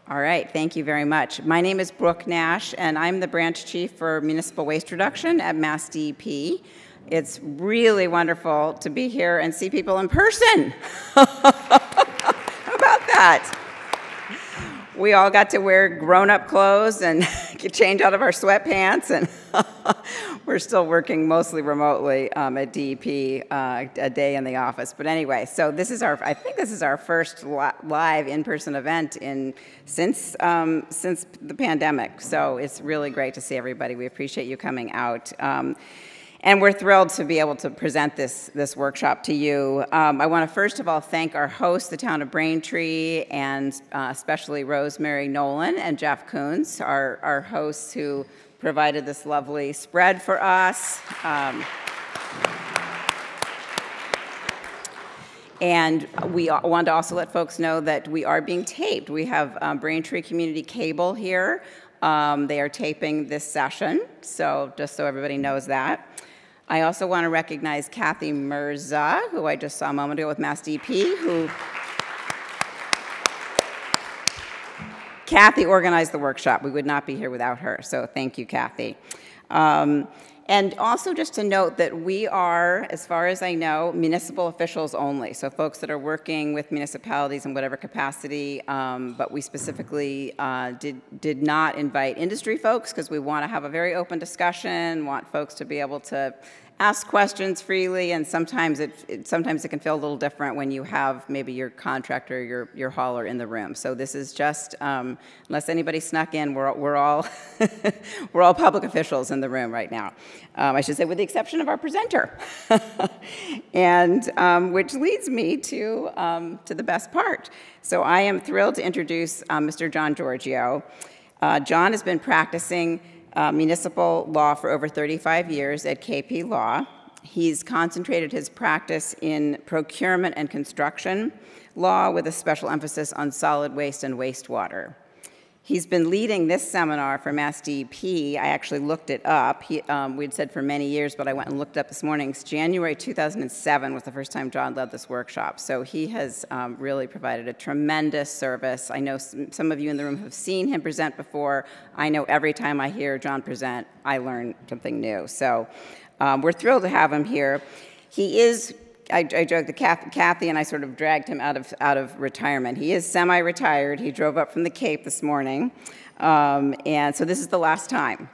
All right, thank you very much. My name is Brooke Nash, and I'm the branch chief for municipal waste reduction at Mass DEP. It's really wonderful to be here and see people in person. How about that? We all got to wear grown-up clothes and change out of our sweatpants, and we're still working mostly remotely at DEP, a day in the office. But anyway, so I think this is our first live in-person event since the pandemic. So it's really great to see everybody. We appreciate you coming out. And we're thrilled to be able to present this workshop to you. I want to first of all thank our hosts, the town of Braintree, and especially Rosemary Nolan and Jeff Coons, our hosts who provided this lovely spread for us. And we want to also let folks know that we are being taped. We have Braintree Community Cable here. They are taping this session, so just so everybody knows that. I also want to recognize Kathy Mirza, who I just saw a moment ago with Mass DEP, Kathy organized the workshop. We would not be here without her, so thank you, Kathy. And also just to note that we are, as far as I know, municipal officials only, so folks that are working with municipalities in whatever capacity, but we specifically did not invite industry folks because we want to have a very open discussion, want folks to be able to ask questions freely, and sometimes it can feel a little different when you have maybe your contractor, your hauler in the room. So this is just, unless anybody snuck in, we're all we're all public officials in the room right now. I should say, with the exception of our presenter, and which leads me to the best part. So I am thrilled to introduce Mr. John Giorgio. John has been practicing municipal law for over 35 years at KP Law. He's concentrated his practice in procurement and construction law with a special emphasis on solid waste and wastewater. He's been leading this seminar for Mass DEP. I actually looked it up. We'd said for many years, but I went and looked up this morning. It's January 2007 was the first time John led this workshop. So he has really provided a tremendous service. I know some of you in the room have seen him present before. I know every time I hear John present, I learn something new. So we're thrilled to have him here. He is, I joked that Kathy and I sort of dragged him out of retirement. He is semi-retired. He drove up from the Cape this morning. And so this is the last time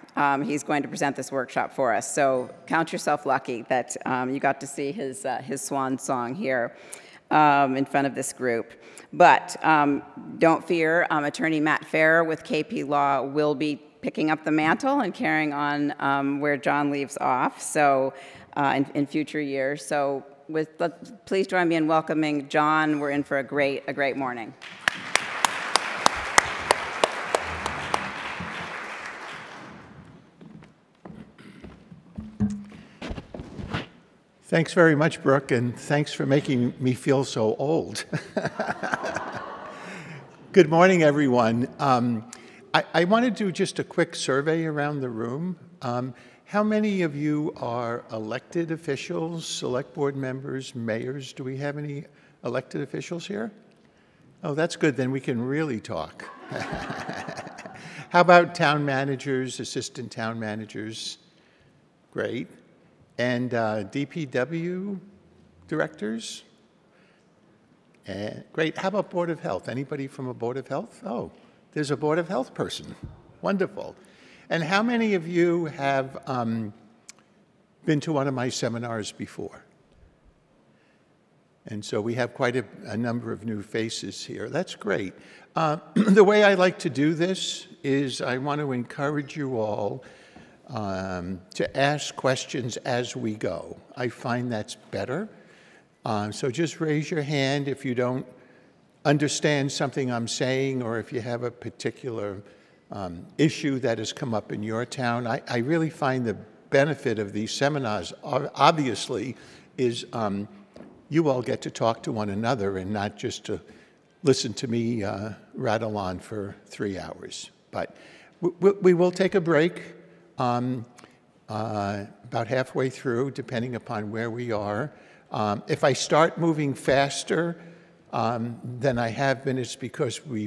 he's going to present this workshop for us. So count yourself lucky that you got to see his swan song here in front of this group. But don't fear, Attorney Matt Farrer with KP Law will be picking up the mantle and carrying on where John leaves off, so in future years. So please join me in welcoming John. We're in for a great morning. Thanks very much, Brooke, and thanks for making me feel so old. Good morning, everyone. I want to do just a quick survey around the room. How many of you are elected officials, select board members, mayors? Do we have any elected officials here? Oh, that's good. Then we can really talk. How about town managers, assistant town managers? Great. And DPW directors? Great. How about Board of Health? Anybody from a Board of Health? Oh, there's a Board of Health person. Wonderful. And how many of you have been to one of my seminars before? And so we have quite a number of new faces here. That's great. The way I like to do this is I want to encourage you all to ask questions as we go. I find that's better. So just raise your hand if you don't understand something I'm saying, or if you have a particular issue that has come up in your town. I really find the benefit of these seminars, obviously, is you all get to talk to one another and not just to listen to me rattle on for 3 hours. But we will take a break about halfway through, depending upon where we are. If I start moving faster, than I have been. It's because we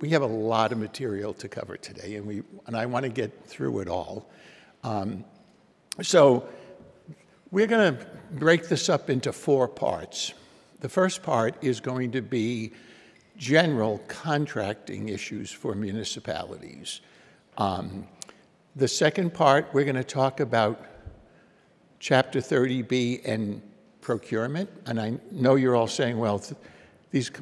have a lot of material to cover today, and I want to get through it all. So we're going to break this up into 4 parts. The first part is going to be general contracting issues for municipalities. The second part, we're going to talk about Chapter 30B and procurement. And I know you're all saying, well,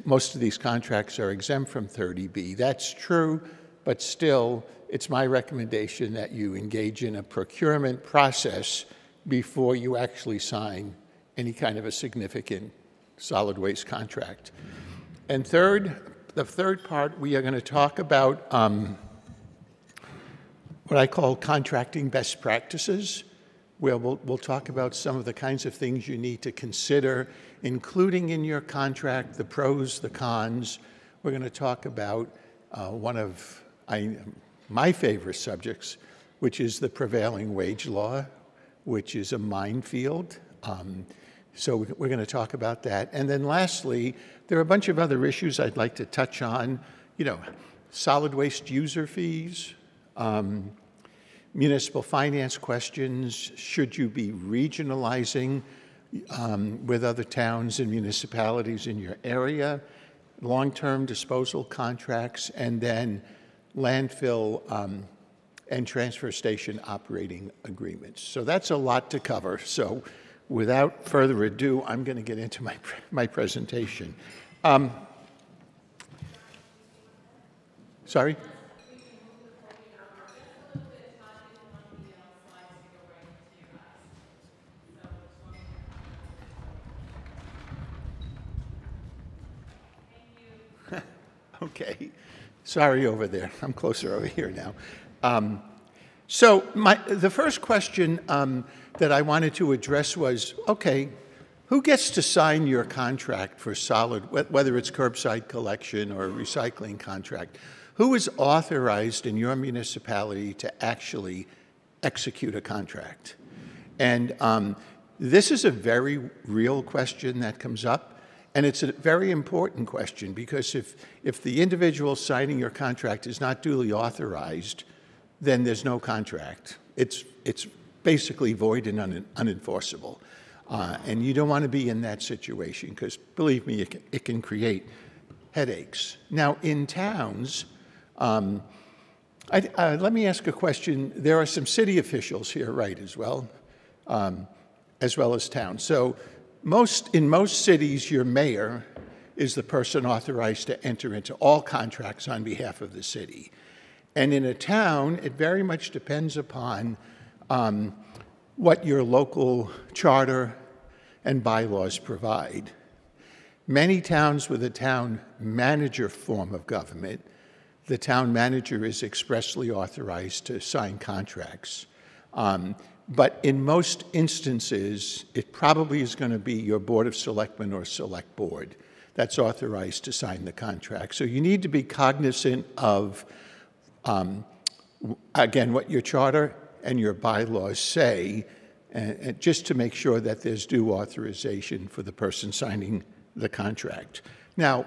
most of these contracts are exempt from 30B. That's true, but still, it's my recommendation that you engage in a procurement process before you actually sign any kind of a significant solid waste contract. And the third part, we are going to talk about what I call contracting best practices, where we'll talk about some of the kinds of things you need to consider, including in your contract, the pros, the cons. We're going to talk about one of my favorite subjects, which is the prevailing wage law, which is a minefield. So we're going to talk about that. And then lastly, there are a bunch of other issues I'd like to touch on. Solid waste user fees, municipal finance questions, should you be regionalizing with other towns and municipalities in your area, long-term disposal contracts, and then landfill and transfer station operating agreements. So that's a lot to cover. So without further ado, I'm going to get into my presentation. Sorry? Okay. Sorry over there. I'm closer over here now. So the first question that I wanted to address was, okay, who gets to sign your contract for solid, whether it's curbside collection or a recycling contract? Who is authorized in your municipality to actually execute a contract? And this is a very real question that comes up. And it's a very important question because if the individual signing your contract is not duly authorized, then there's no contract. It's basically void and unenforceable. And you don't want to be in that situation because, believe me, it can create headaches. Now, in towns, let me ask a question. There are some city officials here, right, as well as towns. So in most cities, your mayor is the person authorized to enter into all contracts on behalf of the city. And in a town, it very much depends upon what your local charter and bylaws provide. Many towns with a town manager form of government, the town manager is expressly authorized to sign contracts. But in most instances, it probably is going to be your Board of Selectmen or Select Board that's authorized to sign the contract. So you need to be cognizant of, again, what your charter and your bylaws say, and just to make sure that there's due authorization for the person signing the contract. Now,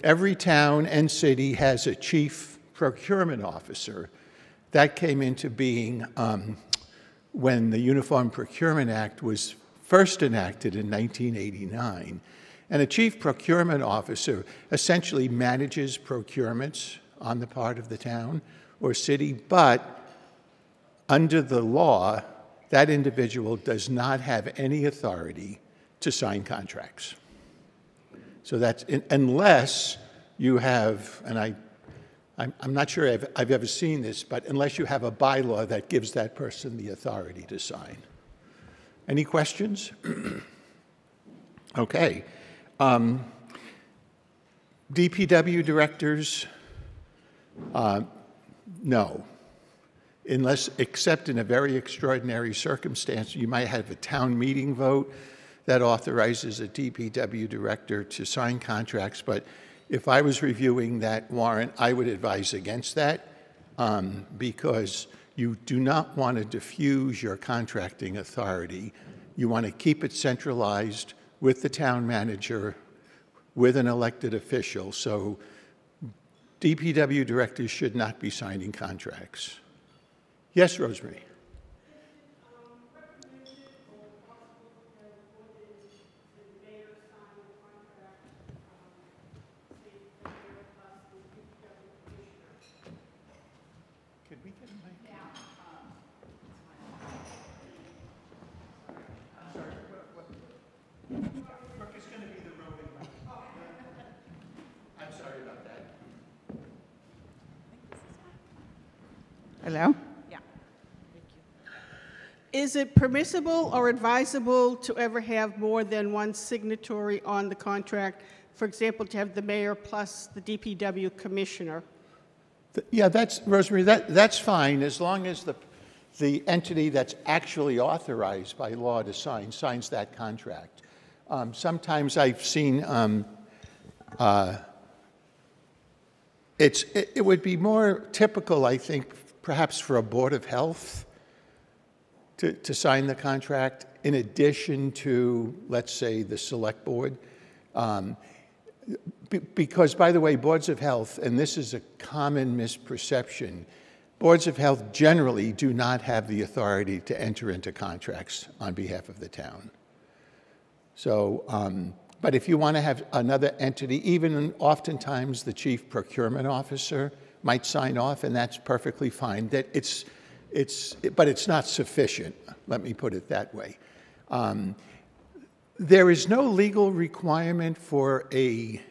every town and city has a chief procurement officer. That came into being when the Uniform Procurement Act was first enacted in 1989. And a chief procurement officer essentially manages procurements on the part of the town or city, but under the law, that individual does not have any authority to sign contracts. So that's, unless you have, and I'm not sure I've ever seen this, but unless you have a bylaw that gives that person the authority to sign. Any questions? Okay. DPW directors, no. Except in a very extraordinary circumstance, you might have a town meeting vote that authorizes a DPW director to sign contracts, but if I was reviewing that warrant, I would advise against that because you do not want to diffuse your contracting authority. You want to keep it centralized with the town manager with an elected official. So DPW directors should not be signing contracts. Yes, Rosemary? Could we get a mic? Brooke is going to be the roving mic. I'm sorry about that. Hello? Yeah. Is it permissible or advisable to ever have more than one signatory on the contract? For example, to have the mayor plus the DPW commissioner? Yeah, that's, Rosemary, that's fine, as long as the entity that's actually authorized by law to sign signs that contract. Sometimes I've seen it would be more typical, I think, perhaps for a Board of Health to sign the contract in addition to, let's say, the Select Board. Because, by the way, boards of health, and this is a common misperception, boards of health generally do not have the authority to enter into contracts on behalf of the town. So, but if you want to have another entity, even oftentimes the chief procurement officer might sign off, and that's perfectly fine. That but it's not sufficient. Let me put it that way. There is no legal requirement for the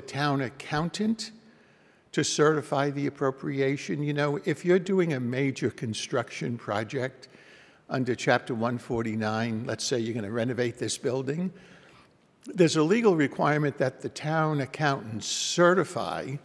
town accountant to certify the appropriation. You know, if you're doing a major construction project under Chapter 149, let's say you're going to renovate this building, there's a legal requirement that the town accountant certify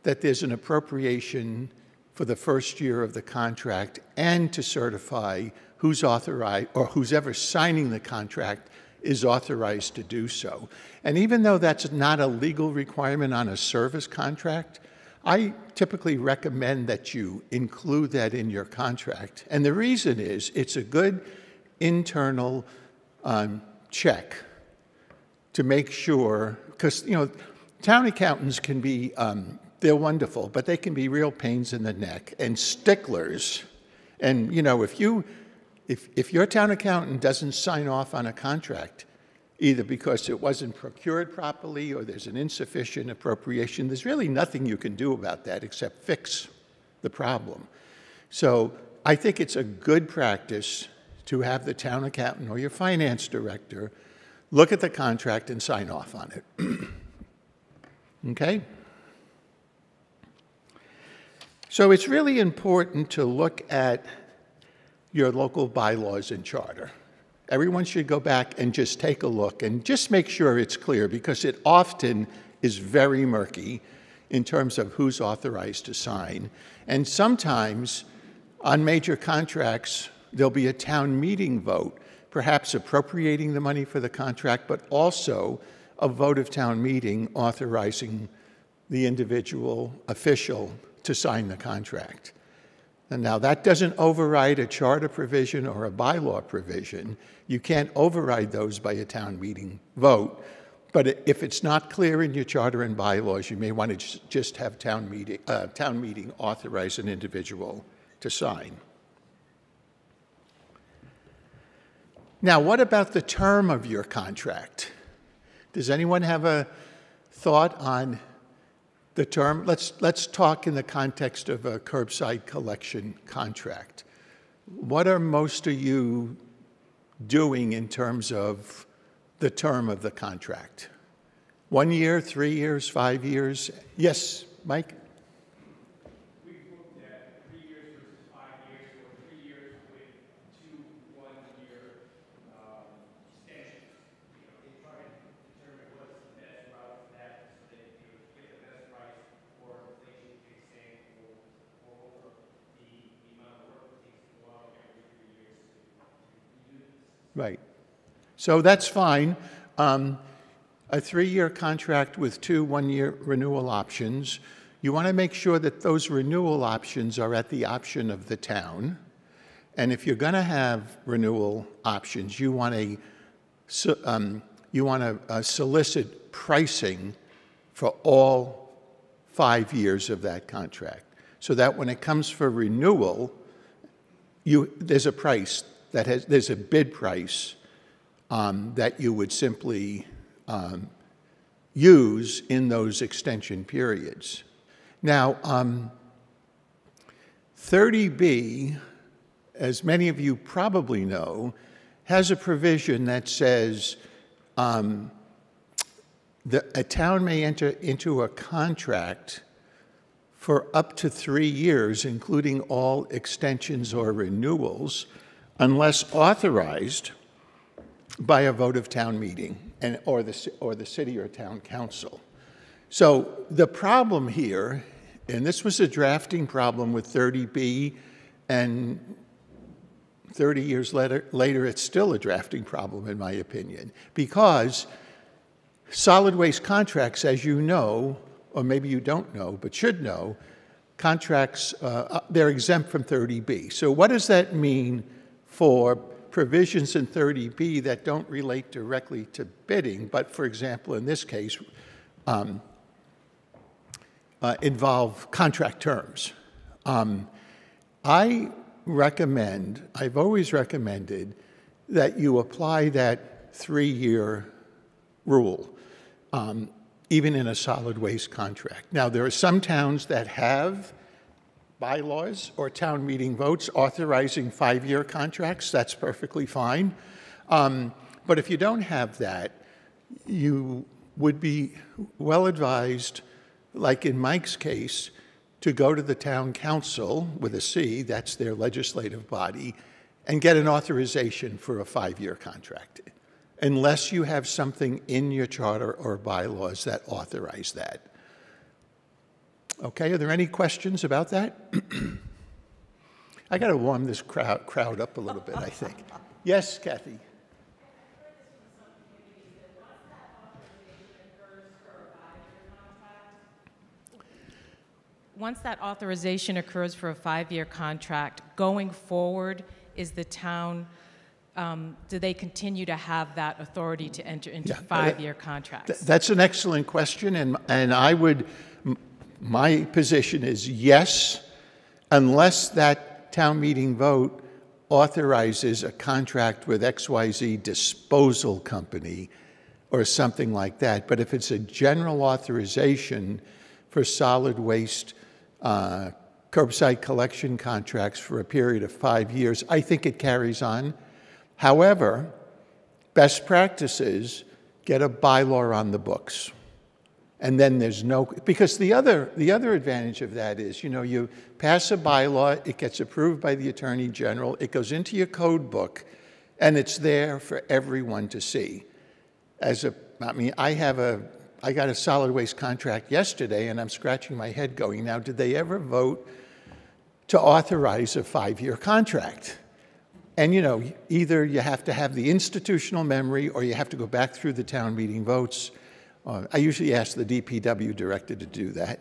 that there's an appropriation for the first year of the contract and to certify who's authorized or who's ever signing the contract is authorized to do so. And even though that's not a legal requirement on a service contract, I typically recommend that you include that in your contract. And the reason is it's a good internal check to make sure, because, you know, town accountants can be, they're wonderful, but they can be real pains in the neck and sticklers. And, you know, if your town accountant doesn't sign off on a contract, either because it wasn't procured properly or there's an insufficient appropriation, there's really nothing you can do about that except fix the problem. So I think it's a good practice to have the town accountant or your finance director look at the contract and sign off on it. Okay? So it's really important to look at your local bylaws and charter. Everyone should go back and just take a look and just make sure it's clear, because it often is very murky in terms of who's authorized to sign. And sometimes on major contracts, there'll be a town meeting vote, perhaps appropriating the money for the contract, but also a vote of town meeting authorizing the individual official to sign the contract. And now that doesn't override a charter provision or a bylaw provision. You can't override those by a town meeting vote. But if it's not clear in your charter and bylaws, you may want to just have town meeting authorize an individual to sign. Now, what about the term of your contract? Does anyone have a thought on the term? Let's talk in the context of a curbside collection contract. What are most of you doing in terms of the term of the contract? 1 year, 3 years, 5 years? Yes, Mike? We've looked at 3 years versus 5 years, or 3 years with 2 1-year extensions. You know, they try to determine what's the best route for that, so that you get the best price for inflation fixing or over the amount of work it takes to go out every 3 years to do this. Right. So that's fine. A 3-year contract with 2 1-year renewal options. You want to make sure that those renewal options are at the option of the town. And if you're going to have renewal options, you want to solicit pricing for all 5 years of that contract, so that when it comes for renewal, there's a price there's a bid price that you would simply use in those extension periods. Now, 30B, as many of you probably know, has a provision that says a town may enter into a contract for up to 3 years, including all extensions or renewals, unless authorized by a vote of town meeting or the city or town council. So the problem here, and this was a drafting problem with 30B, and 30 years later it's still a drafting problem, in my opinion, because solid waste contracts, as you know, or maybe you don't know, but should know, contracts, they're exempt from 30B. So what does that mean for provisions in 30B that don't relate directly to bidding, but, for example, in this case, involve contract terms? I've always recommended that you apply that 3-year rule, even in a solid waste contract. Now, there are some towns that have bylaws or town meeting votes authorizing 5-year contracts. That's perfectly fine. But if you don't have that, you would be well advised, like in Mike's case, to go to the town council with a C, that's their legislative body, and get an authorization for a 5-year contract, unless you have something in your charter or bylaws that authorize that. Okay, are there any questions about that? I got to warm this crowd up a little bit, I think. Yes, Kathy? Once that authorization occurs for a 5-year contract, going forward, is the town, do they continue to have that authority to enter into 5-year contracts? That's an excellent question, and my position is yes, unless that town meeting vote authorizes a contract with XYZ disposal company or something like that. But if it's a general authorization for solid waste curbside collection contracts for a period of 5 years, I think it carries on. However, best practices, get a bylaw on the books. And then there's no, because the other advantage of that is, you pass a bylaw, it gets approved by the Attorney General, it goes into your code book, and it's there for everyone to see. I got a solid waste contract yesterday, and I'm scratching my head going, now, did they ever vote to authorize a 5-year contract? And, either you have to have the institutional memory or you have to go back through the town meeting votes. I usually ask the DPW director to do that,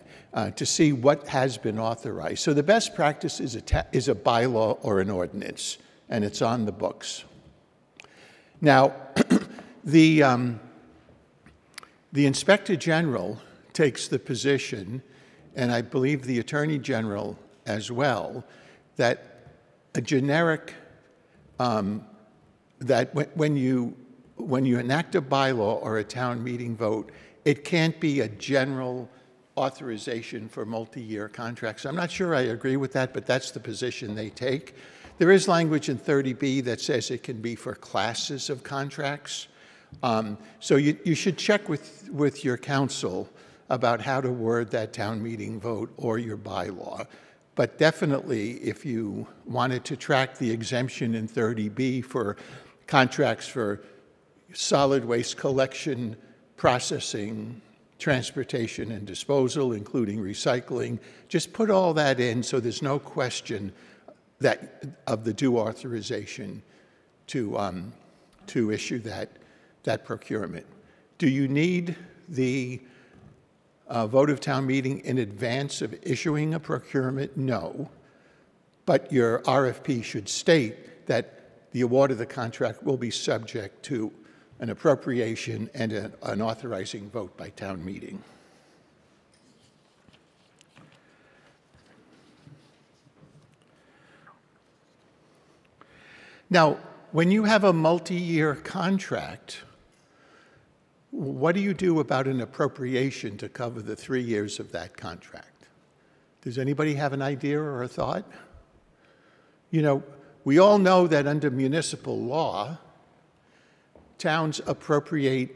to see what has been authorized. So the best practice is a bylaw or an ordinance, and it's on the books. Now, the Inspector General takes the position, and I believe the Attorney General as well, that a generic, that when you enact a bylaw or a town meeting vote, it can't be a general authorization for multi-year contracts. I'm not sure I agree with that, but that's the position they take. There is language in 30B that says it can be for classes of contracts. So you should check with your counsel about how to word that town meeting vote or your bylaw. But definitely, if you wanted to track the exemption in 30B for contracts for solid waste collection, processing, transportation, and disposal, including recycling, just put all that in so there's no question of the due authorization to issue that procurement. Do you need the vote of town meeting in advance of issuing a procurement? No. But your RFP should state that the award of the contract will be subject to an appropriation and an authorizing vote by town meeting. Now, when you have a multi-year contract, what do you do about an appropriation to cover the 3 years of that contract? Does anybody have an idea or a thought? You know, we all know that under municipal law, towns appropriate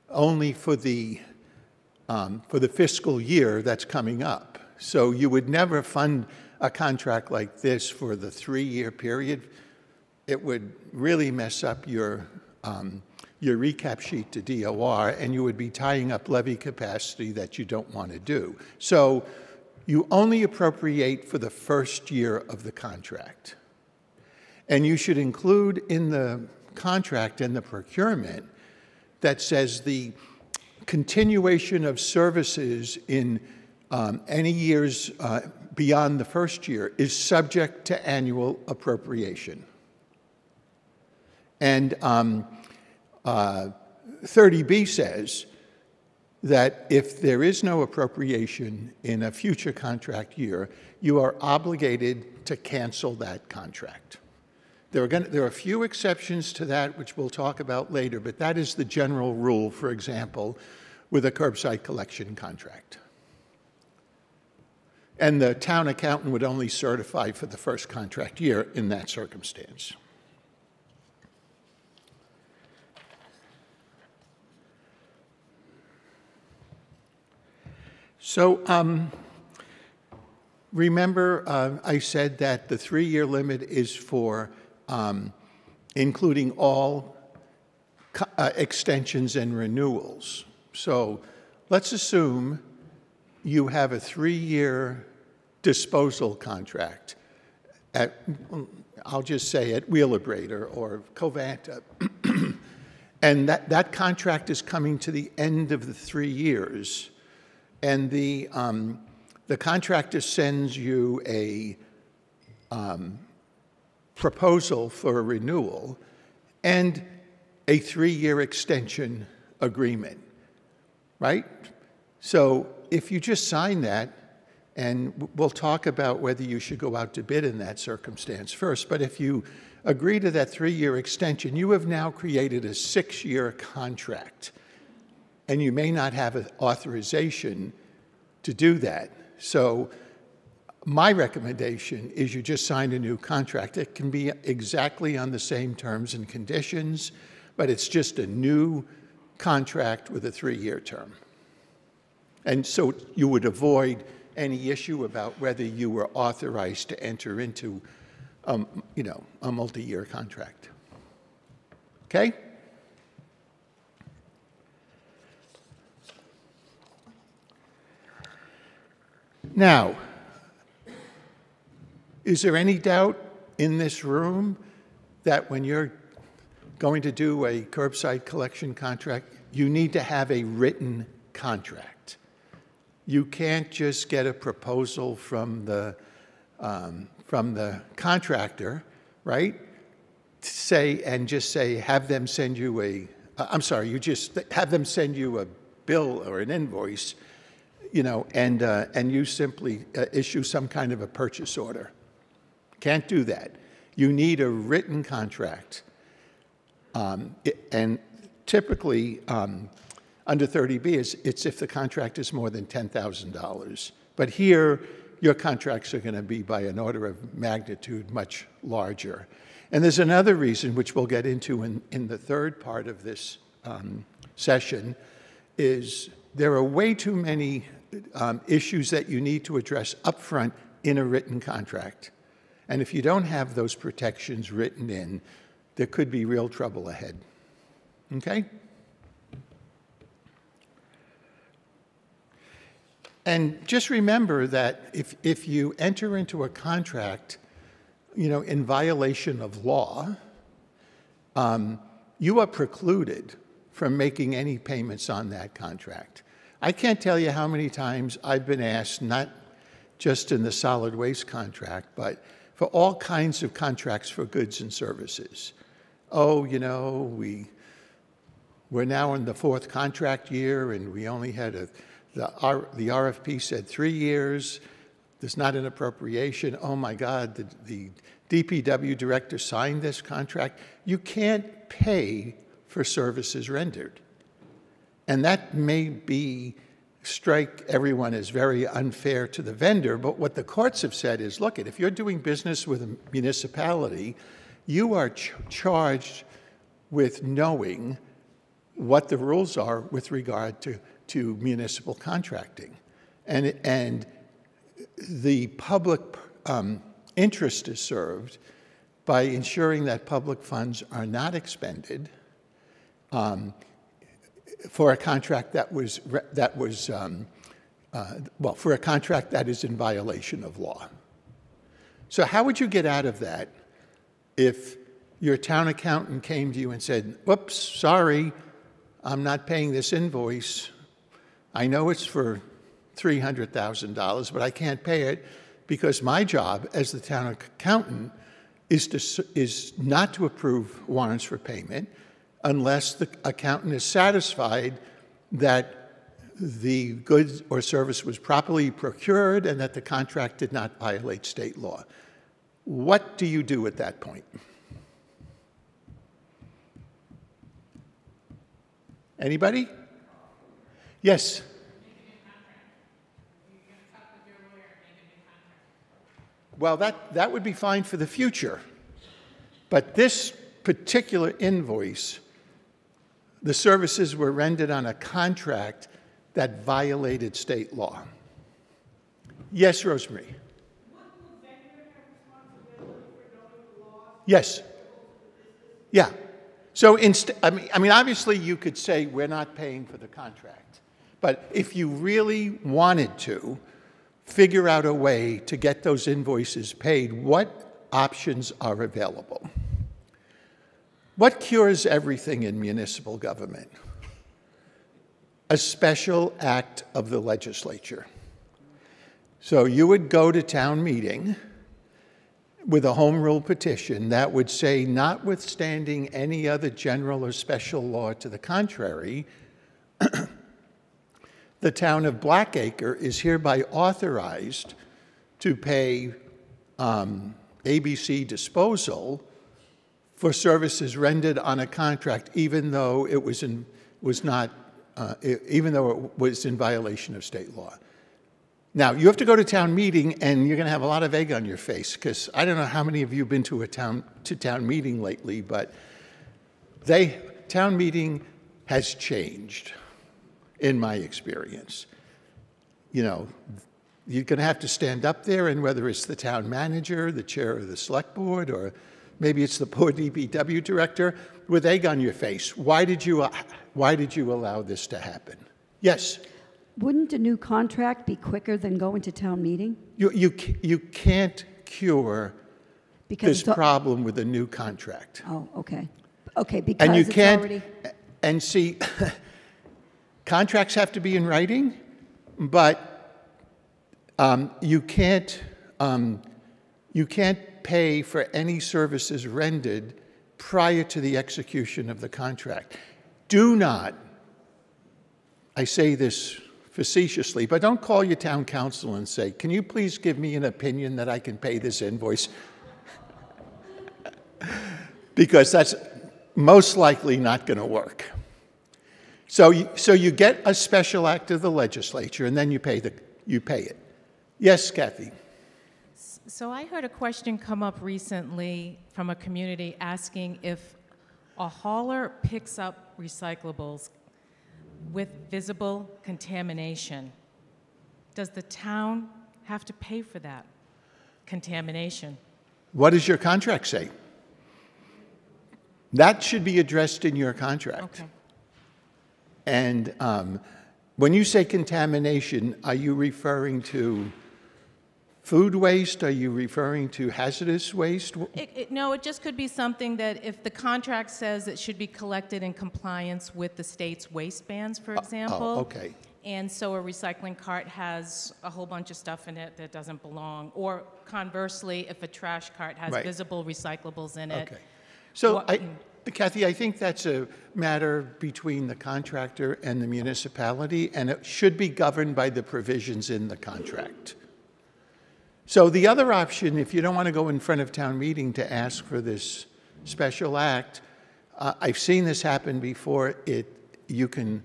only for the fiscal year that's coming up. So you would never fund a contract like this for the 3-year period. It would really mess up your recap sheet to DOR, and you would be tying up levy capacity that you don't want to do. So you only appropriate for the first year of the contract. And you should include in the contract and the procurement that says the continuation of services in any years beyond the first year is subject to annual appropriation. And 30B says that if there is no appropriation in a future contract year, you are obligated to cancel that contract. There are a few exceptions to that, which we'll talk about later, but that is the general rule, for example, with a curbside collection contract. And the town accountant would only certify for the first contract year in that circumstance. So remember I said that the 3-year limit is for including all extensions and renewals. So let's assume you have a 3-year disposal contract at, I'll just say at Wheelabrator or Covanta. And that contract is coming to the end of the 3 years. And the contractor sends you a proposal for a renewal and a 3-year extension agreement, right? So if you just sign that, and we'll talk about whether you should go out to bid in that circumstance first, but if you agree to that 3-year extension, you have now created a 6-year contract. And you may not have an authorization to do that. So my recommendation is you just sign a new contract. It can be exactly on the same terms and conditions, but it's just a new contract with a 3-year term. And so you would avoid any issue about whether you were authorized to enter into a multi-year contract. Okay? Now, is there any doubt in this room that when you're going to do a curbside collection contract, you need to have a written contract? You can't just get a proposal from the contractor, right? Have them send you you just have them send you a bill or an invoice, and you simply issue some kind of a purchase order. Can't do that. You need a written contract. And typically, under 30B, it's if the contract is more than $10,000. But here, your contracts are going to be by an order of magnitude much larger. And there's another reason, which we'll get into in the third part of this session, is there are way too many issues that you need to address upfront in a written contract. And if you don't have those protections written in, there could be real trouble ahead. Okay? And just remember that if you enter into a contract, in violation of law, you are precluded from making any payments on that contract. I can't tell you how many times I've been asked, not just in the solid waste contract, but for all kinds of contracts for goods and services. Oh, we we're now in the 4th contract year, and we only had the RFP said 3 years. There's not an appropriation. Oh my God, the DPW director signed this contract. You can't pay for services rendered. And that may strike everyone as very unfair to the vendor, but what the courts have said is, look, if you're doing business with a municipality, you are charged with knowing what the rules are with regard to municipal contracting. And the public interest is served by ensuring that public funds are not expended for a contract for a contract that is in violation of law. So how would you get out of that if your town accountant came to you and said, "Whoops, sorry, I'm not paying this invoice. I know it's for $300,000, but I can't pay it because my job as the town accountant is not to approve warrants for payment unless the accountant is satisfied that the goods or service was properly procured and that the contract did not violate state law." What do you do at that point? Anybody? Yes? Well, that would be fine for the future. But this particular invoice, the services were rendered on a contract that violated state law. Yes, Rosemary? Wouldn't the vendor have responsibility for knowing the law? Yes. Yeah. So, I mean, obviously you could say we're not paying for the contract. But if you really wanted to figure out a way to get those invoices paid, what options are available? What cures everything in municipal government? A special act of the legislature. So you would go to town meeting with a home rule petition that would say, notwithstanding any other general or special law to the contrary, the town of Blackacre is hereby authorized to pay ABC Disposal for services rendered on a contract, even though it was in violation of state law. Now, you have to go to town meeting, and you're going to have a lot of egg on your face, because I don't know how many of you have been to town meeting lately, but town meeting has changed, in my experience. You know, you're going to have to stand up there, and whether it's the town manager, the chair of the select board, or maybe it's the poor DPW director, with egg on your face. Why did you allow this to happen? Yes? Wouldn't a new contract be quicker than going to town meeting? You can't cure this problem with a new contract. Oh, okay. Okay, because And you it's can't, already... and see, contracts have to be in writing, but you can't pay for any services rendered prior to the execution of the contract. Do not, I say this facetiously, but don't call your town council and say, "Can you please give me an opinion that I can pay this invoice?" Because that's most likely not going to work. So you get a special act of the legislature, and then you pay it. Yes, Kathy? So I heard a question come up recently from a community asking if a hauler picks up recyclables with visible contamination, does the town have to pay for that contamination? What does your contract say? That should be addressed in your contract. Okay. And when you say contamination, are you referring to food waste? Are you referring to hazardous waste? No, it just could be something that if the contract says it should be collected in compliance with the state's waste bans, for example. Oh, okay. And so a recycling cart has a whole bunch of stuff in it that doesn't belong. Or conversely, if a trash cart has Right. visible recyclables in it. Okay. So Kathy, I think that's a matter between the contractor and the municipality, and it should be governed by the provisions in the contract. So the other option, if you don't want to go in front of town meeting to ask for this special act, I've seen this happen before. You can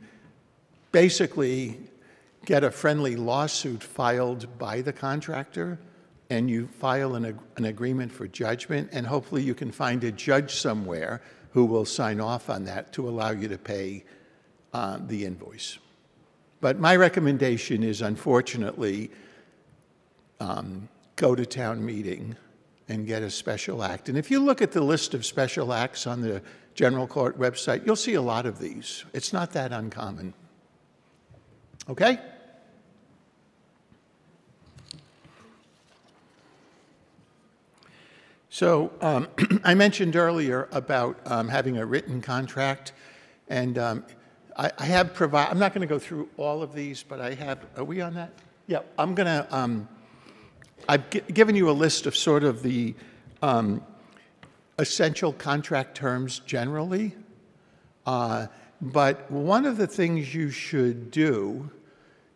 basically get a friendly lawsuit filed by the contractor, and you file an agreement for judgment, and hopefully you can find a judge somewhere who will sign off on that to allow you to pay the invoice. But my recommendation is, unfortunately, go to town meeting and get a special act. And if you look at the list of special acts on the General Court website, you'll see a lot of these. It's not that uncommon. Okay? So I mentioned earlier about having a written contract, and I have provided, I'm not going to go through all of these, but I have, are we on that? Yeah, I'm going to, I've given you a list of sort of the essential contract terms generally, but one of the things you should do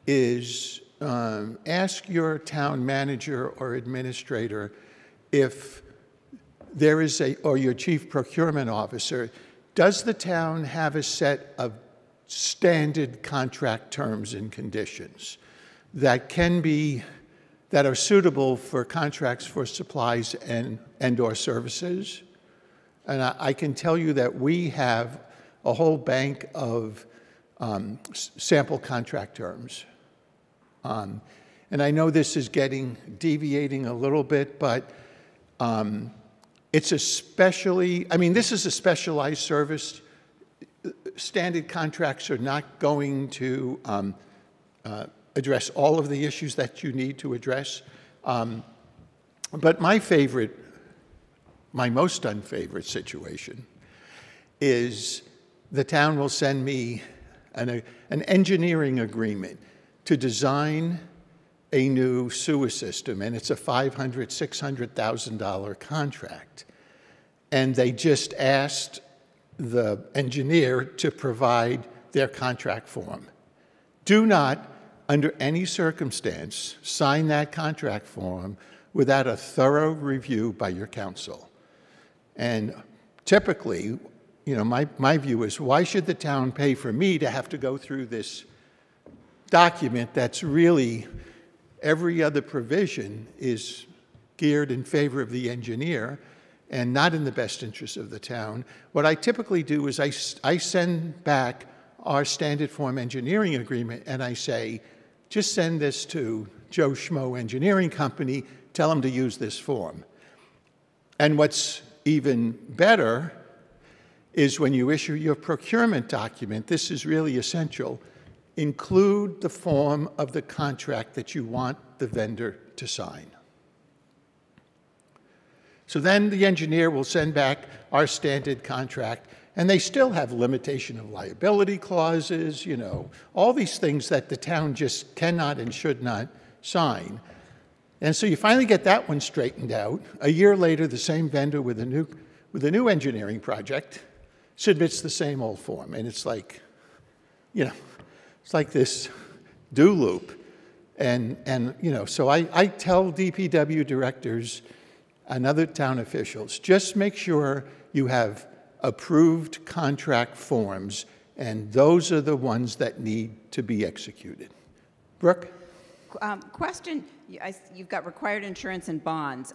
is ask your town manager or administrator if there is or your chief procurement officer, does the town have a set of standard contract terms and conditions that are suitable for contracts for supplies and or services? And I can tell you that we have a whole bank of sample contract terms. And I know this is deviating a little bit, but it's especially, I mean, this is a specialized service. Standard contracts are not going to address all of the issues that you need to address. But my most unfavorite situation is the town will send me an engineering agreement to design a new sewer system, and it's a $500,000, $600,000 contract. And they just asked the engineer to provide their contract form. Do not, under any circumstance, sign that contract form without a thorough review by your council. And typically, you know, my view is, why should the town pay for me to have to go through this document that's really, every other provision is geared in favor of the engineer and not in the best interest of the town? What I typically do is I send back our standard form engineering agreement and I say, just send this to Joe Schmo Engineering Company, tell them to use this form. And what's even better is when you issue your procurement document, this is really essential, include the form of the contract that you want the vendor to sign. So then the engineer will send back our standard contract, and they still have limitation of liability clauses, you know, all these things that the town just cannot and should not sign. And so you finally get that one straightened out. A year later, the same vendor with a new engineering project submits the same old form. And it's like, you know, it's like this do loop. And you know, so I tell DPW directors and other town officials, just make sure you have approved contract forms, and those are the ones that need to be executed. Brooke? Question, you've got required insurance and bonds.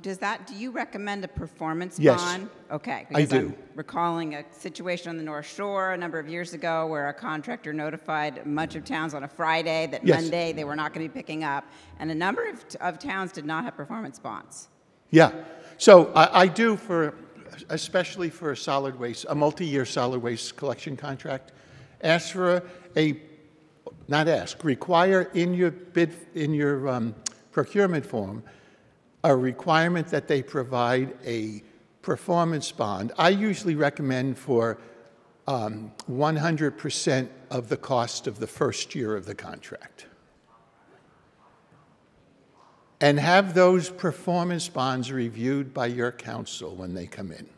Do you recommend a performance bond? Yes. Okay. I do. I'm recalling a situation on the North Shore a number of years ago where a contractor notified much of towns on a Friday that Yes. Monday they were not going to be picking up, and a number of towns did not have performance bonds. Yeah. So I do especially for solid waste, a multi-year solid waste collection contract, require in your procurement form a requirement that they provide a performance bond. I usually recommend for 100% of the cost of the first year of the contract. And have those performance bonds reviewed by your council when they come in.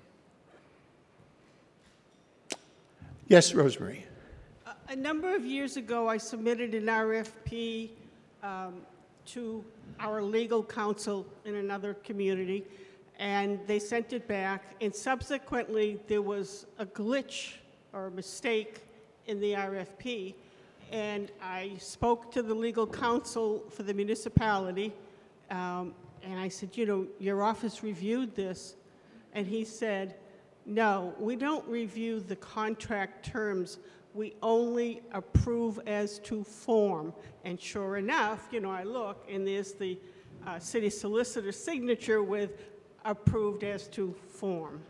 Yes, Rosemary. A number of years ago, I submitted an RFP to our legal counsel in another community, and they sent it back, and subsequently there was a glitch or a mistake in the RFP, and I spoke to the legal counsel for the municipality, and I said, you know, your office reviewed this, and he said, no, we don't review the contract terms. We only approve as to form. And sure enough, you know, I look, and there's the city solicitor's signature with approved as to form.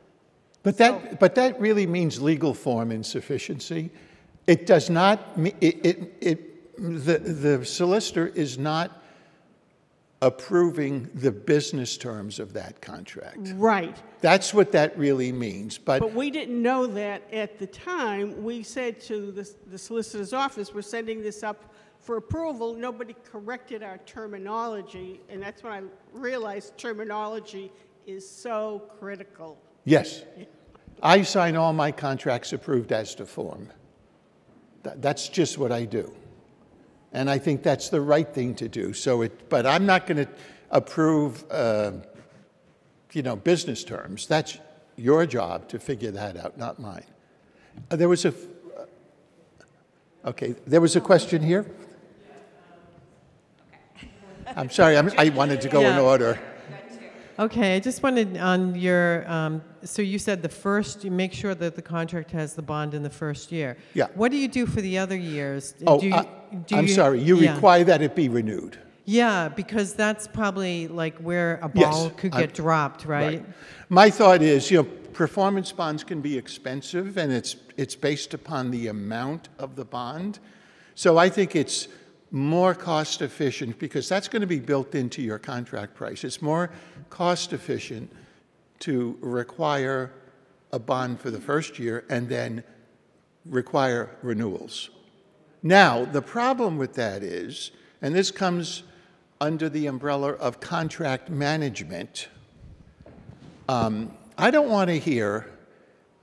But that really means legal form insufficiency. It does not, the solicitor is not approving the business terms of that contract. Right. That's what that really means. But we didn't know that at the time. We said to the solicitor's office, we're sending this up for approval. Nobody corrected our terminology, and that's when I realized terminology is so critical. Yes. I sign all my contracts approved as to form. That's just what I do. And I think that's the right thing to do. But I'm not going to approve, you know, business terms. That's your job to figure that out, not mine. There was a question here. I'm sorry, I wanted to go in order. Okay, I just wanted on your, so you said you make sure that the contract has the bond in the first year. Yeah. What do you do for the other years? I'm sorry, you require that it be renewed. Yeah, because that's probably like where a ball could get dropped, right? My thought is, you know, performance bonds can be expensive, and it's based upon the amount of the bond. So I think it's more cost efficient, because that's going to be built into your contract price. It's more cost efficient to require a bond for the first year and then require renewals. Now, the problem with that is, and this comes under the umbrella of contract management, I don't want to hear,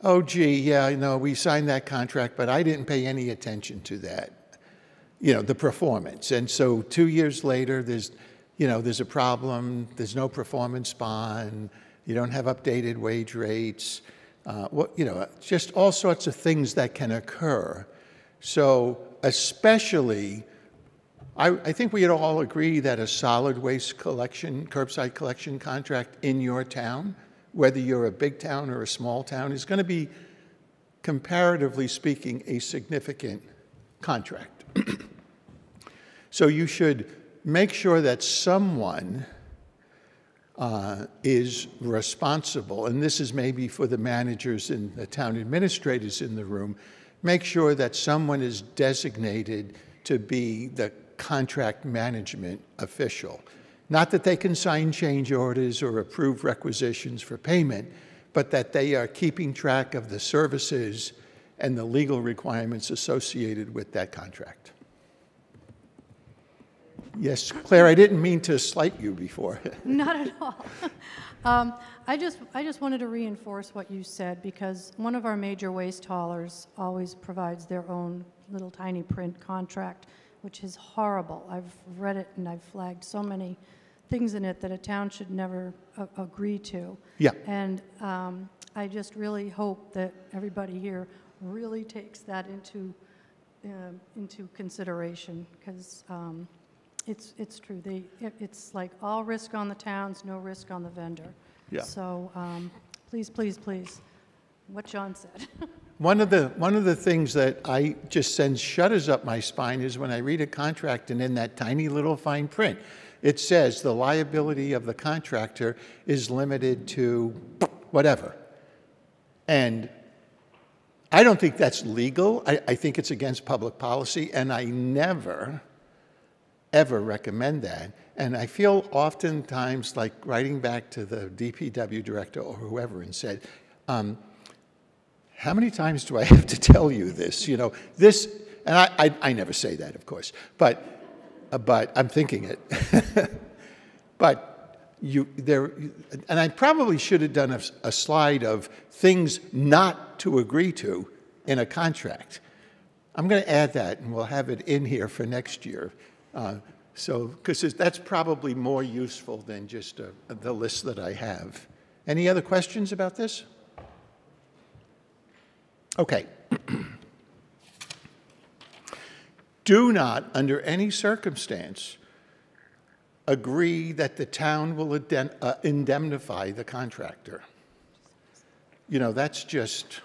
oh, gee, yeah, you know, we signed that contract, but I didn't pay any attention to that. You know, the performance. And so 2 years later, there's a problem, there's no performance bond, you don't have updated wage rates, just all sorts of things that can occur. So especially, I think we'd all agree that a solid waste collection, curbside collection contract in your town, whether you're a big town or a small town, is going to be, comparatively speaking, a significant contract. So you should make sure that someone is responsible, and this is maybe for the managers and the town administrators in the room, make sure that someone is designated to be the contract management official. Not that they can sign change orders or approve requisitions for payment, but that they are keeping track of the services and the legal requirements associated with that contract. Yes, Claire, I didn't mean to slight you before. Not at all. I just wanted to reinforce what you said, because one of our major waste haulers always provides their own little tiny print contract, which is horrible. I've read it and I've flagged so many things in it that a town should never agree to. Yeah. And I just really hope that everybody here really takes that into consideration, because it's true. It's like all risk on the towns, no risk on the vendor. Yeah. So please, please, please, what John said. One of the things that I just sends shudders up my spine is when I read a contract and in that tiny little fine print, it says the liability of the contractor is limited to whatever. And I don't think that's legal. I think it's against public policy, and I never, ever recommend that. And I feel oftentimes like writing back to the DPW director or whoever and said, how many times do I have to tell you this? You know, this, and I never say that, of course, but I'm thinking it. But and I probably should have done a slide of things not to agree to in a contract. I'm going to add that, and we'll have it in here for next year. Because that's probably more useful than just the list that I have. Any other questions about this? Okay. Do not, under any circumstance, agree that the town will indemnify the contractor. You know, that's just,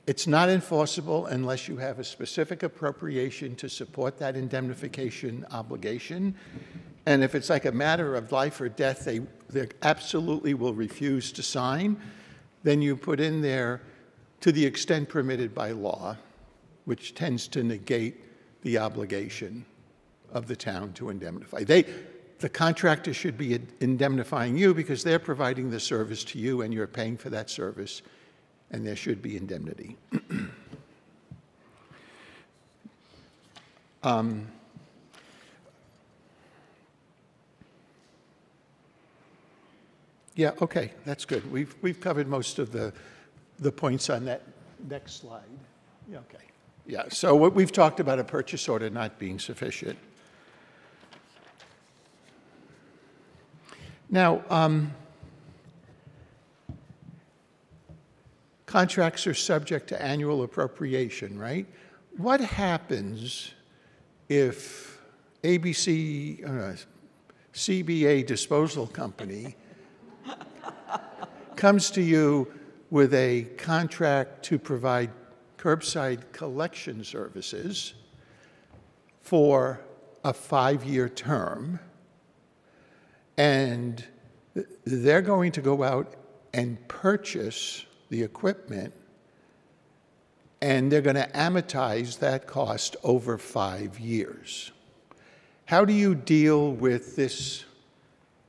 it's not enforceable unless you have a specific appropriation to support that indemnification obligation. And if it's like a matter of life or death, they absolutely will refuse to sign, then you put in there, to the extent permitted by law, which tends to negate the obligation of the town to indemnify. The contractor should be indemnifying you because they're providing the service to you and you're paying for that service, and there should be indemnity. Yeah, okay, that's good. We've covered most of the points on that next slide. Yeah, okay. Yeah, so what we've talked about a purchase order not being sufficient. Now, contracts are subject to annual appropriation, right? What happens if CBA Disposal Company comes to you with a contract to provide curbside collection services for a 5-year term, and they're going to go out and purchase the equipment, and they're going to amortize that cost over 5 years? How do you deal with this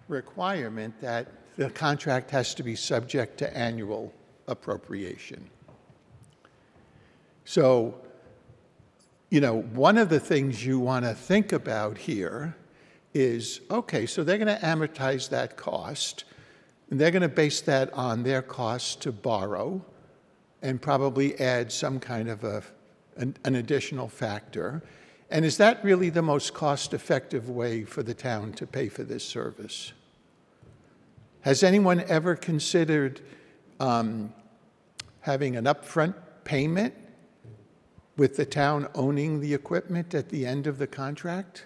requirement that the contract has to be subject to annual appropriation? So, you know, one of the things you want to think about here is, okay, so they're going to amortize that cost, and they're going to base that on their cost to borrow and probably add some kind of an additional factor. And is that really the most cost-effective way for the town to pay for this service? Has anyone ever considered having an upfront payment with the town owning the equipment at the end of the contract?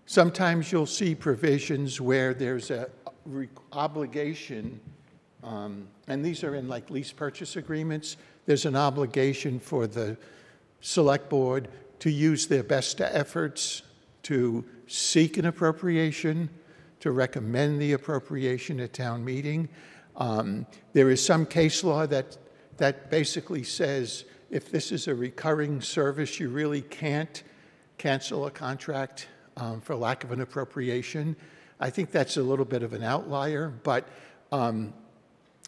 Sometimes you'll see provisions where there's a obligation, and these are in like lease purchase agreements. There's an obligation for the select board to use their best efforts to seek an appropriation, to recommend the appropriation at town meeting. There is some case law that basically says if this is a recurring service, you really can't cancel a contract for lack of an appropriation. I think that's a little bit of an outlier, but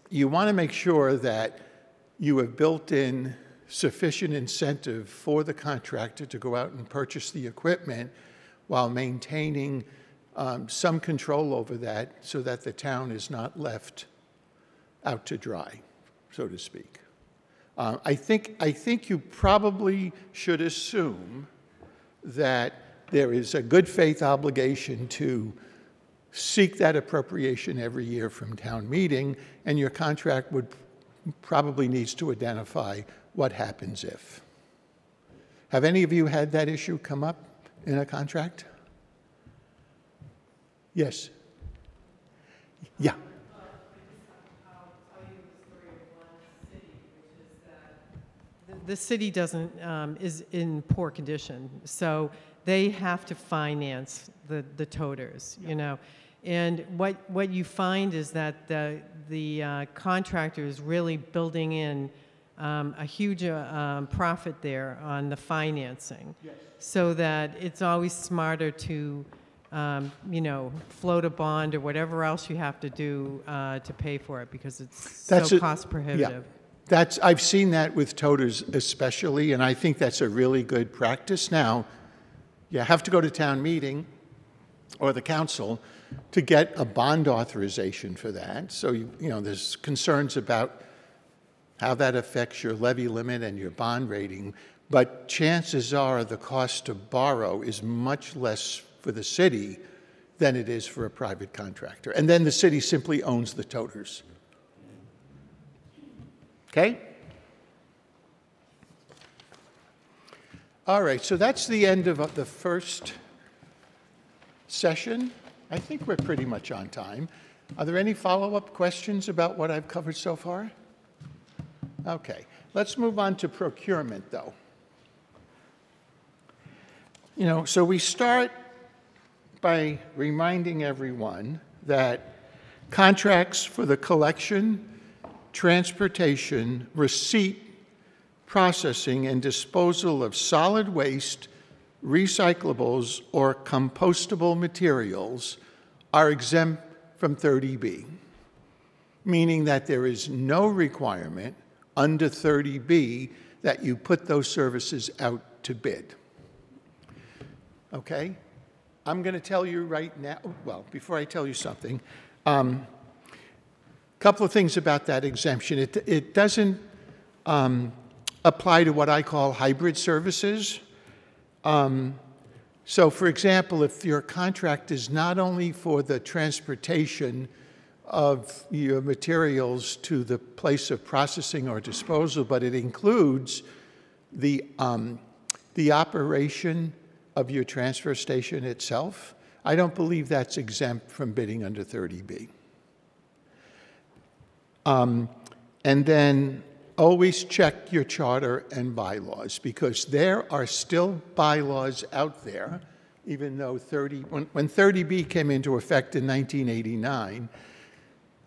you want to make sure that you have built in sufficient incentive for the contractor to go out and purchase the equipment while maintaining some control over that so that the town is not left out to dry, so to speak. I think you probably should assume that there is a good faith obligation to seek that appropriation every year from town meeting, and your contract probably needs to identify what happens if. Have any of you had that issue come up in a contract? Yes. Yeah. The city is in poor condition, so they have to finance the toters, you know. And what you find is that the contractor is really building in a huge profit there on the financing, yes, so that it's always smarter to you know, float a bond or whatever else you have to do to pay for it, because it's so cost prohibitive. Yeah. I've seen that with toters especially, and I think that's a really good practice. Now, you have to go to town meeting or the council to get a bond authorization for that. So, you know, there's concerns about how that affects your levy limit and your bond rating, but chances are the cost to borrow is much less for the city than it is for a private contractor. And then the city simply owns the toters. Okay? All right, so that's the end of the first session. I think we're pretty much on time. Are there any follow-up questions about what I've covered so far? Okay, let's move on to procurement, though. So we start by reminding everyone that contracts for the collection, transportation, receipt, processing, and disposal of solid waste, recyclables, or compostable materials are exempt from 30B, meaning that there is no requirement under 30B that you put those services out to bid. Okay? I'm going to tell you right now, well, before I tell you something, a couple of things about that exemption. It doesn't apply to what I call hybrid services. So, for example, if your contract is not only for the transportation of your materials to the place of processing or disposal, but it includes the operation of your transfer station itself, I don't believe that's exempt from bidding under 30B. And then always check your charter and bylaws, because there are still bylaws out there, even though when 30B came into effect in 1989,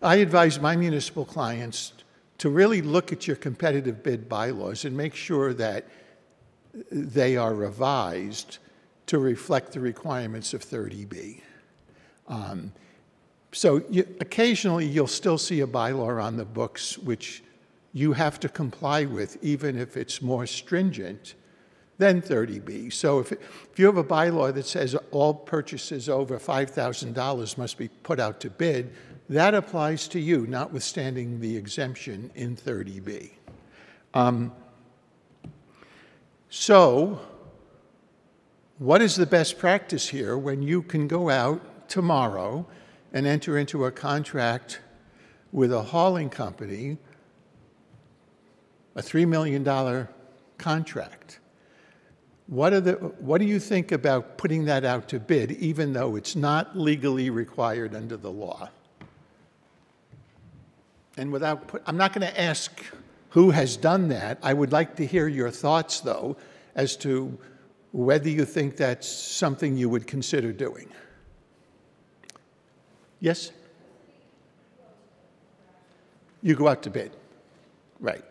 I advise my municipal clients to really look at your competitive bid bylaws and make sure that they are revised to reflect the requirements of 30B. So occasionally you'll still see a bylaw on the books which you have to comply with, even if it's more stringent than 30B. So if you have a bylaw that says all purchases over $5,000 must be put out to bid, that applies to you, notwithstanding the exemption in 30B. So what is the best practice here when you can go out tomorrow and enter into a contract with a hauling company, a $3 million contract? What do you think about putting that out to bid, even though it's not legally required under the law? And I'm not going to ask who has done that. I would like to hear your thoughts, though, as to whether you think that's something you would consider doing. Yes? You go out to bid. Right.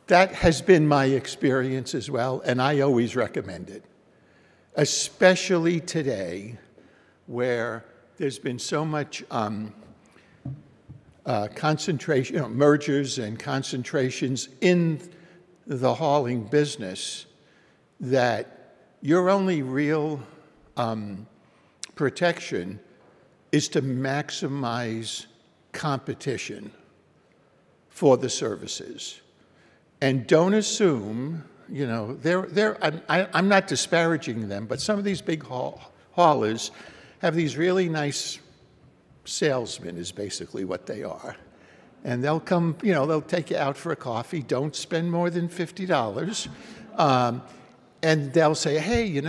That has been my experience as well, and I always recommend it, especially today where there's been so much concentration, mergers and concentrations in the hauling business, that your only real protection is to maximize competition for the services. And don't assume, I'm not disparaging them, but some of these big haulers have these really nice salesmen, is basically what they are. And they'll come, they'll take you out for a coffee. Don't spend more than $50. And they'll say, hey,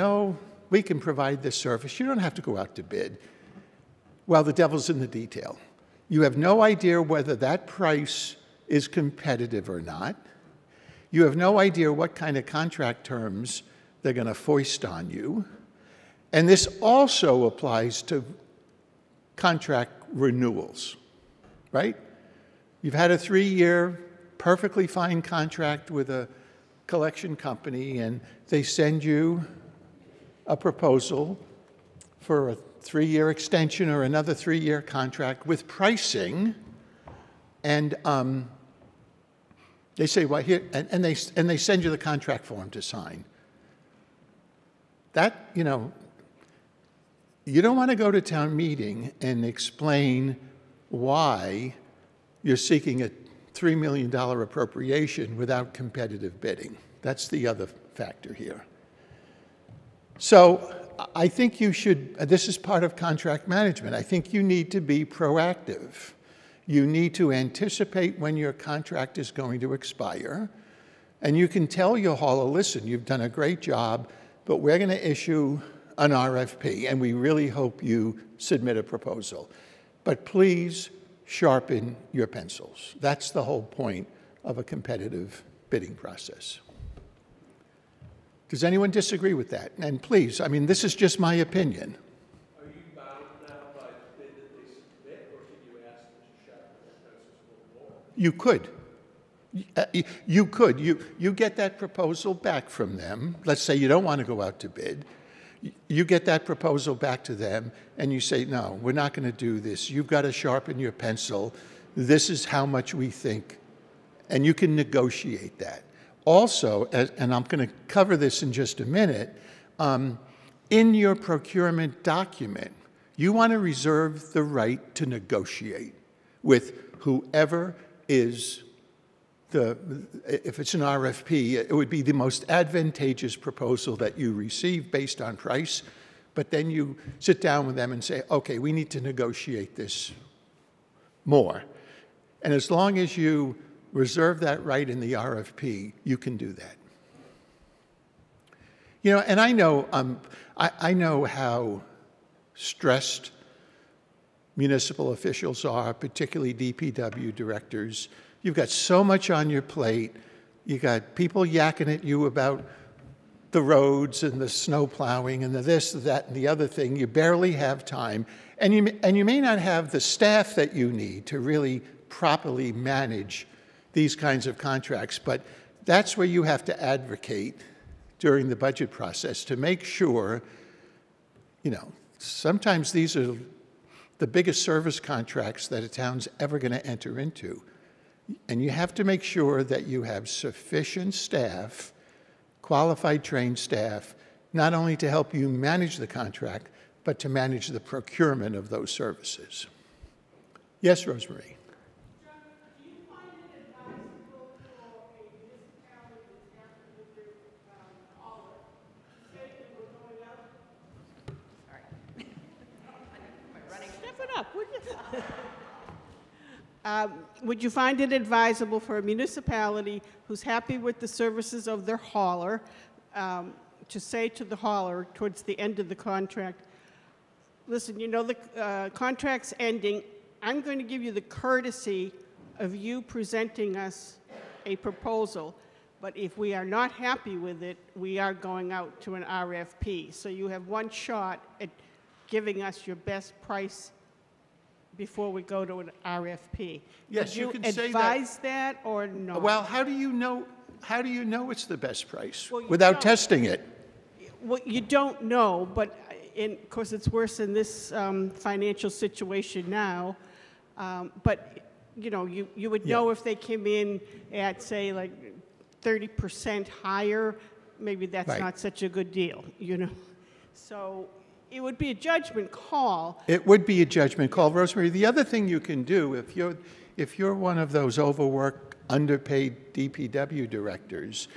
we can provide this service. You don't have to go out to bid. Well, the devil's in the detail. You have no idea whether that price is competitive or not. You have no idea what kind of contract terms they're going to foist on you. And this also applies to contract renewals, right? You've had a 3-year, perfectly fine contract with a collection company, and they send you a proposal for a 3-year extension or another 3-year contract with pricing, and they say, well, here, and they send you the contract form to sign. That, you don't want to go to town meeting and explain why you're seeking a $3 million appropriation without competitive bidding. That's the other factor here. So I think you should, this is part of contract management. I think you need to be proactive. You need to anticipate when your contract is going to expire. And you can tell your hauler, listen, you've done a great job, but we're going to issue an RFP, and we really hope you submit a proposal. But please sharpen your pencils. That's the whole point of a competitive bidding process. Does anyone disagree with that? And please, I mean, this is just my opinion. Are you bound now by the bid that they submit, or can you ask them to sharpen their pencils a little more? You could. You could. You get that proposal back from them. Let's say you don't want to go out to bid. You get that proposal back to them, and you say, no, we're not going to do this. You've got to sharpen your pencil. This is how much we think. And you can negotiate that. Also, and I'm going to cover this in just a minute, in your procurement document, you want to reserve the right to negotiate with whoever is if it's an RFP, it would be the most advantageous proposal that you receive based on price, but then you sit down with them and say, okay, we need to negotiate this more. And as long as you reserve that right in the RFP, you can do that. You know, and I know how stressed municipal officials are, particularly DPW directors. You've got so much on your plate. You got people yakking at you about the roads and the snow plowing and the this, that, and the other thing. You barely have time. And you may not have the staff that you need to really properly manage these kinds of contracts. But that's where you have to advocate during the budget process to make sure, you know, sometimes these are the biggest service contracts that a town's ever going to enter into. And you have to make sure that you have sufficient staff, qualified, trained staff, not only to help you manage the contract, but to manage the procurement of those services. Yes, Rosemary? John, do you find it advisable for a municipality that's happy with their hauler to say that we're going out? Sorry. Step it up, would you? Would you find it advisable for a municipality who's happy with the services of their hauler to say to the hauler towards the end of the contract, listen, you know the contract's ending. I'm going to give you the courtesy of you presenting us a proposal, but if we are not happy with it, we are going out to an RFP. So you have one shot at giving us your best price before we go to an RFP. Yes, you can say that. Would you advise that or no? Well, how do you know it's the best price Well, you without don't. testing it? Well, you don't know, but of course it's worse in this financial situation now. But you know, you would know if they came in at, say, like 30% higher. Maybe that's Right. not such a good deal, you know. So it would be a judgment call. It would be a judgment call, Rosemary. The other thing you can do, if you're one of those overworked, underpaid DPW directors,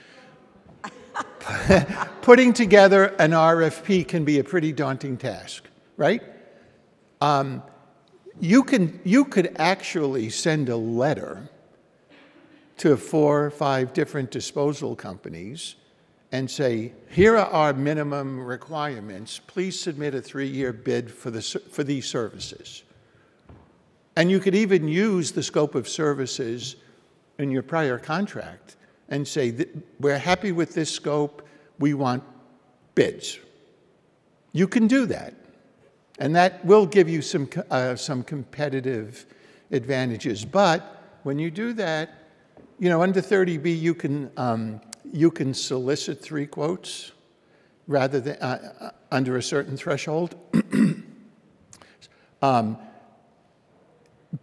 putting together an RFP can be a pretty daunting task, right? You could actually send a letter to 4 or 5 different disposal companies and say, here are our minimum requirements. Please submit a 3-year bid for these services. And you could even use the scope of services in your prior contract and say, we're happy with this scope, we want bids. You can do that. And that will give you some competitive advantages. But when you do that, you know, under 30B, you can solicit 3 quotes rather than under a certain threshold.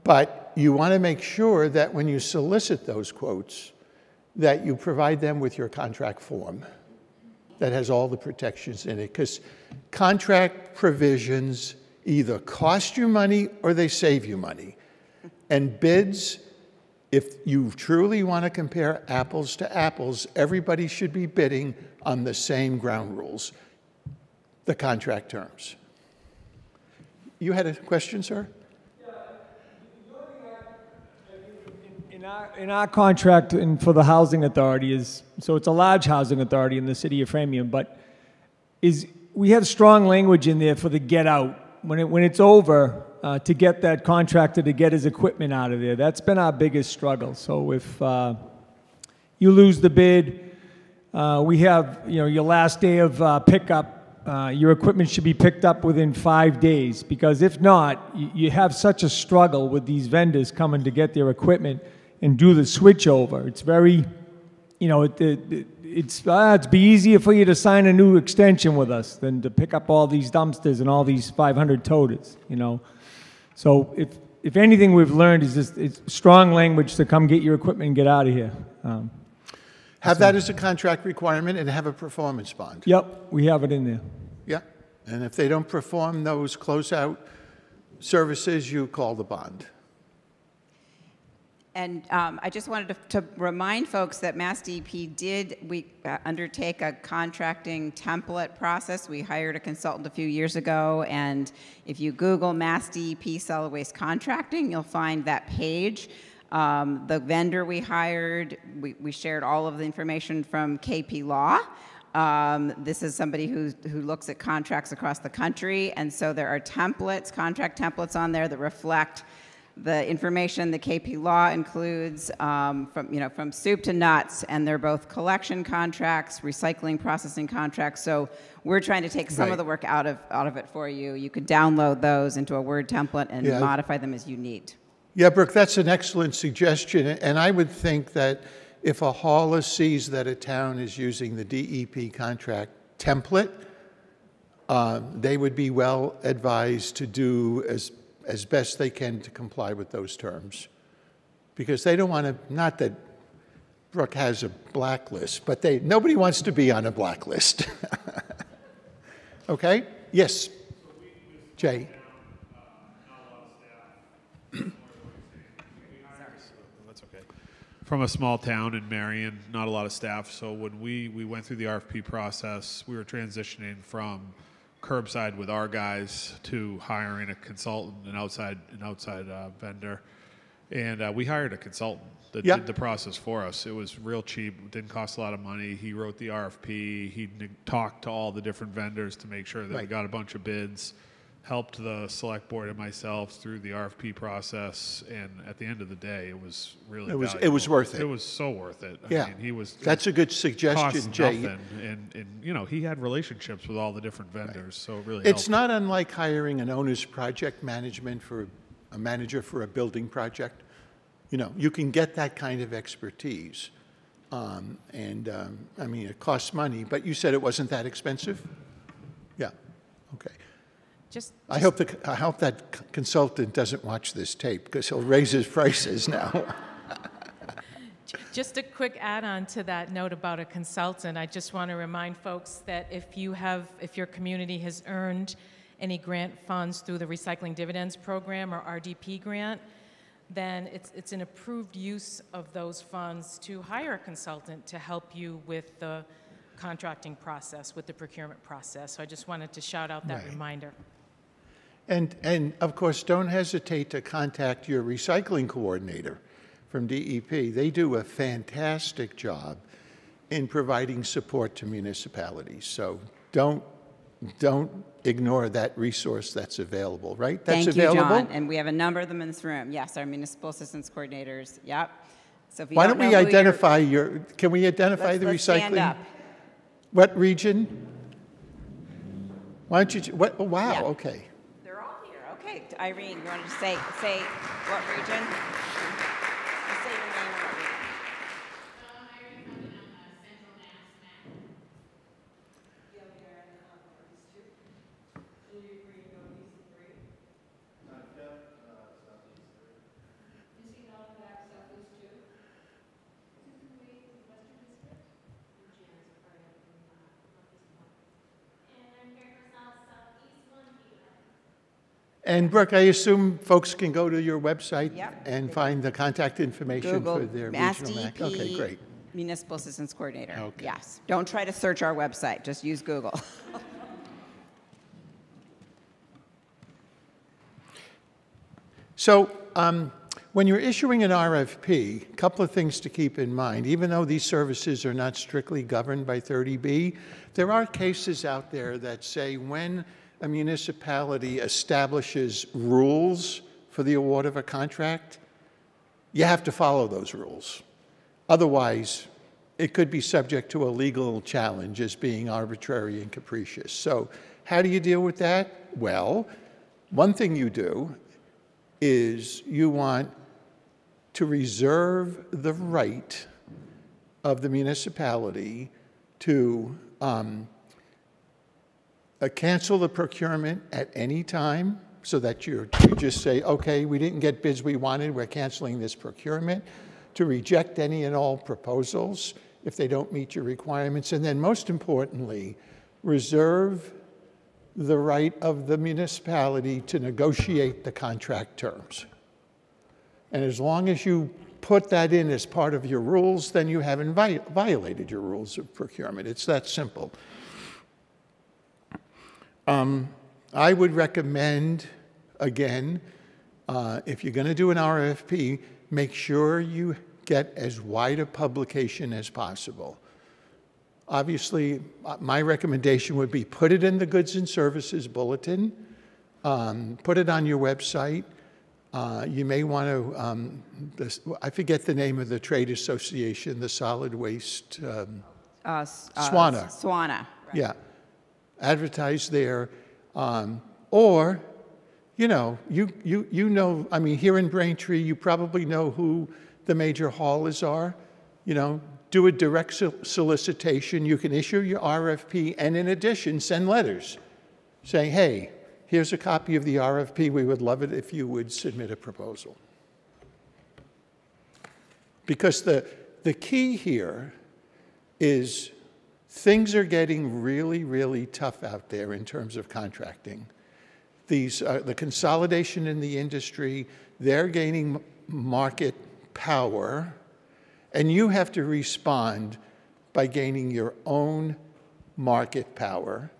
But you want to make sure that when you solicit those quotes, that you provide them with your contract form that has all the protections in it. Because contract provisions either cost you money or they save you money. And bids, if you truly want to compare apples to apples, everybody should be bidding on the same ground rules, the contract terms. You had a question, sir? In our contract and for the housing authority so it's a large housing authority in the city of Framingham, but we have strong language in there for the get out. When it's over, to get that contractor to get his equipment out of there. That's been our biggest struggle. So if you lose the bid, we have, your last day of pickup, your equipment should be picked up within 5 days, because if not, you have such a struggle with these vendors coming to get their equipment and do the switch over. It's very, it'd be easier for you to sign a new extension with us than to pick up all these dumpsters and all these 500 toters, So if anything we've learned is just it's strong language to come get your equipment and get out of here. Have that as a contract requirement and have a performance bond. Yep, we have it in there. Yeah, and if they don't perform those closeout services, you call the bond. And I just wanted to remind folks that Mass DEP did undertake a contracting template process. We hired a consultant a few years ago, and if you Google Mass DEP solid waste contracting, you'll find that page. The vendor we hired, we shared all of the information from KP Law. This is somebody who looks at contracts across the country, and so there are templates, contract templates on there that reflect the information the KP Law includes from soup to nuts, and they're both collection contracts, recycling processing contracts. So we're trying to take some of the work out of it for you. You could download those into a Word template and modify them as you need. Yeah, Brooke, that's an excellent suggestion. And I would think that if a hauler sees that a town is using the DEP contract template, they would be well advised to do as best they can to comply with those terms. Because they don't want to, not that Brooke has a blacklist, but nobody wants to be on a blacklist. Okay? Yes, Jay. From a small town in Marion, not a lot of staff. So when we went through the RFP process, we were transitioning from curbside with our guys to hiring a consultant, an outside vendor, and we hired a consultant that did the process for us. It was real cheap, didn't cost a lot of money. He wrote the RFP. He talked to all the different vendors to make sure that we got a bunch of bids. Helped the select board and myself through the RFP process, and at the end of the day, it was really valuable. It was worth it. It was so worth it. Yeah, I mean, that's a good suggestion, Jay. And he had relationships with all the different vendors, so it really It's helped. not unlike hiring an owner's project management for a manager for a building project. You can get that kind of expertise, I mean, it costs money. But you said it wasn't that expensive. Yeah. Okay. I hope that consultant doesn't watch this tape, because he'll raise his prices now. Just a quick add-on to that note about a consultant. I just want to remind folks that if your community has earned any grant funds through the Recycling Dividends Program or RDP grant, then it's an approved use of those funds to hire a consultant to help you with the contracting process, with the procurement process. So I just wanted to shout out that reminder. And of course, don't hesitate to contact your recycling coordinator from DEP. They do a fantastic job in providing support to municipalities. So don't ignore that resource that's available, right? That's available? Thank you, John. And we have a number of them in this room. Yes, our municipal assistance coordinators. Yep. So if you Why don't we identify can we identify the recycling? Stand up. What region? Why don't you, wow, okay. Okay, Irene, you want to say what region? Just say your name and what region. Irene Condon, Central Mass map. Julia Green, Northeast 3. Missy Halifax, Southeast 2. Susan Wade, Western District. And Janice Pryor from Northeast 1. And I'm here for Southeast 1, Peter. And Brooke, I assume folks can go to your website Yep. and find the contact information Google for their Mass regional MAC? DEP Okay, great. Municipal Assistance Coordinator. Okay. Yes. Don't try to search our website. Just use Google. So when you're issuing an RFP, a couple of things to keep in mind. Even though these services are not strictly governed by 30B, there are cases out there that say when a municipality establishes rules for the award of a contract, you have to follow those rules. Otherwise, it could be subject to a legal challenge as being arbitrary and capricious. So how do you deal with that? Well, one thing you do is you want to reserve the right of the municipality to cancel the procurement at any time, so that you just say, okay, we didn't get bids we wanted, we're canceling this procurement, to reject any and all proposals if they don't meet your requirements, and then most importantly, reserve the right of the municipality to negotiate the contract terms. And as long as you put that in as part of your rules, then you haven't violated your rules of procurement. It's that simple. I would recommend, again, if you're going to do an RFP, make sure you get as wide a publication as possible. Obviously, my recommendation would be put it in the Goods and Services Bulletin, put it on your website. You may want to, I forget the name of the trade association, the solid waste, SWANA. SWANA. Right. Yeah, advertise there. Or, you know, you know, I mean, here in Braintree, you probably know who the major haulers are. You know, do a direct solicitation. You can issue your RFP, and in addition, send letters saying, hey, here's a copy of the RFP. We would love it if you would submit a proposal. Because the key here is things are getting really, really tough out there in terms of contracting. The consolidation in the industry, they're gaining market power, and you have to respond by gaining your own market power.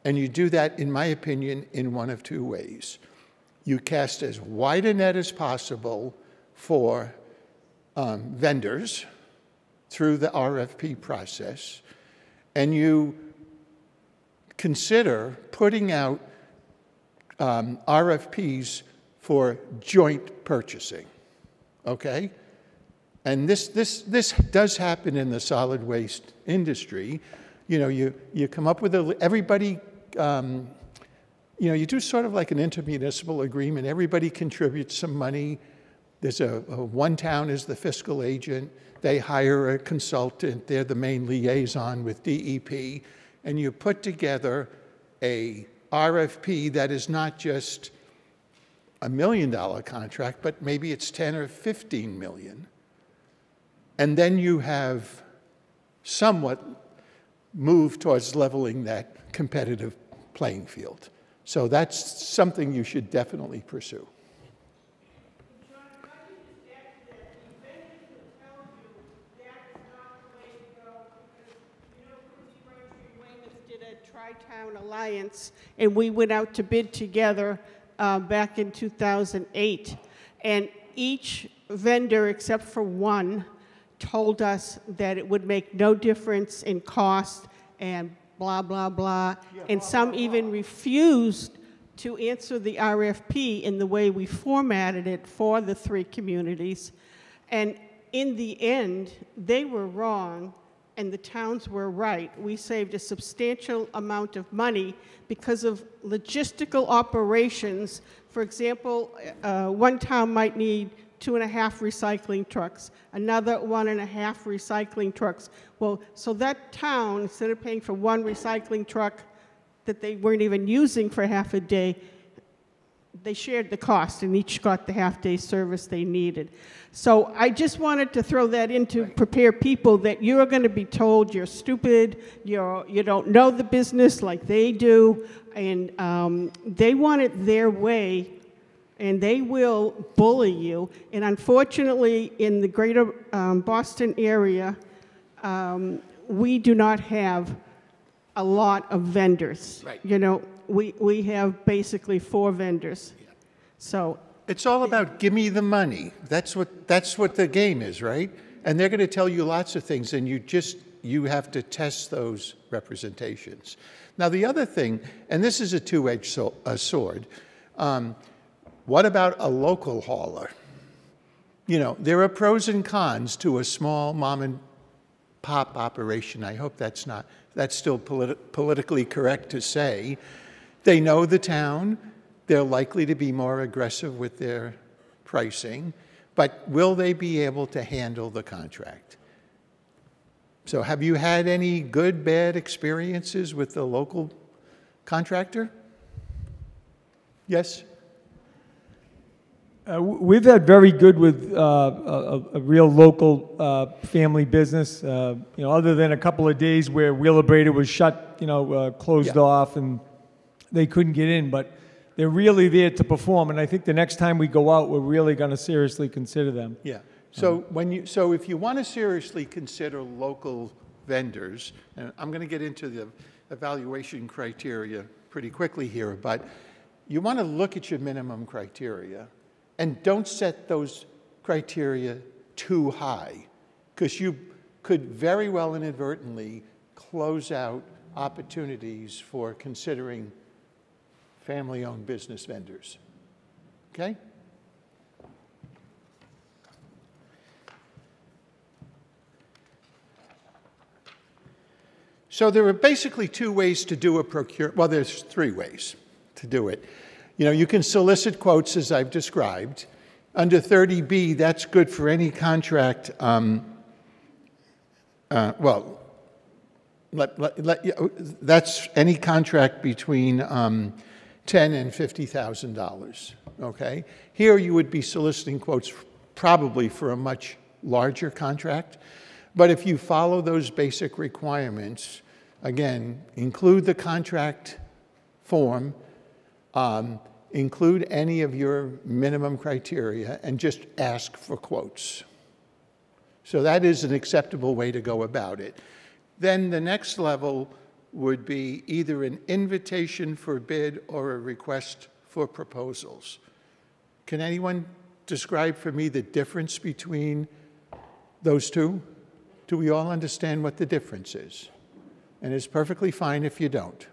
And you do that, in my opinion, in one of two ways. You cast as wide a net as possible for vendors through the RFP process, and you consider putting out RFPs for joint purchasing, okay? And this does happen in the solid waste industry. You know, you come up with everybody, you know, you do sort of like an intermunicipal agreement. Everybody contributes some money. There's one town is the fiscal agent. They hire a consultant. They're the main liaison with DEP. And you put together a RFP that is not just $1 million contract, but maybe it's 10 or 15 million. And then you have somewhat moved towards leveling that competitive playing field. So that's something you should definitely pursue. John, if I could just add to that, the vendors will tell you that's not the way to go, because, you know, Quincy Braintree Weymouth did a Tri-Town Alliance, and we went out to bid together back in 2008. And each vendor, except for one, told us that it would make no difference in cost and blah, blah, blah. And some even refused to answer the RFP in the way we formatted it for the three communities. And in the end, they were wrong and the towns were right. We saved a substantial amount of money because of logistical operations. For example, one town might need 2.5 recycling trucks, another 1.5 recycling trucks. Well, so that town, instead of paying for one recycling truck that they weren't even using for half a day, they shared the cost, and each got the half-day service they needed. So I just wanted to throw that in to prepare people that you're going to be told you're stupid, you don't know the business like they do, and they want it their way, and they will bully you. And unfortunately, in the greater Boston area, we do not have a lot of vendors. Right. You know, we have basically 4 vendors. Yeah. So it's all about give me the money. That's what the game is, right? And they're going to tell you lots of things, and you have to test those representations. Now the other thing, and this is a two-edged sword. What about a local hauler? You know, there are pros and cons to a small mom and pop operation. I hope that's still politically correct to say. They know the town. They're likely to be more aggressive with their pricing, but will they be able to handle the contract? So have you had any good, bad experiences with the local contractor? Yes? We've had very good with a real local family business. You know, other than a couple of days where Wheelabrator was shut, you know, closed off, and they couldn't get in. But they're really there to perform, and I think the next time we go out, we're really going to seriously consider them. Yeah. So if you want to seriously consider local vendors, and I'm going to get into the evaluation criteria pretty quickly here, but you want to look at your minimum criteria. And don't set those criteria too high, because you could very well inadvertently close out opportunities for considering family-owned business vendors. Okay? So there are basically 2 ways to do a procurement. Well, there's 3 ways to do it. You know, you can solicit quotes, as I've described. Under 30B, that's good for any contract. That's any contract between $10,000 and $50,000. Okay. Here, you would be soliciting quotes probably for a much larger contract. But if you follow those basic requirements, again, include the contract form. Include any of your minimum criteria and just ask for quotes. So that is an acceptable way to go about it. Then the next level would be either an invitation for bid or a request for proposals. Can anyone describe for me the difference between those 2? Do we all understand what the difference is? And it's perfectly fine if you don't.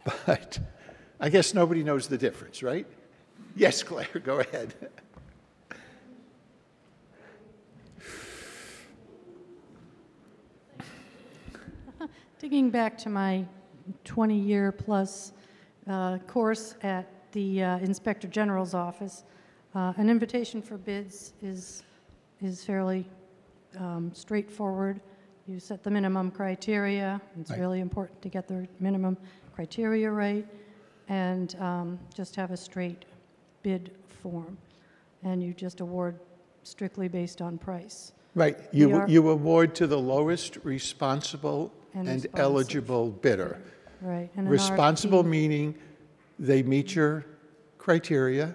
But I guess nobody knows the difference, right? Yes, Claire, go ahead. Digging back to my 20-year-plus course at the Inspector General's office, an invitation for bids is fairly straightforward. You set the minimum criteria. It's really important to get the minimum criteria right, and just have a straight bid form. And you just award strictly based on price. Right. You award to the lowest responsible and eligible bidder. Right. And responsible meaning they meet your criteria,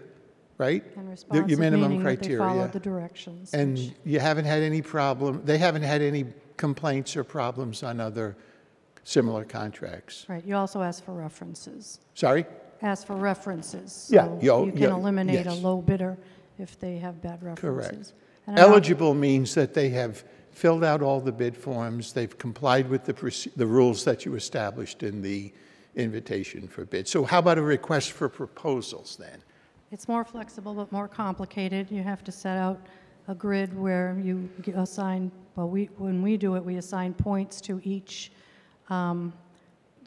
right? And responsive your minimum meaning criteria. that they followed the directions. And you haven't had any problem, they haven't had any complaints or problems on other similar contracts. Right. You also ask for references. Sorry? Ask for references. So Yeah. you can eliminate a low bidder if they have bad references. Correct. And Eligible means that they have filled out all the bid forms, they've complied with the rules that you established in the invitation for bid. So how about a request for proposals then? It's more flexible but more complicated. You have to set out a grid where you assign, well, when we do it, we assign points to each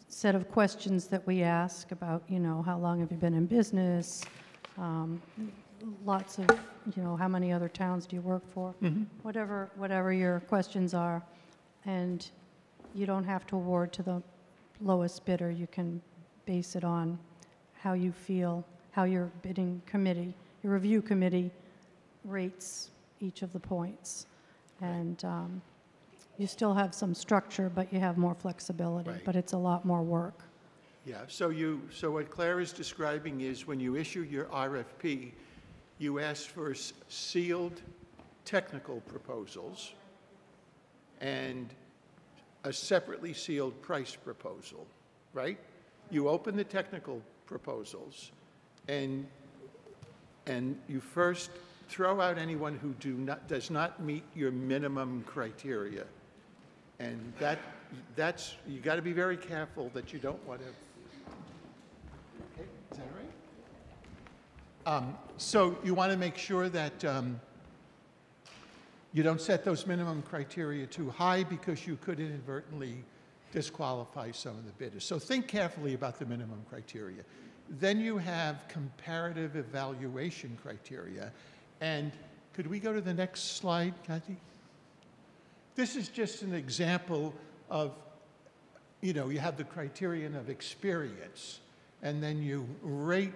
set of questions that we ask about, you know, how long have you been in business, lots of, you know, how many other towns do you work for, whatever your questions are, and you don't have to award to the lowest bidder. You can base it on how you feel how your bidding committee, your review committee rates each of the points. And you still have some structure, but you have more flexibility, Right. but it's a lot more work. Yeah, so what Claire is describing is when you issue your RFP, you ask for sealed technical proposals and a separately sealed price proposal, right? You open the technical proposals and you first throw out anyone who does not meet your minimum criteria. And that's, you got to be very careful that you don't want to. Okay, is that right? So you want to make sure that you don't set those minimum criteria too high because you could inadvertently disqualify some of the bidders. So think carefully about the minimum criteria. Then you have comparative evaluation criteria. And could we go to the next slide, Kathy? This is just an example of, you know, you have the criterion of experience, and then you rate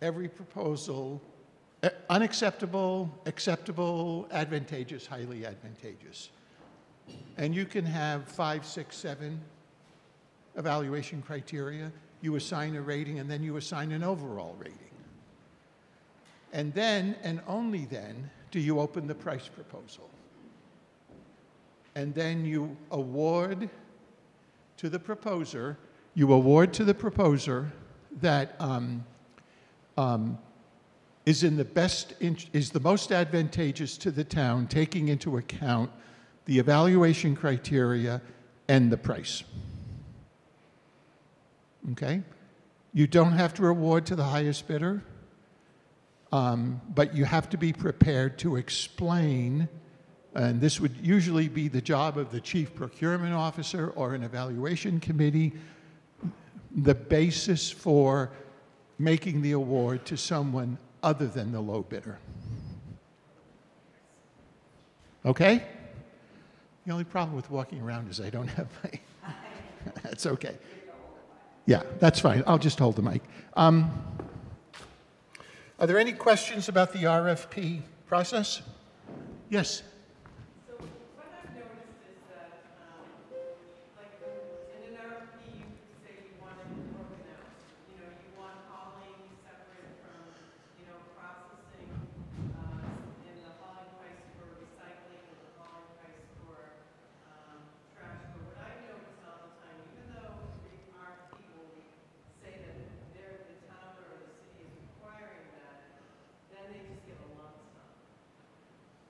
every proposal unacceptable, acceptable, advantageous, highly advantageous. And you can have 5, 6, 7 evaluation criteria. You assign a rating, and then you assign an overall rating. And then, and only then, do you open the price proposal. And then you award to the proposer, that is the most advantageous to the town, taking into account the evaluation criteria and the price. Okay? You don't have to award to the highest bidder, but you have to be prepared to explain, and this would usually be the job of the chief procurement officer or an evaluation committee, the basis for making the award to someone other than the low bidder. Okay? The only problem with walking around is I don't have my... That's okay. Yeah, that's fine. I'll just hold the mic. Are there any questions about the RFP process? Yes? So what I've noticed is that, like in an RFP, you say you want it broken out. You know, you want hauling separate from, you know, processing, and the hauling price for recycling and the hauling price for trash. But what I notice all the time, even though the RFP will say that the town or the city is requiring that, then they just give a lump sum.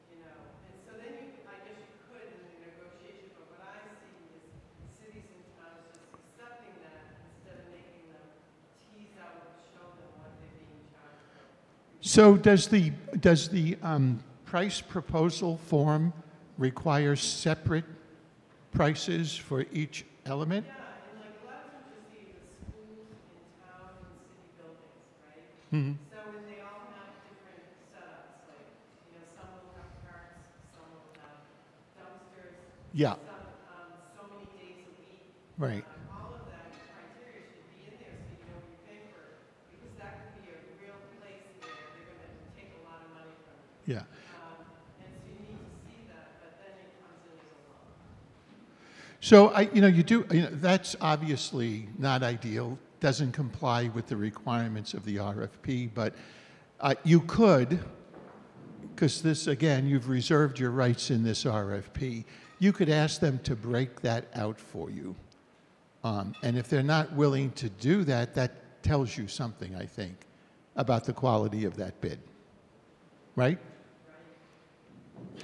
You know, and so then I guess you could in the negotiation, but what I see is cities and towns just accepting that instead of making them tease out and show them what they're being charged for. So does the price proposal form require separate prices for each element? Yeah, and like a lot of times you see the schools in town and city buildings, right? Mm-hmm. So when they all have different setups, like, you know, some will have parks, some will have dumpsters. Yeah. Some, so many days a week. Right. All of that criteria should be in there so you know what you're paying for, because that could be a real place where they're going to take a lot of money from you. Yeah. And so you need to see that, but then it comes in as a lump. So that's obviously not ideal, doesn't comply with the requirements of the RFP, but you could, because this, again, you've reserved your rights in this RFP, you could ask them to break that out for you. And if they're not willing to do that, that tells you something, I think, about the quality of that bid. Right?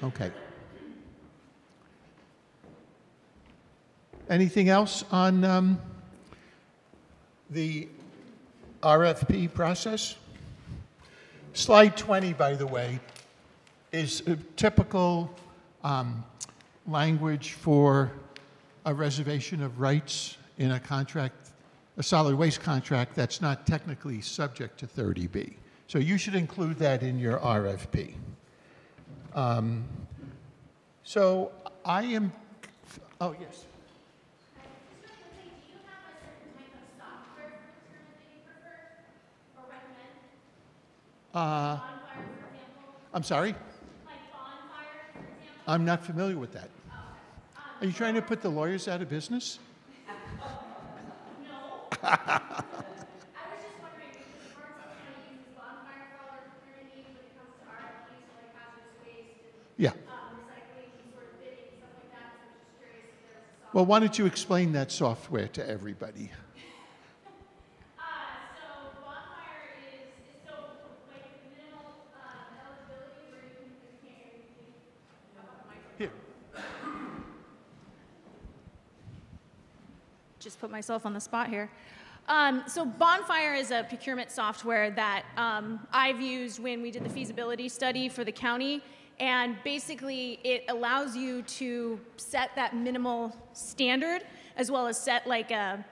Okay. Anything else on the RFP process? Slide 20, by the way, is a typical language for a reservation of rights in a contract, a solid waste contract that's not technically subject to 30B. So you should include that in your RFP. So I am, oh yes. I'm sorry? I'm not familiar with that. Are you trying to put the lawyers out of business? Yeah. Well, why don't you explain that software to everybody? Here. Just put myself on the spot here. So Bonfire is a procurement software that I've used when we did the feasibility study for the county. And basically, it allows you to set that minimal standard, as well as set like a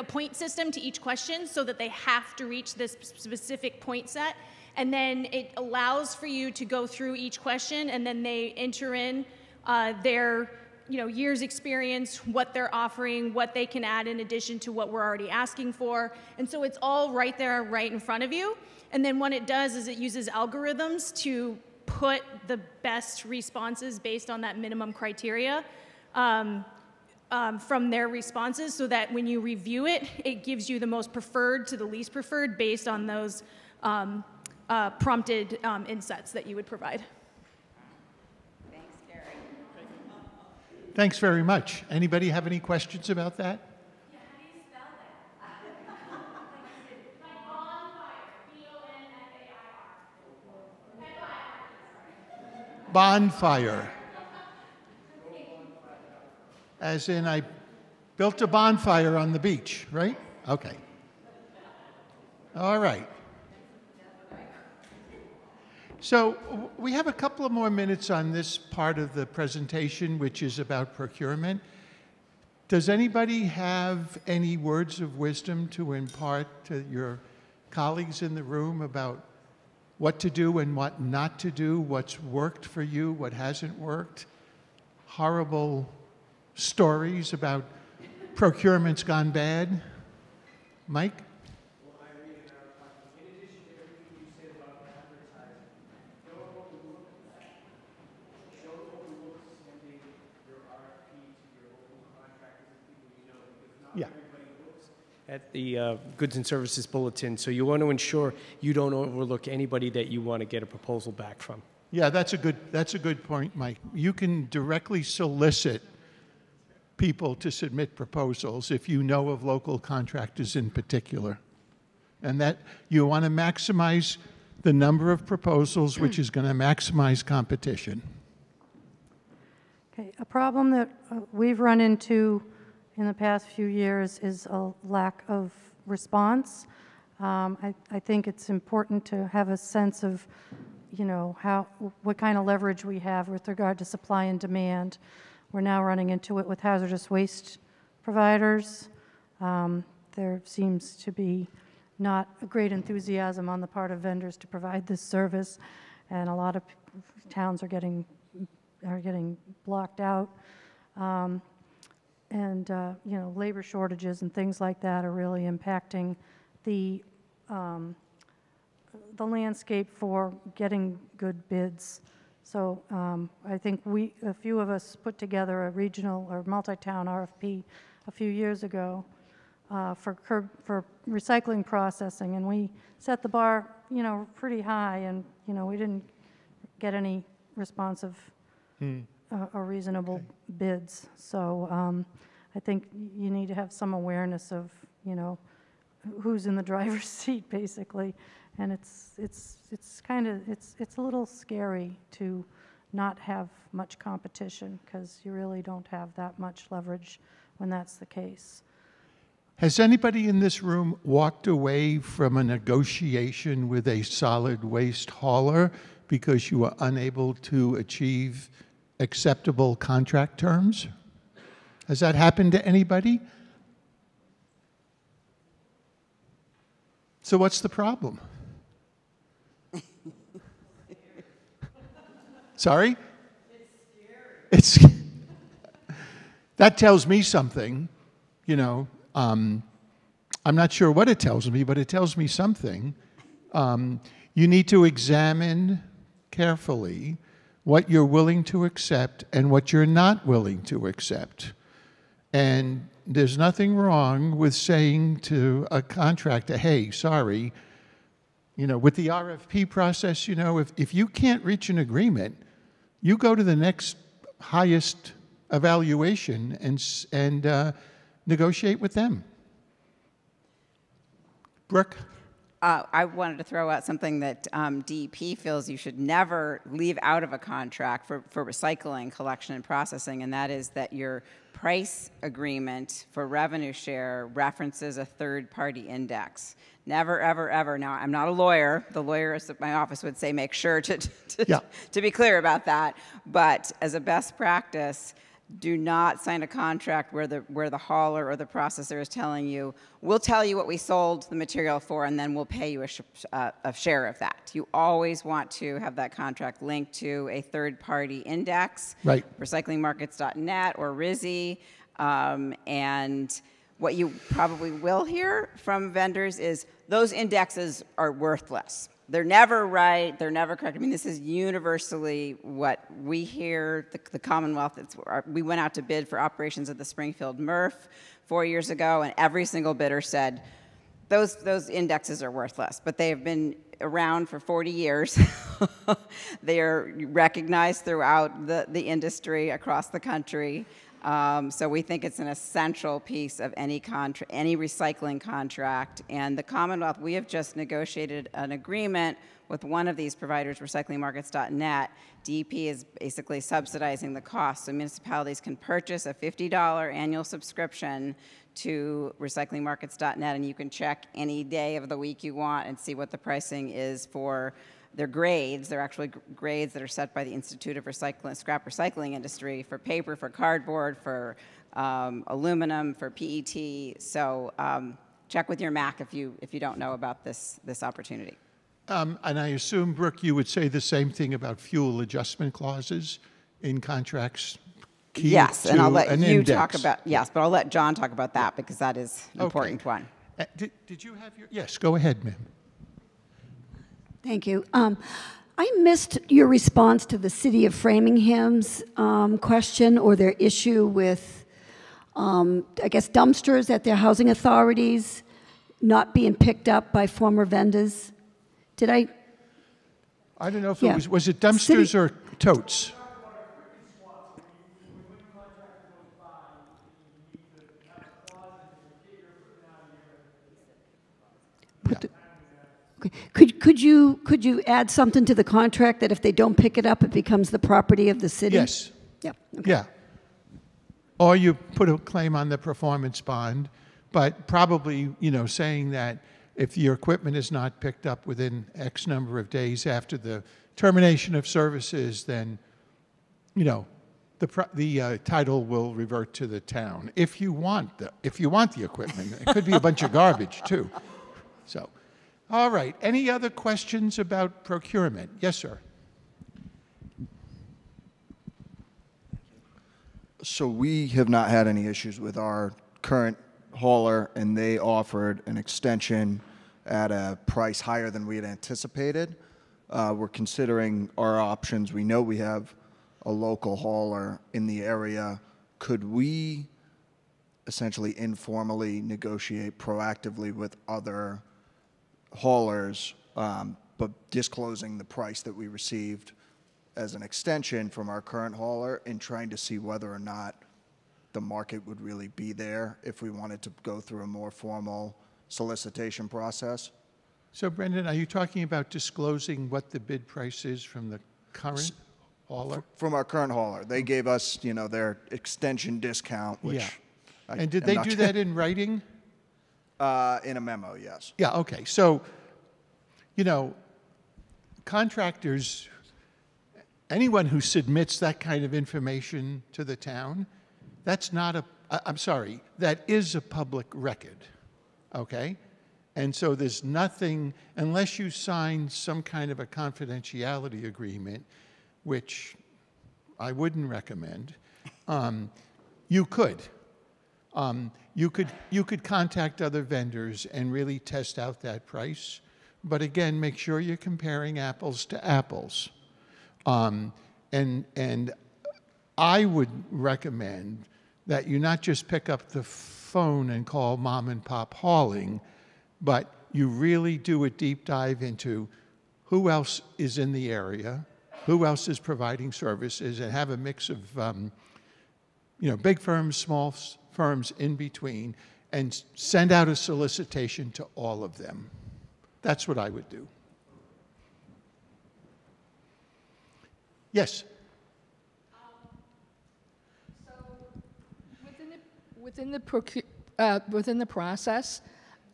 point system to each question, so that they have to reach this specific point set. And then it allows for you to go through each question, and then they enter in their years experience, what they're offering, what they can add in addition to what we're already asking for. And so it's all right there, right in front of you. And then what it does is it uses algorithms to put the best responses based on that minimum criteria from their responses, so that when you review it, it gives you the most preferred to the least preferred based on those prompted insets that you would provide. Thanks, Gary. Thanks very much. Anybody have any questions about that? Yeah, how do you spell that? Like Bonfire, B-O-N-F-A-I-R. Bonfire. As in, I built a bonfire on the beach, right? Okay. All right. So we have a couple of more minutes on this part of the presentation, which is about procurement. Does anybody have any words of wisdom to impart to your colleagues in the room about what to do and what not to do, what's worked for you, what hasn't worked? Horrible stories about procurement's gone bad? Mike? Yeah. At the Goods and Services Bulletin, so you want to ensure you don't overlook anybody that you want to get a proposal back from. Yeah, that's a good point, Mike. You can directly solicit people to submit proposals if you know of local contractors in particular. And that you want to maximize the number of proposals, which is going to maximize competition. Okay, a problem that we've run into in the past few years is a lack of response. I think it's important to have a sense of, what kind of leverage we have with regard to supply and demand. We're now running into it with hazardous waste providers. There seems to be not a great enthusiasm on the part of vendors to provide this service, and a lot of towns are getting blocked out. Labor shortages and things like that are really impacting the landscape for getting good bids. So I think a few of us put together a regional or multi-town RFP a few years ago for recycling processing, and we set the bar, pretty high, and we didn't get any responsive or reasonable bids. So I think you need to have some awareness of, who's in the driver's seat, basically, and it's a little scary to not have much competition, because you really don't have that much leverage when that's the case. Has anybody in this room walked away from a negotiation with a solid waste hauler because you were unable to achieve acceptable contract terms? Has that happened to anybody? So what's the problem? Sorry? It's scary. That tells me something, I'm not sure what it tells me, but it tells me something. You need to examine carefully what you're willing to accept and what you're not willing to accept. And there's nothing wrong with saying to a contractor, hey, sorry, with the RFP process, if you can't reach an agreement, you go to the next highest evaluation and negotiate with them. Brooke? I wanted to throw out something that DEP feels you should never leave out of a contract for recycling, collection, and processing, and that is that your price agreement for revenue share references a third-party index. Never, ever, ever. Now, I'm not a lawyer. The lawyers at my office would say make sure to be clear about that. But as a best practice, do not sign a contract where the hauler or the processor is telling you, we'll tell you what we sold the material for, and then we'll pay you a share of that. You always want to have that contract linked to a third-party index, right? recyclingmarkets.net or RISI. And what you probably will hear from vendors is those indexes are worthless. They're never right. They're never correct. I mean, this is universally what we hear. The Commonwealth, we went out to bid for operations at the Springfield MRF 4 years ago, and every single bidder said, those indexes are worthless. But they have been around for 40 years. They are recognized throughout the industry across the country. So we think it's an essential piece of any recycling contract. And the Commonwealth, we have just negotiated an agreement with one of these providers, recyclingmarkets.net. DEP is basically subsidizing the cost. So municipalities can purchase a $50 annual subscription to recyclingmarkets.net, and you can check any day of the week you want and see what the pricing is for their grades. They're actually grades that are set by the Institute of Scrap Recycling Industry for paper, for cardboard, for aluminum, for PET. So check with your MAC if you don't know about this opportunity. And I assume, Brooke, you would say the same thing about fuel adjustment clauses in contracts. Yes, and I'll let you index. talk about, yes, but I'll let John talk about that because that is an important one. Did you have your, yes, go ahead, ma'am. Thank you. I missed your response to the City of Framingham's question or their issue with, I guess, dumpsters at their housing authorities not being picked up by former vendors. Did I? I don't know if it was it dumpsters or totes? Okay. Could you add something to the contract that if they don't pick it up, it becomes the property of the city? Yes. Yep. Okay. Yeah. Or you put a claim on the performance bond, but probably, saying that if your equipment is not picked up within X number of days after the termination of services, then, the title will revert to the town. If you want the equipment, it could be a bunch of garbage too. So, all right. Any other questions about procurement? Yes, sir. So we have not had any issues with our current hauler, and they offered an extension at a price higher than we had anticipated. We're considering our options. We know we have a local hauler in the area. Could we essentially informally negotiate proactively with other haulers, but disclosing the price that we received as an extension from our current hauler and trying to see whether or not the market would really be there if we wanted to go through a more formal solicitation process? So, Brendan, are you talking about disclosing what the bid price is from the current hauler? From our current hauler. They gave us, their extension discount, which And did they do that in writing? In a memo, yes. Yeah, okay. So, contractors, anyone who submits that kind of information to the town, that is a public record, okay? And so there's nothing, unless you sign some kind of a confidentiality agreement, which I wouldn't recommend, you could. You could contact other vendors and really test out that price. But again, make sure you're comparing apples to apples. And I would recommend that you not just pick up the phone and call mom and pop hauling, but you really do a deep dive into who else is in the area, who else is providing services, and have a mix of big firms, small firms in between, and send out a solicitation to all of them. That's what I would do. Yes? So within the process,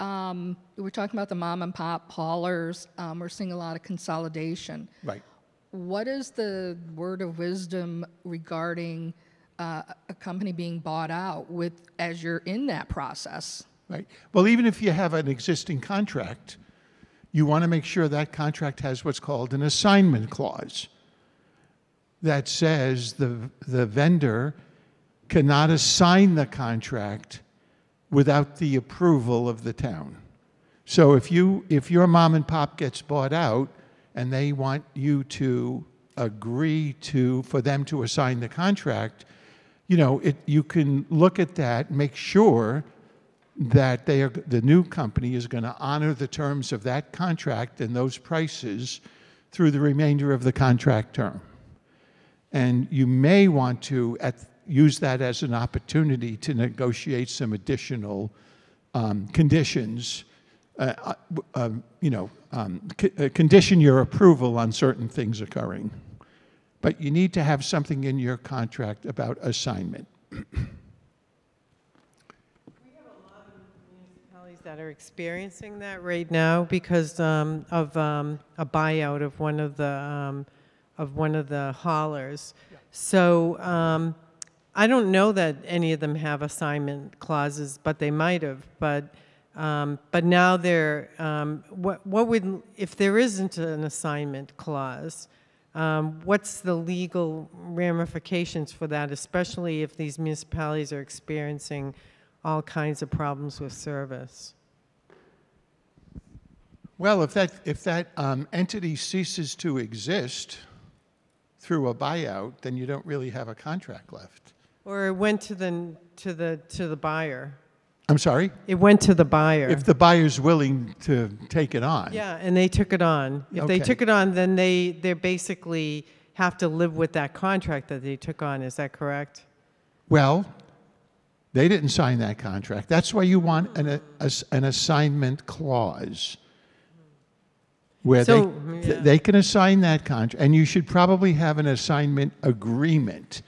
we're talking about the mom and pop haulers. We're seeing a lot of consolidation. Right. What is the word of wisdom regarding a company being bought out as you're in that process? Right. Well, even if you have an existing contract, you want to make sure that contract has what's called an assignment clause that says the vendor cannot assign the contract without the approval of the town. So if your mom and pop gets bought out and they want you to agree for them to assign the contract, you can look at that, make sure that the new company is going to honor the terms of that contract and those prices through the remainder of the contract term. And you may want to use that as an opportunity to negotiate some additional conditions, condition your approval on certain things occurring. But you need to have something in your contract about assignment. That are experiencing that right now because of a buyout of one of the haulers. Yeah. So I don't know that any of them have assignment clauses, but they might have. But now they're what would if there isn't an assignment clause? What's the legal ramifications for that, especially if these municipalities are experiencing all kinds of problems with service? Well, if that entity ceases to exist through a buyout, then you don't really have a contract left. Or it went to the buyer. I'm sorry? It went to the buyer. If the buyer's willing to take it on. Yeah, and they took it on. If they took it on, then they basically have to live with that contract that they took on. Is that correct? Well, they didn't sign that contract. That's why you want an assignment clause where they can assign that contract. And you should probably have an assignment agreement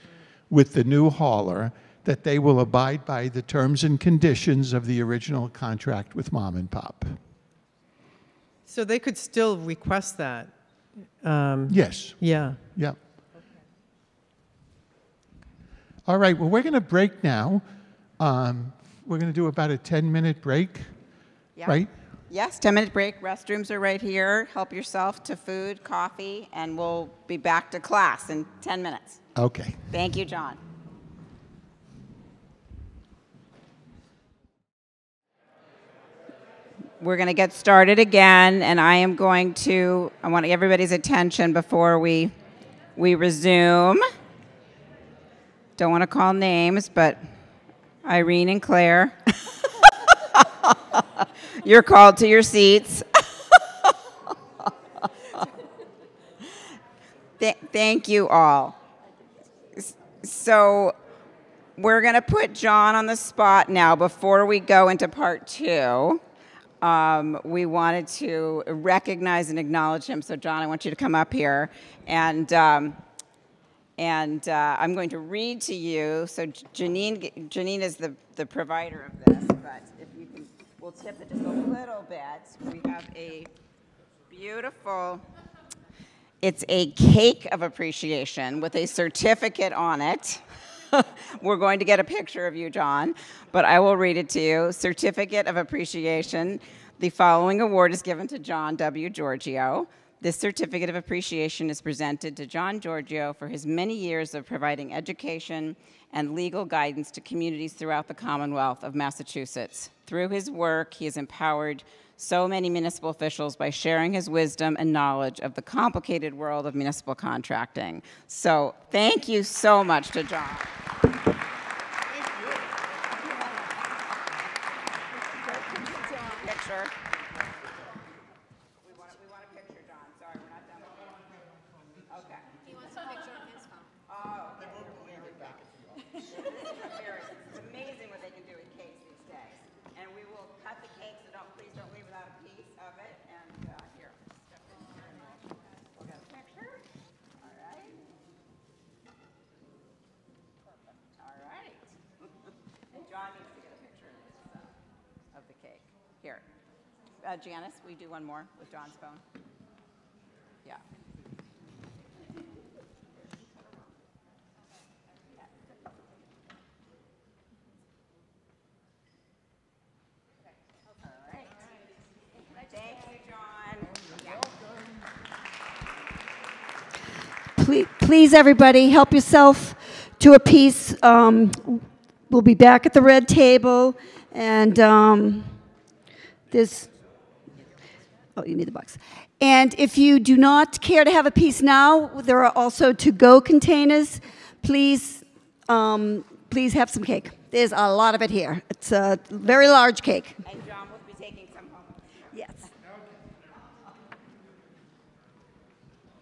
with the new hauler that they will abide by the terms and conditions of the original contract with mom and pop. So they could still request that? Yes. Yeah. Yeah. Okay. All right, well, we're going to break now. We're going to do about a 10-minute break, right? Yes, 10-minute break. Restrooms are right here. Help yourself to food, coffee, and we'll be back to class in 10 minutes. Okay. Thank you, John. We're going to get started again, and I want everybody's attention before we resume. Don't want to call names, but Irene and Claire, you're called to your seats. Thank you all. So we're going to put John on the spot now before we go into part 2. We wanted to recognize and acknowledge him. So, John, I want you to come up here. And I'm going to read to you. So Janine is the provider of this, but if you can, we'll tip it just a little bit. We have a beautiful, it's a cake of appreciation with a certificate on it. We're going to get a picture of you, John, but I will read it to you. Certificate of Appreciation. The following award is given to John W. Giorgio, This certificate of appreciation is presented to John Giorgio for his many years of providing education and legal guidance to communities throughout the Commonwealth of Massachusetts. Through his work, he has empowered so many municipal officials by sharing his wisdom and knowledge of the complicated world of municipal contracting. So thank you so much to John. Picture. We want a picture, John. Sorry, we're not done with it. Okay. He wants a picture of his phone. Oh, they won't believe it back if you want. It's amazing what they can do with cakes these days. And we will cut the cake, so please don't leave without a piece of it. And here. We'll get a picture. All right. Perfect. All right. And John needs to get a picture of the cake. Here. Janice, will you do one more with John's phone? Yeah. All right. Thank you, John. Please, everybody, help yourself to a piece. We'll be back at the red table, and there's... Oh, you need the box. And if you do not care to have a piece now, there are also to-go containers. Please, please have some cake. There's a lot of it here. It's a very large cake. And John will be taking some home. Yes.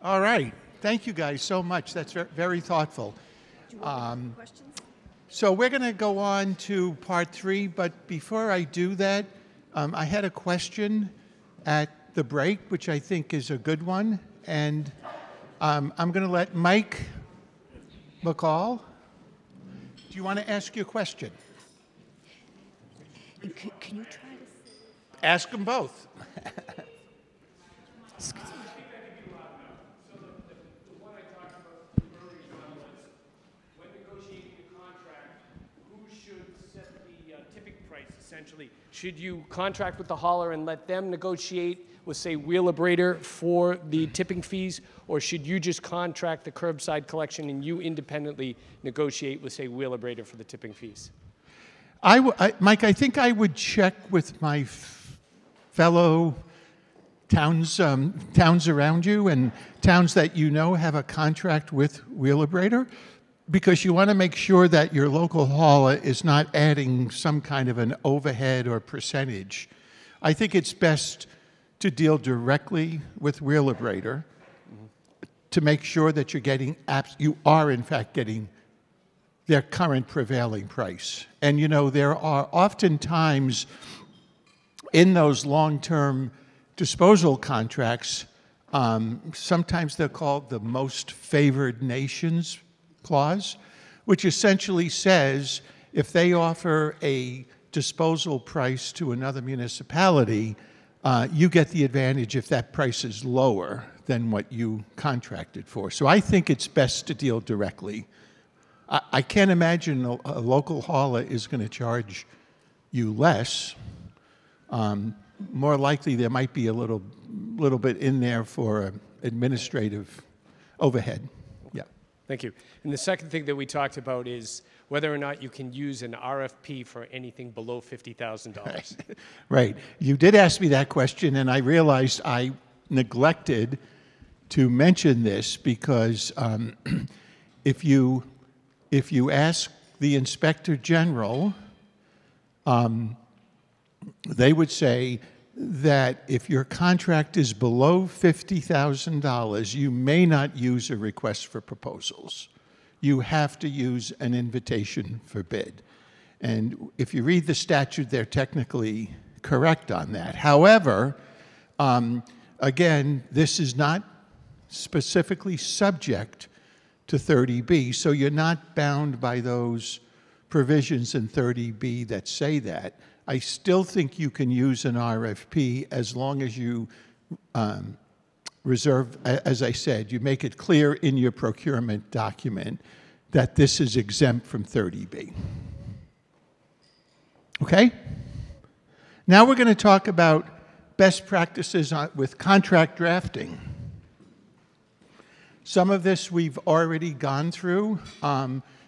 All right. Thank you guys so much. That's very thoughtful. Questions? So we're going to go on to part 3, but before I do that, I had a question at the break, which I think is a good one, and I'm going to let Mike McCall. Do you want to ask your question? Can you try to... Ask them both. Essentially, should you contract with the hauler and let them negotiate with, say, Wheelabrator for the tipping fees, or should you just contract the curbside collection and you independently negotiate with, say, Wheelabrator for the tipping fees? Mike, I think I would check with my fellow towns around you and towns that you know have a contract with Wheelabrator, because you want to make sure that your local hauler is not adding some kind of an overhead or percentage. I think it's best to deal directly with Wheelabrator to make sure that you are in fact getting their current prevailing price. And you know, there are oftentimes in those long-term disposal contracts, sometimes they're called the most favored nations clause, which essentially says if they offer a disposal price to another municipality, you get the advantage if that price is lower than what you contracted for. So I think it's best to deal directly. I can't imagine a local hauler is going to charge you less. More likely there might be a little bit in there for administrative overhead. Yeah. Thank you. And the second thing that we talked about is whether or not you can use an RFP for anything below $50,000. Right. You did ask me that question, and I realized I neglected to mention this because if you ask the Inspector General, they would say that if your contract is below $50,000, you may not use a request for proposals. You have to use an invitation for bid. And if you read the statute, they're technically correct on that. However, again, this is not specifically subject to 30B, so you're not bound by those provisions in 30B that say that. I still think you can use an RFP as long as you reserve, as I said, you make it clear in your procurement document that this is exempt from 30B. Okay? Now we're going to talk about best practices with contract drafting. Some of this we've already gone through,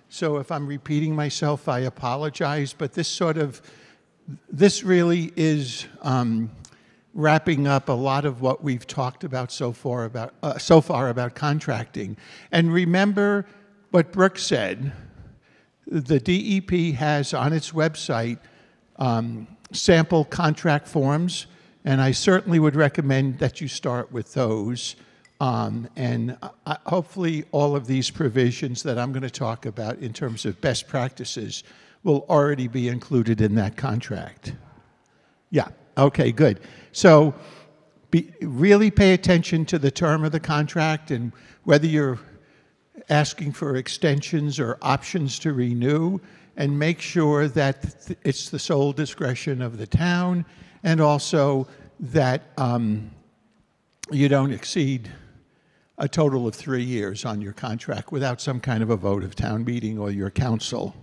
so if I'm repeating myself, I apologize, but this really is wrapping up a lot of what we've talked about so far about contracting. And remember what Brooke said, the DEP has on its website sample contract forms, and I certainly would recommend that you start with those. Hopefully all of these provisions that I'm going to talk about in terms of best practices will already be included in that contract. Yeah, okay, good. So really pay attention to the term of the contract and whether you're asking for extensions or options to renew, and make sure that it's the sole discretion of the town, and also that you don't exceed a total of 3 years on your contract without some kind of a vote of town meeting or your council.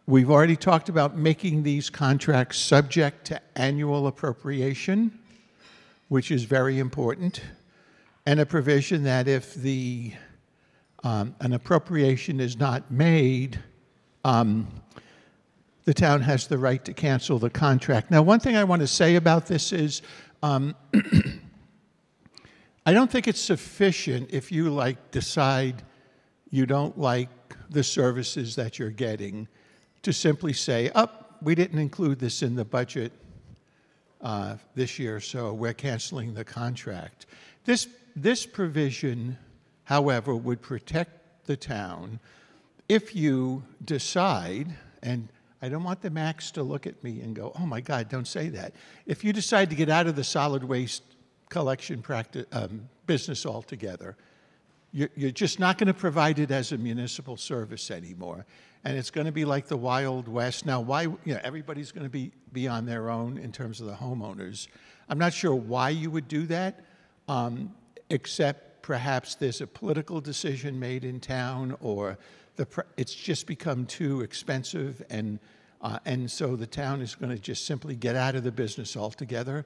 We've already talked about making these contracts subject to annual appropriation, which is very important, and a provision that if an appropriation is not made, the town has the right to cancel the contract. Now, one thing I want to say about this is I don't think it's sufficient if you decide you don't like the services that you're getting to simply say, oh, we didn't include this in the budget this year, so we're canceling the contract. This provision, however, would protect the town if you decide, and I don't want the Macs to look at me and go, oh my God, don't say that. If you decide to get out of the solid waste collection business altogether, you're just not going to provide it as a municipal service anymore. And it's going to be like the Wild West. Now, everybody's going to be on their own in terms of the homeowners. I'm not sure why you would do that, except perhaps there's a political decision made in town, or it's just become too expensive, and so the town is going to just simply get out of the business altogether.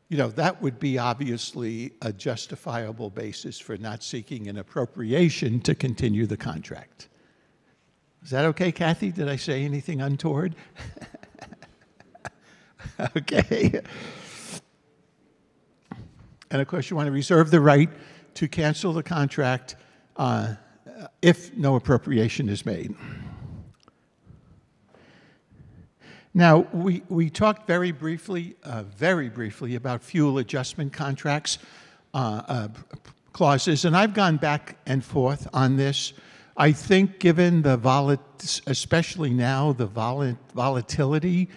That would be obviously a justifiable basis for not seeking an appropriation to continue the contract. Is that okay, Kathy? Did I say anything untoward? Okay. And of course, you want to reserve the right to cancel the contract if no appropriation is made. Now, we talked very briefly about fuel adjustment contracts clauses, and I've gone back and forth on this. I think given especially now, the volatility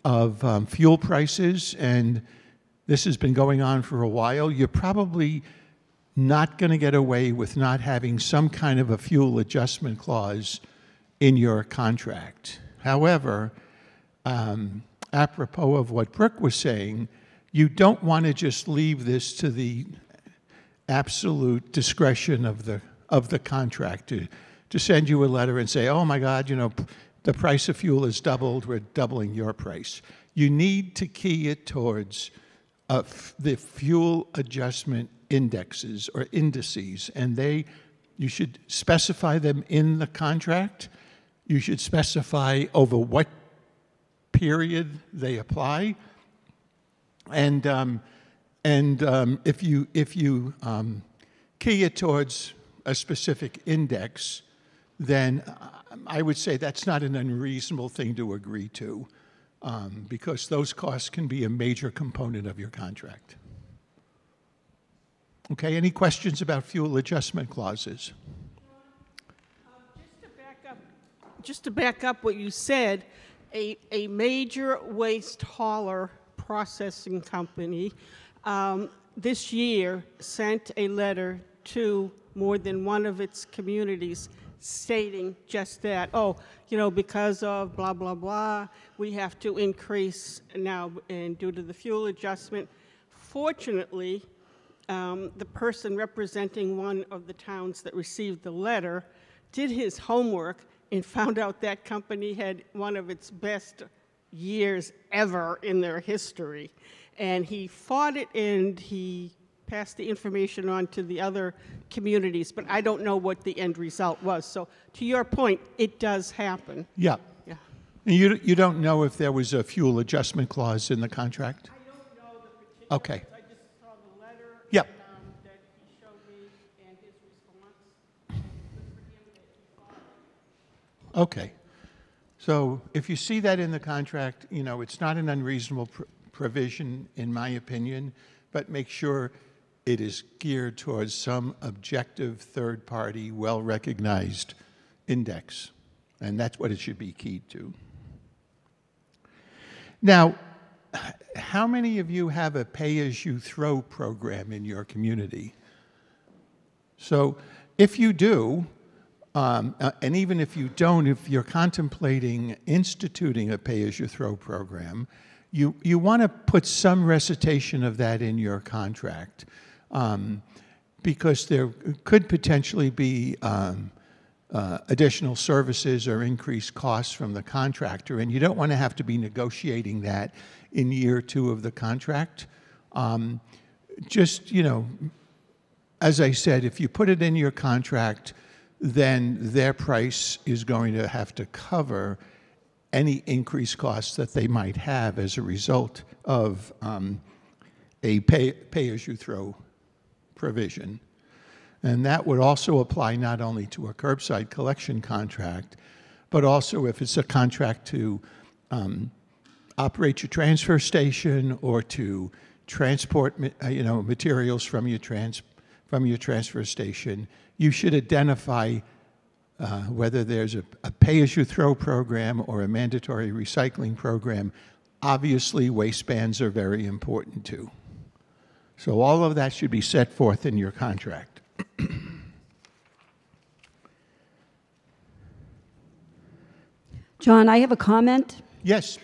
of fuel prices, and this has been going on for a while, you're probably not going to get away with not having some kind of a fuel adjustment clause in your contract. However, apropos of what Brooke was saying, you don't want to just leave this to the absolute discretion of the contract to send you a letter and say, oh my God, the price of fuel has doubled, we're doubling your price. You need to key it towards the fuel adjustment indexes or indices, and you should specify them in the contract. You should specify over what period they apply, and if you key it towards a specific index, then I would say that's not an unreasonable thing to agree to, because those costs can be a major component of your contract. Okay, any questions about fuel adjustment clauses? Just to back up what you said, a major waste hauler processing company this year sent a letter to more than one of its communities stating just that, because of blah, blah, blah, we have to increase now, and due to the fuel adjustment. Fortunately, the person representing one of the towns that received the letter did his homework and found out that company had one of its best years ever in their history. And he fought it, and he pass the information on to the other communities, but I don't know what the end result was. So to your point, it does happen. Yeah. Yeah. And you don't know if there was a fuel adjustment clause in the contract? I don't know the particulars. Okay. I just saw the letter Yep. that he showed me and his response. And it was for him that he thought. Okay. So if you see that in the contract, you know, it's not an unreasonable provision, in my opinion, but make sure it is geared towards some objective, third-party, well-recognized index. And that's what it should be keyed to. Now, how many of you have a pay-as-you-throw program in your community? So if you do, and even if you don't, if you're contemplating instituting a pay-as-you-throw program, you want to put some recitation of that in your contract, because there could potentially be additional services or increased costs from the contractor, and you don't want to have to be negotiating that in year 2 of the contract. Just, you know, as I said, if you put it in your contract, then their price is going to have to cover any increased costs that they might have as a result of a pay-as-you-throw provision. And that would also apply not only to a curbside collection contract, but also if it's a contract to operate your transfer station or to transport materials from your transfer station. You should identify whether there's a pay-as-you-throw program or a mandatory recycling program. Obviously, waste bans are very important too. So all of that should be set forth in your contract. John, I have a comment. Yes.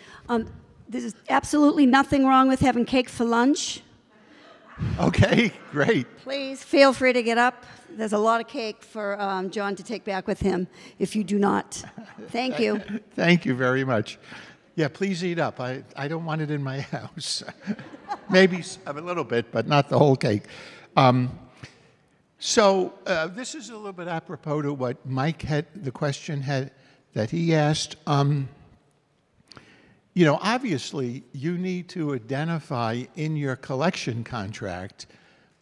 There's absolutely nothing wrong with having cake for lunch. Okay, great. Please feel free to get up. There's a lot of cake for John to take back with him if you do not. Thank you. Thank you very much. Yeah, please eat up. I don't want it in my house. Maybe a little bit, but not the whole cake. So this is a little bit apropos to what Mike had, the question that he asked. You know, obviously, you need to identify in your collection contract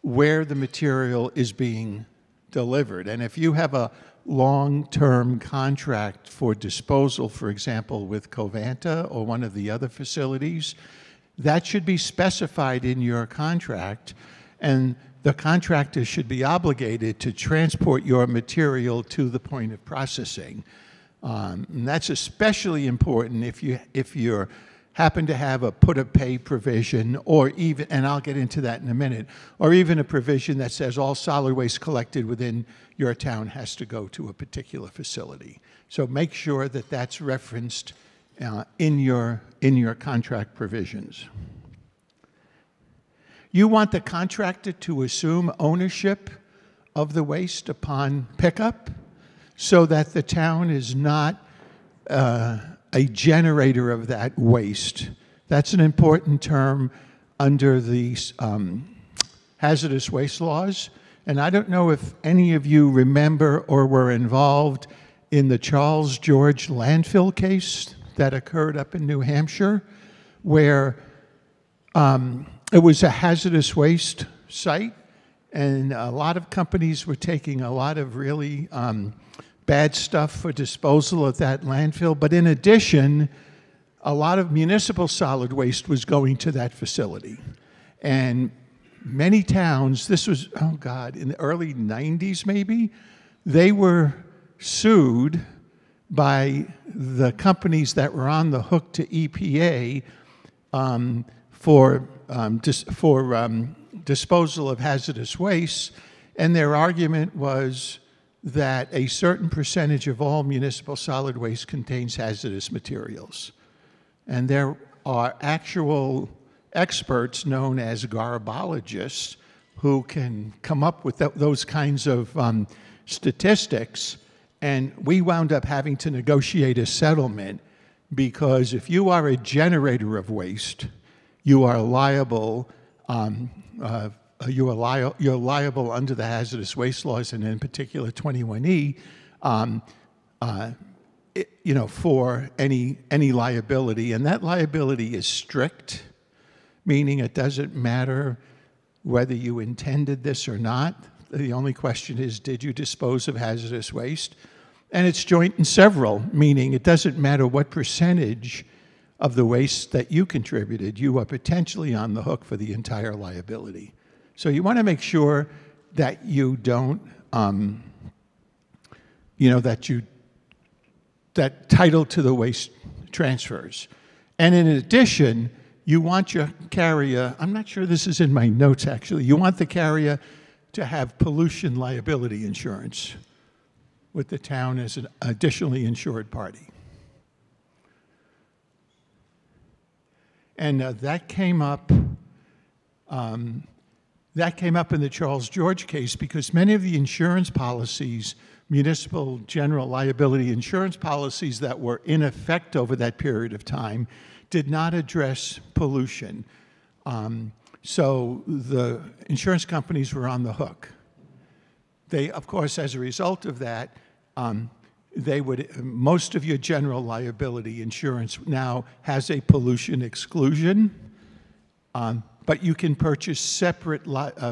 where the material is being delivered. And if you have a long-term contract for disposal, for example, with Covanta or one of the other facilities, that should be specified in your contract, and the contractor should be obligated to transport your material to the point of processing. And that's especially important if you happen to have a put-a-pay provision, or even, and I'll get into that in a minute, or even a provision that says all solid waste collected within your town has to go to a particular facility. So make sure that that's referenced in your contract provisions. You want the contractor to assume ownership of the waste upon pickup, so that the town is not a generator of that waste. That's an important term under the hazardous waste laws. And I don't know if any of you remember or were involved in the Charles George landfill case that occurred up in New Hampshire, where it was a hazardous waste site, and a lot of companies were taking a lot of really bad stuff for disposal at that landfill. But in addition, a lot of municipal solid waste was going to that facility. And many towns, this was, oh God, in the early 90s maybe, they were sued by the companies that were on the hook to EPA for disposal of hazardous waste. And their argument was that a certain percentage of all municipal solid waste contains hazardous materials. And there are actual experts known as garbologists who can come up with those kinds of statistics. And we wound up having to negotiate a settlement, because if you are a generator of waste, you are liable you're liable under the hazardous waste laws, and in particular 21E, for any liability. And that liability is strict, meaning it doesn't matter whether you intended this or not. The only question is, did you dispose of hazardous waste? And it's joint and several, meaning it doesn't matter what percentage of the waste that you contributed, you are potentially on the hook for the entire liability. So you want to make sure that you don't, that title to the waste transfers. And in addition, you want your carrier, I'm not sure this is in my notes actually, you want the carrier to have pollution liability insurance with the town as an additionally insured party. And that came up in the Charles George case because many of the insurance policies, municipal general liability insurance policies that were in effect over that period of time, did not address pollution. So the insurance companies were on the hook. They, of course, as a result of that, most of your general liability insurance now has a pollution exclusion, but you can purchase separate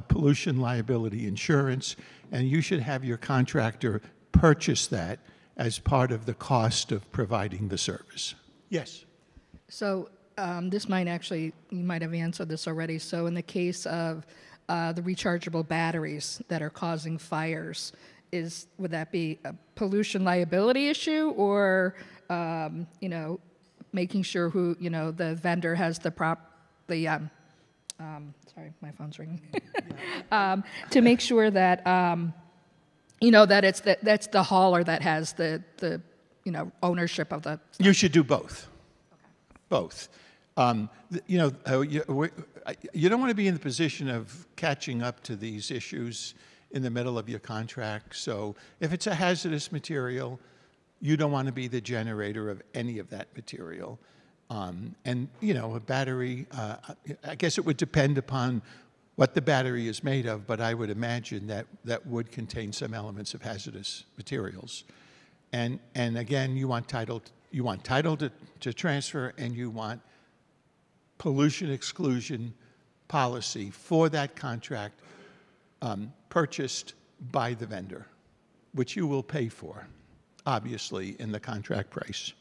pollution liability insurance, and you should have your contractor purchase that as part of the cost of providing the service. Yes? So this might actually, you might have answered this already. So in the case of the rechargeable batteries that are causing fires, would that be a pollution liability issue, or making sure the vendor has sorry, my phone's ringing. To make sure that that that's the hauler that has the ownership of the stuff. You should do both. Okay. Both. You don't want to be in the position of catching up to these issues in the middle of your contract. So if it's a hazardous material, you don't want to be the generator of any of that material. And a battery, I guess it would depend upon what the battery is made of, but I would imagine that would contain some elements of hazardous materials. And again, you want title to transfer, and you want pollution exclusion policy for that contract purchased by the vendor, which you will pay for, obviously, in the contract price.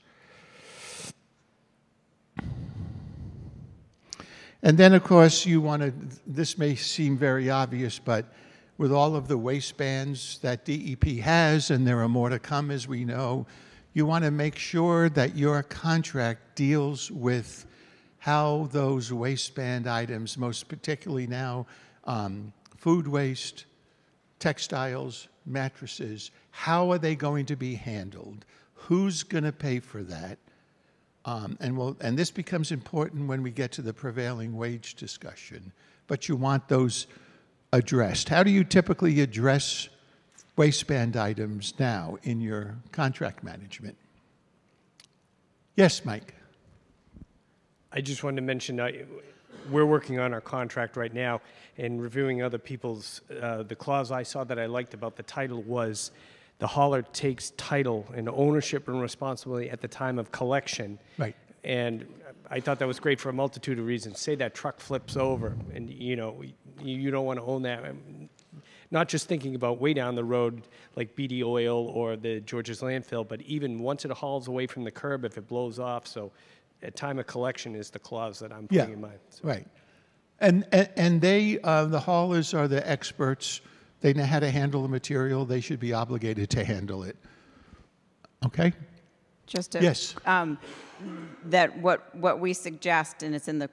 And then, of course, you want to, this may seem very obvious, but with all of the waste bans that DEP has, and there are more to come as we know, you want to make sure that your contract deals with how those waistband items, most particularly now food waste, textiles, mattresses, how are they going to be handled? Who's going to pay for that? And this becomes important when we get to the prevailing wage discussion, but you want those addressed. How do you typically address waistband items now in your contract management? Yes, Mike. I just wanted to mention we're working on our contract right now and reviewing other people's. The clause I saw that I liked about the title was the hauler takes title and ownership and responsibility at the time of collection. Right. And I thought that was great for a multitude of reasons. Say that truck flips over and you don't want to own that. Not just thinking about way down the road like BD Oil or the Georges landfill, but even once it hauls away from the curb if it blows off. So at time of collection is the clause that I'm putting in mind. So. Right. And they, the haulers are the experts. They know how to handle the material. They should be obligated to handle it. Okay? Just to, yes. That what we suggest, and it's in the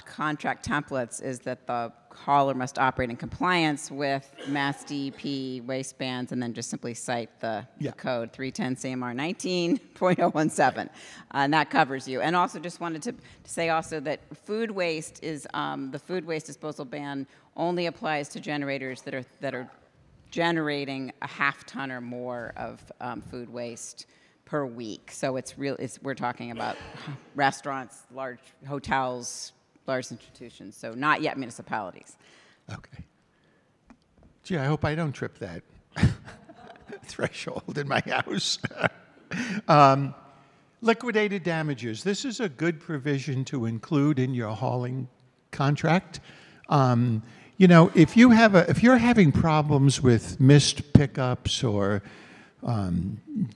contract templates, is that the hauler must operate in compliance with Mass DEP waistbands, and then just simply cite the code 310 CMR 19.017, and that covers you. And also, just wanted to say also that food waste is the food waste disposal ban only applies to generators that are generating a half-ton or more of food waste per week. So we're talking about restaurants, large hotels, large institutions, so not yet municipalities. Okay. Gee, I hope I don't trip that threshold in my house. Liquidated damages. This is a good provision to include in your hauling contract. You know, if you're having problems with missed pickups or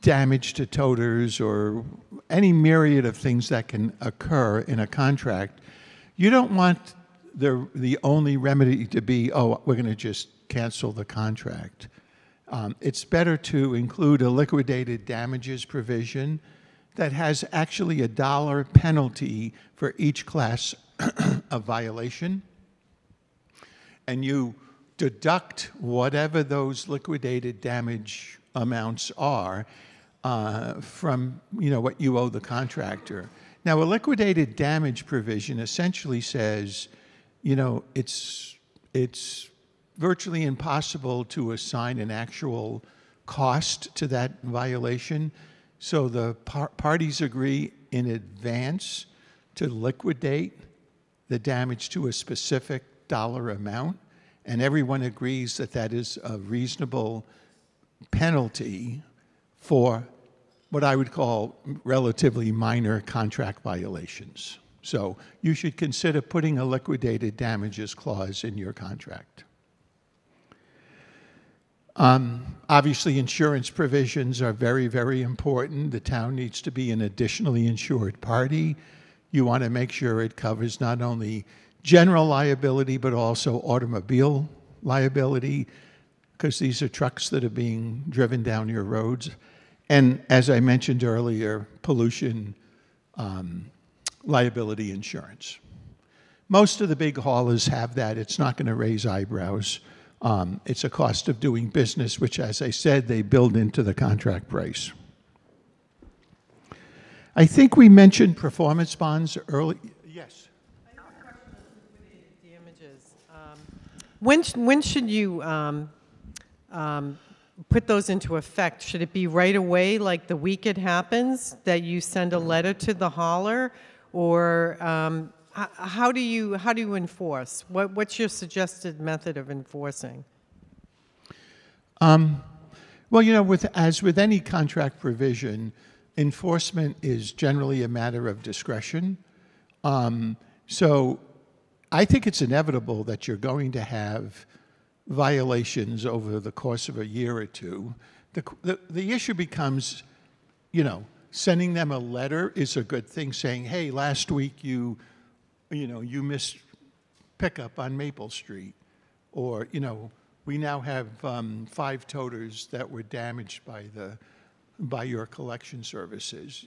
damage to toters or any myriad of things that can occur in a contract, you don't want the only remedy to be, oh, we're going to just cancel the contract. It's better to include a liquidated damages provision that has actually a dollar penalty for each class of violation, and you deduct whatever those liquidated damage amounts are from what you owe the contractor. Now, a liquidated damage provision essentially says, it's virtually impossible to assign an actual cost to that violation. So the parties agree in advance to liquidate the damage to a specific dollar amount, and everyone agrees that that is a reasonable penalty for what I would call relatively minor contract violations. So you should consider putting a liquidated damages clause in your contract. Obviously, insurance provisions are very, very important. The town needs to be an additionally insured party. You want to make sure it covers not only general liability, but also automobile liability, because these are trucks that are being driven down your roads. And as I mentioned earlier, pollution liability insurance. Most of the big haulers have that. It's not going to raise eyebrows. It's a cost of doing business, which, as I said, they build into the contract price. I think we mentioned performance bonds early. Yes. I have a question on liquidated damages. When should you put those into effect? Should it be right away, like the week it happens, that you send a letter to the hauler, or how do you enforce? What's your suggested method of enforcing? Well, as with any contract provision, enforcement is generally a matter of discretion. So I think it's inevitable that you're going to have violations over the course of a year or two. The issue becomes, sending them a letter is a good thing, saying, hey, last week you missed pickup on Maple Street, or, we now have 5 toters that were damaged by your collection services.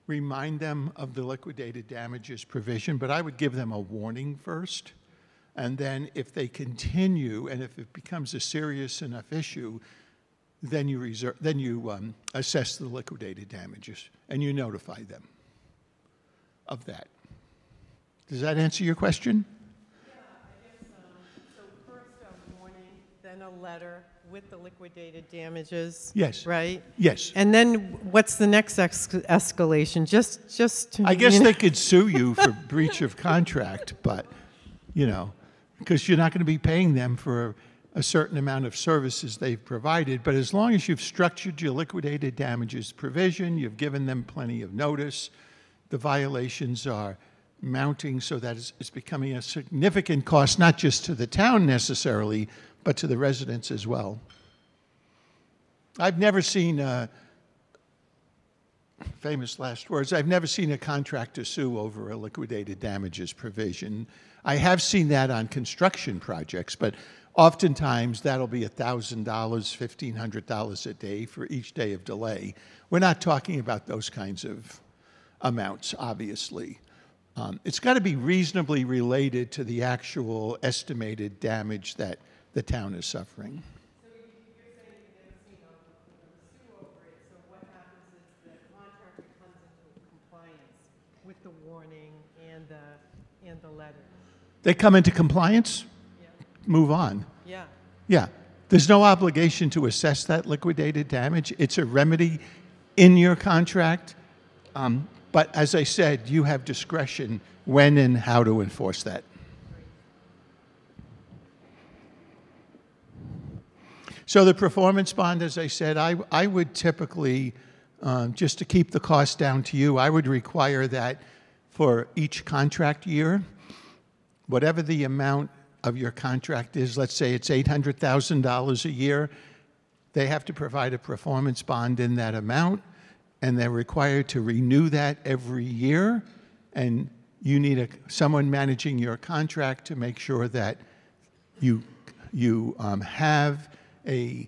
Remind them of the liquidated damages provision, but I would give them a warning first. And then if they continue, and if it becomes a serious enough issue, then you assess the liquidated damages, and you notify them of that. Does that answer your question? Yeah, I guess so. First a warning, then a letter with the liquidated damages. Yes. Right? Yes. And then what's the next escalation? Just I guess they could sue you for breach of contract, but, because you're not going to be paying them for a certain amount of services they've provided. But as long as you've structured your liquidated damages provision, you've given them plenty of notice, the violations are mounting so that it's becoming a significant cost, not just to the town necessarily, but to the residents as well. I've never seen, famous last words, I've never seen a contractor sue over a liquidated damages provision. I have seen that on construction projects, but oftentimes that'll be $1,000, $1,500 a day for each day of delay. We're not talking about those kinds of amounts, obviously. It's got to be reasonably related to the actual estimated damage that the town is suffering. So you're saying you've never seen a sue over it, so what happens is the contractor comes into compliance with the warning and the letter. They come into compliance? Yeah. Move on. Yeah. Yeah. There's no obligation to assess that liquidated damage. It's a remedy in your contract. But as I said, you have discretion when and how to enforce that. So the performance bond, as I said, I would typically, just to keep the cost down to you, I would require that for each contract year, whatever the amount of your contract is, let's say it's $800,000 a year, they have to provide a performance bond in that amount, and they're required to renew that every year, and you need someone managing your contract to make sure that you have a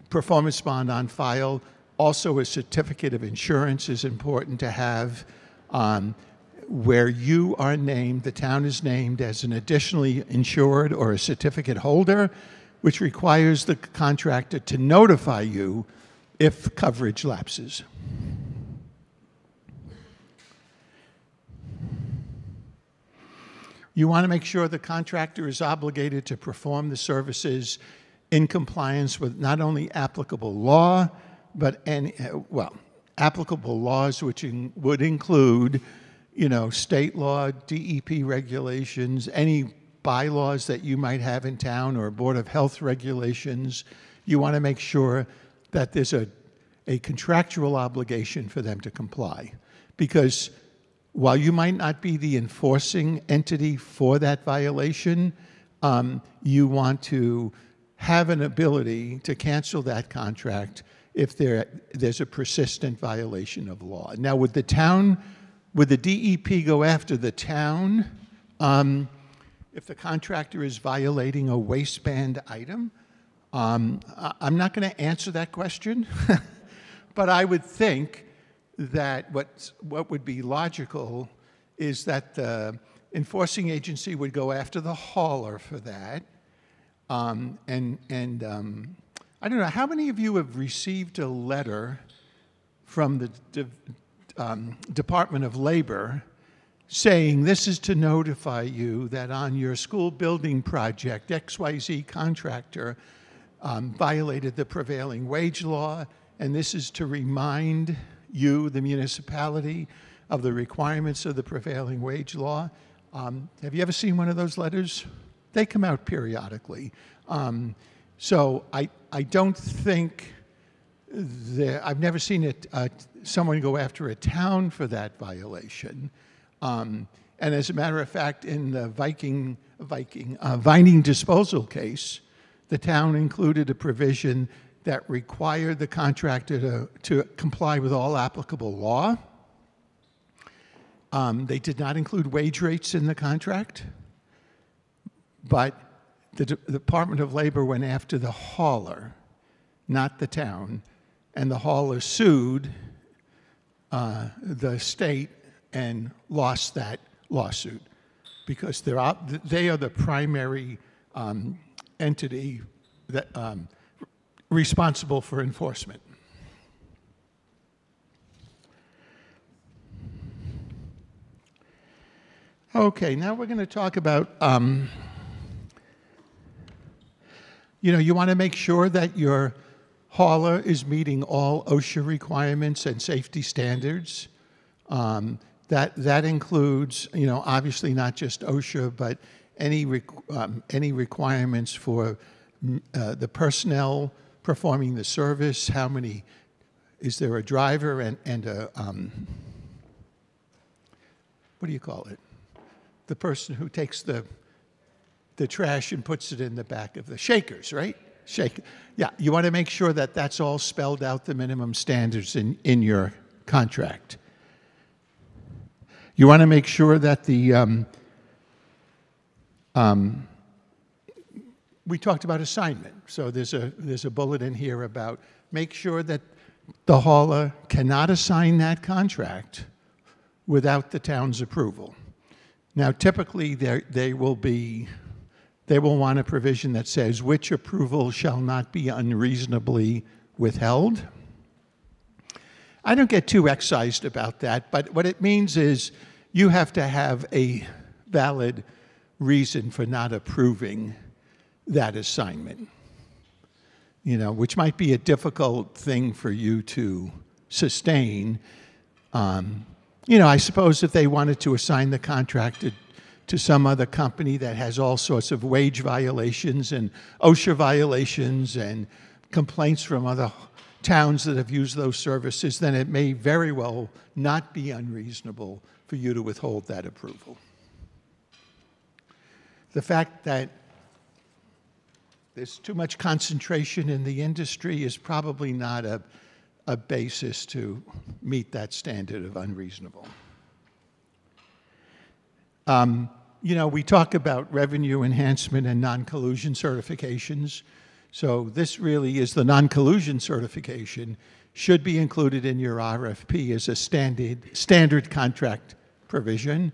performance bond on file. Also, a certificate of insurance is important to have, where you are named, the town is named as an additionally insured or a certificate holder, which requires the contractor to notify you if coverage lapses. You want to make sure the contractor is obligated to perform the services in compliance with not only applicable law, but applicable laws, which would include, state law, DEP regulations, any bylaws that you might have in town, or Board of Health regulations. You want to make sure that there's a contractual obligation for them to comply. Because while you might not be the enforcing entity for that violation, you want to have an ability to cancel that contract if there's a persistent violation of law. Now, would the DEP go after the town if the contractor is violating a waistband item? I'm not going to answer that question, but I would think that what would be logical is that the enforcing agency would go after the hauler for that. I don't know, how many of you have received a letter from the Department of Labor saying this is to notify you that on your school building project, XYZ contractor violated the prevailing wage law, and this is to remind you, the municipality, of the requirements of the prevailing wage law? Have you ever seen one of those letters? They come out periodically. So I don't think I've never seen someone go after a town for that violation. And as a matter of fact, in the Vining disposal case, the town included a provision that required the contractor to comply with all applicable law. They did not include wage rates in the contract, but the Department of Labor went after the hauler, not the town, and the hauler sued the state and lost that lawsuit because they are the primary entity that responsible for enforcement. Okay, now we're going to talk about, you want to make sure that your hauler is meeting all OSHA requirements and safety standards. That includes, obviously not just OSHA, but any requirements for the personnel performing the service. How many? Is there a driver and a what do you call it? The person who takes the trash and puts it in the back of the shakers, right? Yeah, you want to make sure that that's all spelled out, the minimum standards in your contract. You want to make sure that we talked about assignment. So there's a bullet in here about make sure that the hauler cannot assign that contract without the town's approval. Now, typically, they will want a provision that says which approval shall not be unreasonably withheld. I don't get too excised about that, but what it means is you have to have a valid reason for not approving that assignment, which might be a difficult thing for you to sustain. I suppose if they wanted to assign the contract to some other company that has all sorts of wage violations and OSHA violations and complaints from other towns that have used those services, then it may very well not be unreasonable for you to withhold that approval. The fact that there's too much concentration in the industry is probably not a basis to meet that standard of unreasonable. You know, we talk about revenue enhancement and non-collusion certifications. So this really is the non-collusion certification should be included in your RFP as a standard contract provision.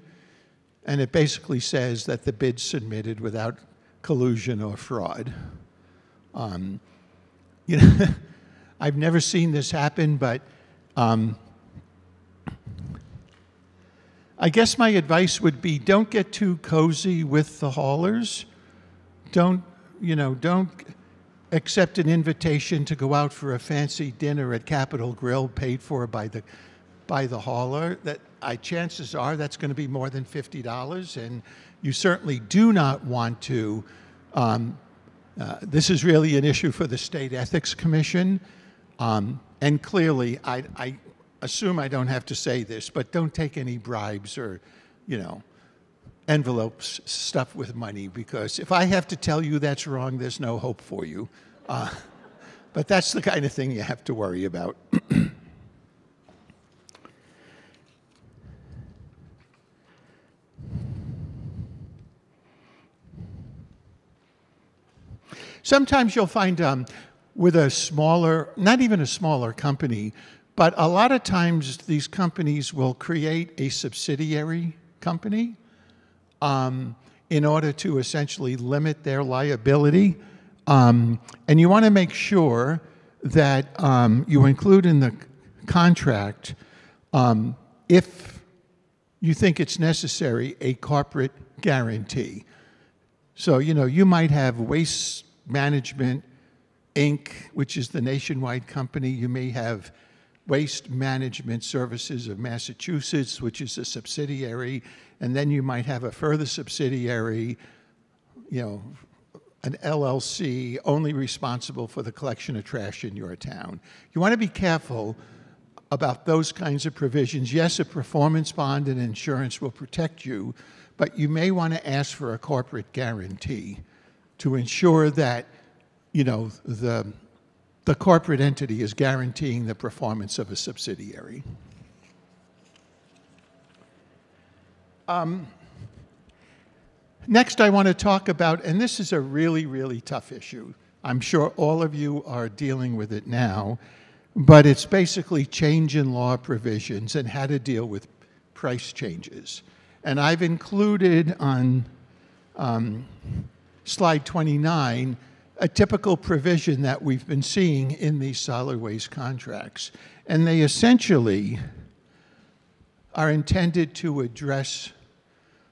And it basically says that the bid's submitted without collusion or fraud. You know, I've never seen this happen, but I guess my advice would be don't get too cozy with the haulers. Don't accept an invitation to go out for a fancy dinner at Capitol Grill paid for by the hauler. Chances are that's going to be more than $50, and you certainly do not want to. This is really an issue for the State Ethics Commission, and clearly, I assume I don't have to say this, but don't take any bribes or, envelopes stuffed with money, because if I have to tell you that's wrong, there's no hope for you. But that's the kind of thing you have to worry about. Sometimes you'll find with a smaller, not even a smaller company, but a lot of times these companies will create a subsidiary company in order to essentially limit their liability. And you want to make sure that you include in the contract, if you think it's necessary, a corporate guarantee. So, you might have Waste Management, Inc., which is the nationwide company. You may have Waste Management Services of Massachusetts, which is a subsidiary, and then you might have a further subsidiary, an LLC only responsible for the collection of trash in your town. You want to be careful about those kinds of provisions. Yes, a performance bond and insurance will protect you, but you may want to ask for a corporate guarantee to ensure that, the corporate entity is guaranteeing the performance of a subsidiary. Next, I want to talk about, and this is a really, really tough issue. I'm sure all of you are dealing with it now, but it's basically change in law provisions and how to deal with price changes. And I've included on slide 29 a typical provision that we've been seeing in these solid waste contracts. And they essentially are intended to address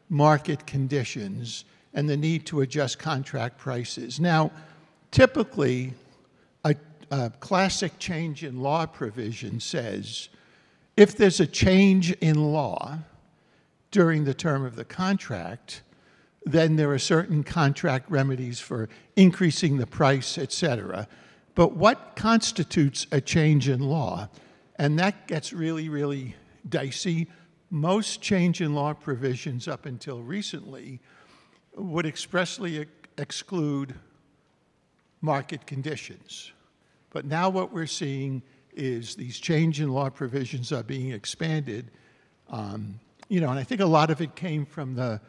market conditions and the need to adjust contract prices. Now, typically, a classic change in law provision says if there's a change in law during the term of the contract, then there are certain contract remedies for increasing the price, et cetera. But what constitutes a change in law? And that gets really, really dicey. Most change in law provisions up until recently would expressly exclude market conditions. But now what we're seeing is these change in law provisions are being expanded. And I think a lot of it came from the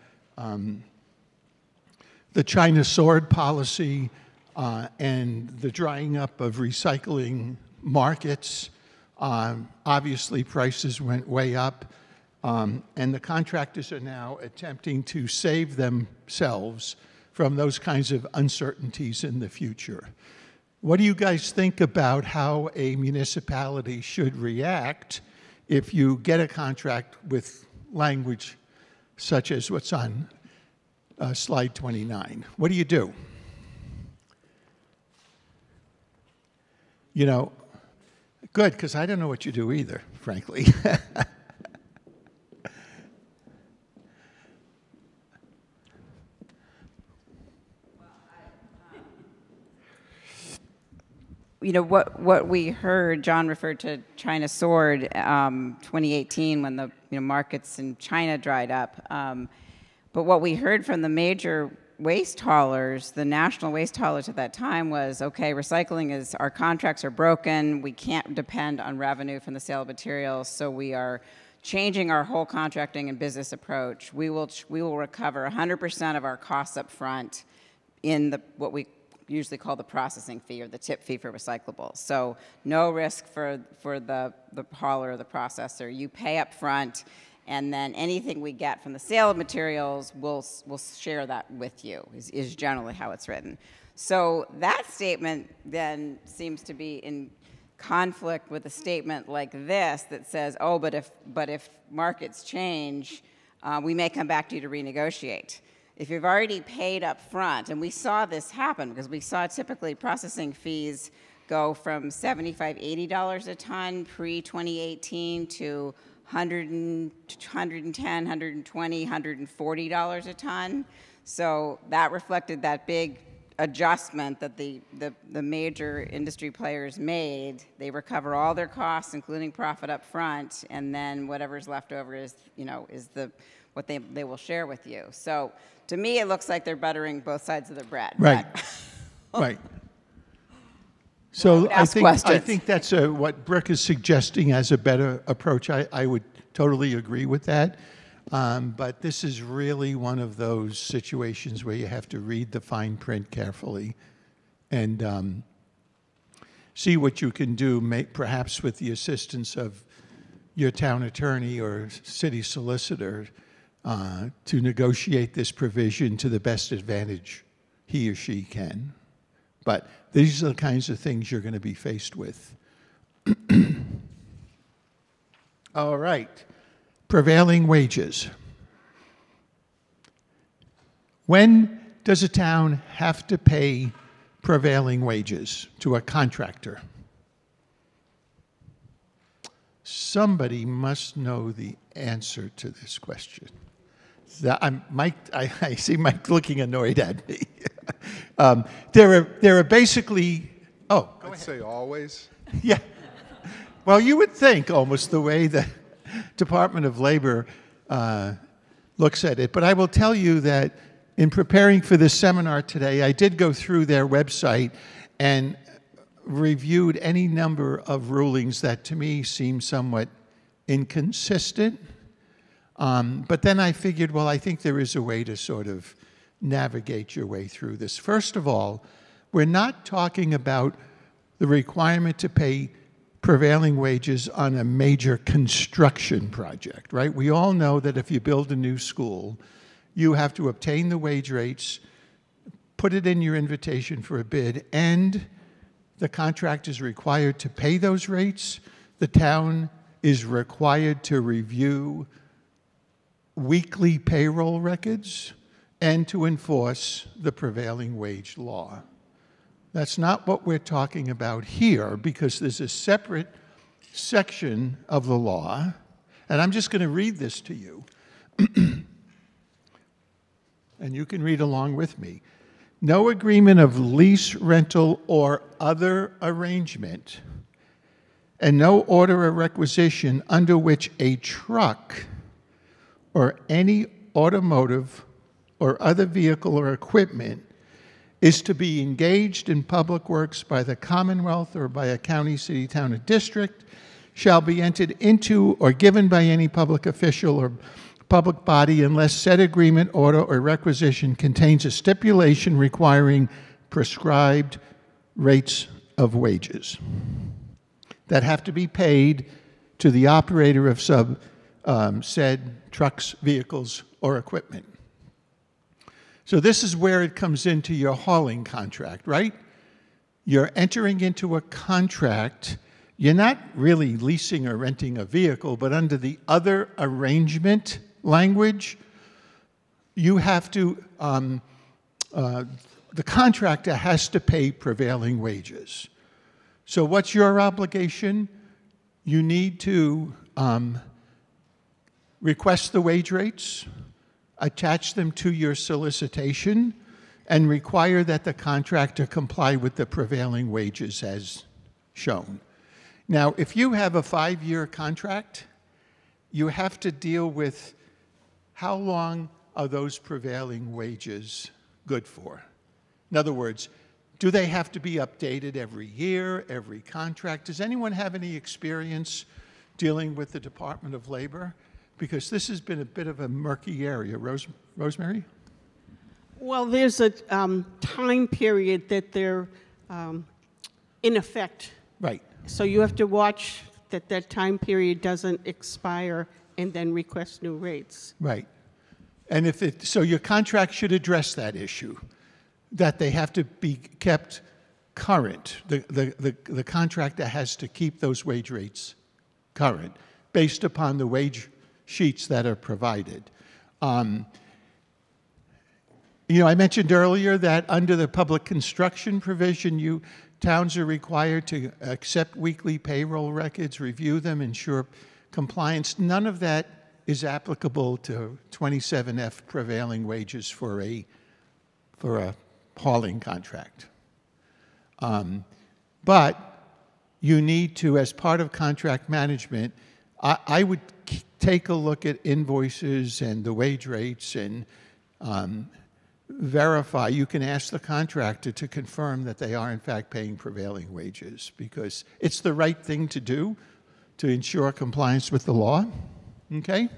China sword policy and the drying up of recycling markets. Obviously, prices went way up, and the contractors are now attempting to save themselves from those kinds of uncertainties in the future. What do you guys think about how a municipality should react if you get a contract with language such as what's on slide 29? What do you do? Good, because I don't know what you do either, frankly. what we heard, John referred to China Sword 2018 when the markets in China dried up. But what we heard from the major waste haulers, the national waste haulers at that time was, okay, recycling is, our contracts are broken, we can't depend on revenue from the sale of materials, so we are changing our whole contracting and business approach. We will recover 100% of our costs up front in what we usually call the processing fee or the tip fee for recyclables. So no risk for the hauler or the processor. You pay up front, and then anything we get from the sale of materials, we'll share that with you, is generally how it's written. So that statement then seems to be in conflict with a statement like this that says, oh, but if markets change, we may come back to you to renegotiate. If you've already paid up front, and we saw this happen because we saw typically processing fees go from $75, $80 a ton pre-2018 to $110, $120, $140 a ton. So that reflected that big adjustment that the major industry players made. They recover all their costs, including profit up front, and then whatever's left over is what they will share with you. So to me, it looks like they're buttering both sides of the bread. Right. Right. So I think that's what Brooke is suggesting as a better approach. I would totally agree with that. But this is really one of those situations where you have to read the fine print carefully and see what you can do, perhaps with the assistance of your town attorney or city solicitor, to negotiate this provision to the best advantage he or she can. But these are the kinds of things you're going to be faced with. All right. Prevailing wages. When does a town have to pay prevailing wages to a contractor? Somebody must know the answer to this question. I see Mike looking annoyed at me. There are basically, oh, go ahead. I'd say always. Yeah. Well, you would think almost the way the Department of Labor looks at it. But I will tell you that in preparing for this seminar today, I did go through their website and reviewed any number of rulings that to me seem somewhat inconsistent. But then I figured, well, I think there is a way to sort of navigate your way through this. First of all, we're not talking about the requirement to pay prevailing wages on a major construction project, right? We all know that if you build a new school, you have to obtain the wage rates, put it in your invitation for a bid, and the contract is required to pay those rates. The town is required to review weekly payroll records and to enforce the prevailing wage law. That's not what we're talking about here, because there's a separate section of the law, and I'm just going to read this to you, and you can read along with me. No agreement of lease, rental, or other arrangement, and no order or requisition under which a truck or any automotive or other vehicle or equipment is to be engaged in public works by the Commonwealth or by a county, city, town, or district, shall be entered into or given by any public official or public body unless said agreement, order, or requisition contains a stipulation requiring prescribed rates of wages that have to be paid to the operator of said trucks, vehicles, or equipment. So this is where it comes into your hauling contract, right? You're entering into a contract. You're not really leasing or renting a vehicle, but under the other arrangement language, you have to, the contractor has to pay prevailing wages. So what's your obligation? You need to request the wage rates, attach them to your solicitation, and require that the contractor comply with the prevailing wages as shown. Now, if you have a 5-year contract, you have to deal with how long are those prevailing wages good for. In other words, do they have to be updated every year, every contract? Does anyone have any experience dealing with the Department of Labor? Because this has been a bit of a murky area. Rosemary? Well, there's a time period that they're in effect. Right. So you have to watch that that time period doesn't expire and then request new rates. Right. And if it, so your contract should address that issue, that they have to be kept current. The contractor has to keep those wage rates current based upon the wage sheets that are provided. You know, I mentioned earlier that under the public construction provision, towns are required to accept weekly payroll records, review them, ensure compliance. None of that is applicable to 27F prevailing wages for a hauling contract. But you need to, as part of contract management, I would take a look at invoices and the wage rates and verify. You can ask the contractor to confirm that they are in fact paying prevailing wages, because it's the right thing to do to ensure compliance with the law. Okay?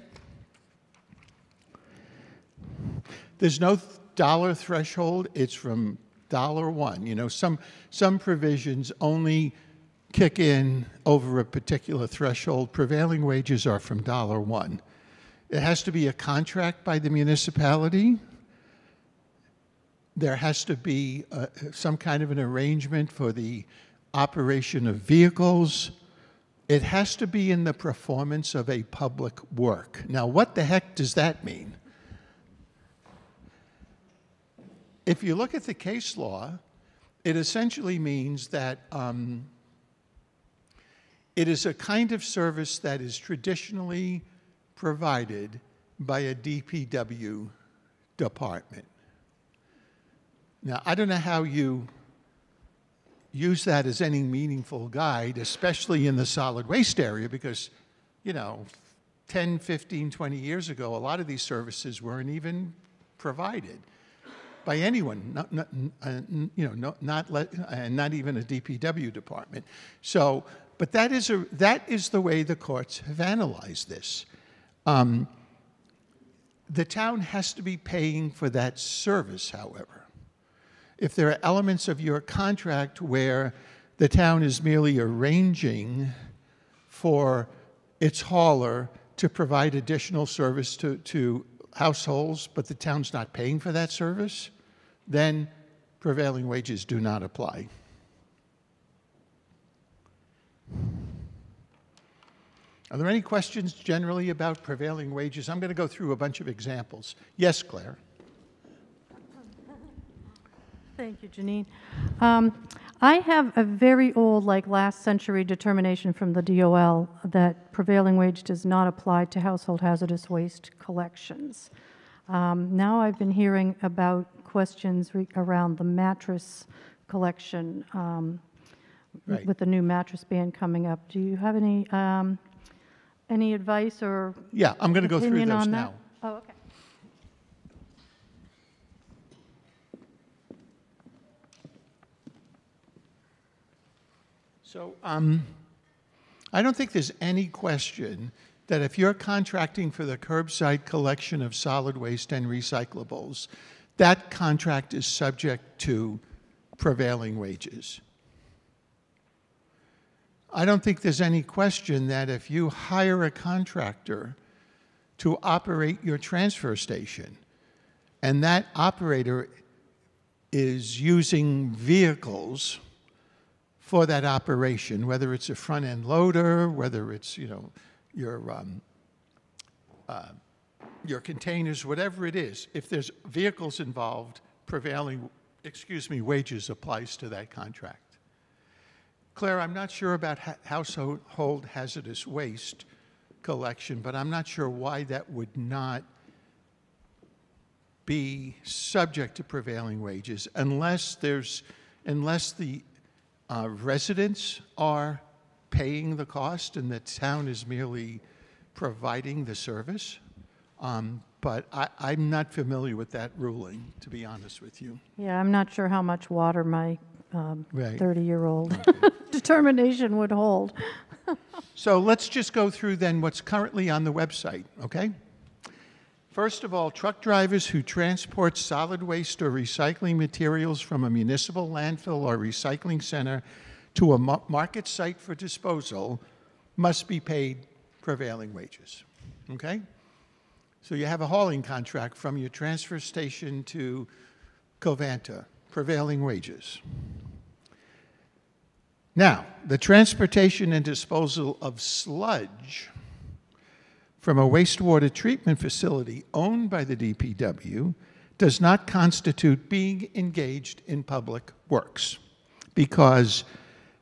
There's no dollar threshold. It's from $1. You know, some provisions only kick in over a particular threshold. Prevailing wages are from $1. It has to be a contract by the municipality. There has to be some kind of an arrangement for the operation of vehicles. It has to be in the performance of a public work. Now, what the heck does that mean? If you look at the case law, it essentially means that it is a kind of service that is traditionally provided by a DPW department. Now, I don't know how you use that as any meaningful guide, especially in the solid waste area, because, you know, 10, 15, 20 years ago, a lot of these services weren't even provided by anyone, not even a DPW department. So, but that is the way the courts have analyzed this. The town has to be paying for that service, however. If there are elements of your contract where the town is merely arranging for its hauler to provide additional service to households, but the town's not paying for that service, then prevailing wages do not apply. Are there any questions generally about prevailing wages? I'm going to go through a bunch of examples. Yes, Claire. Thank you, Janine. I have a very old, like last century determination from the DOL that prevailing wage does not apply to household hazardous waste collections. Now I've been hearing about questions around the mattress collection Right. with the new mattress ban coming up. Do you have any advice or Yeah, I'm going to go through opinion those on now. that? Oh, okay. So I don't think there's any question that if you're contracting for the curbside collection of solid waste and recyclables, that contract is subject to prevailing wages. I don't think there's any question that if you hire a contractor to operate your transfer station, and that operator is using vehicles for that operation, whether it's a front-end loader, whether it's, you know, your containers, whatever it is, if there's vehicles involved, wages applies to that contract. Claire, I'm not sure about household hazardous waste collection, but I'm not sure why that would not be subject to prevailing wages unless the residents are paying the cost and the town is merely providing the service. But I'm not familiar with that ruling, to be honest with you. Yeah, I'm not sure how much water my Right. 30-year-old determination would hold. So let's just go through then what's currently on the website, okay? First of all, truck drivers who transport solid waste or recycling materials from a municipal landfill or recycling center to a market site for disposal must be paid prevailing wages, okay? So you have a hauling contract from your transfer station to Covanta, prevailing wages. Now, the transportation and disposal of sludge from a wastewater treatment facility owned by the DPW does not constitute being engaged in public works because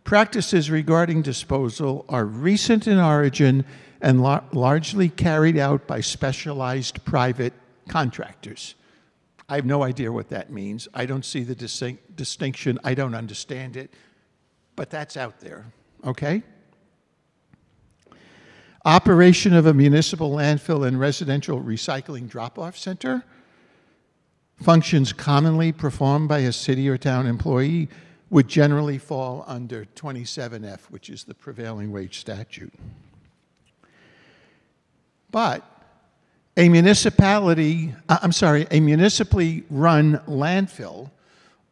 practices regarding disposal are recent in origin and largely carried out by specialized private contractors. I have no idea what that means. I don't see the distinction. I don't understand it. But that's out there, okay? Operation of a municipal landfill and residential recycling drop-off center, functions commonly performed by a city or town employee would generally fall under 27F, which is the prevailing wage statute. But a municipally run landfill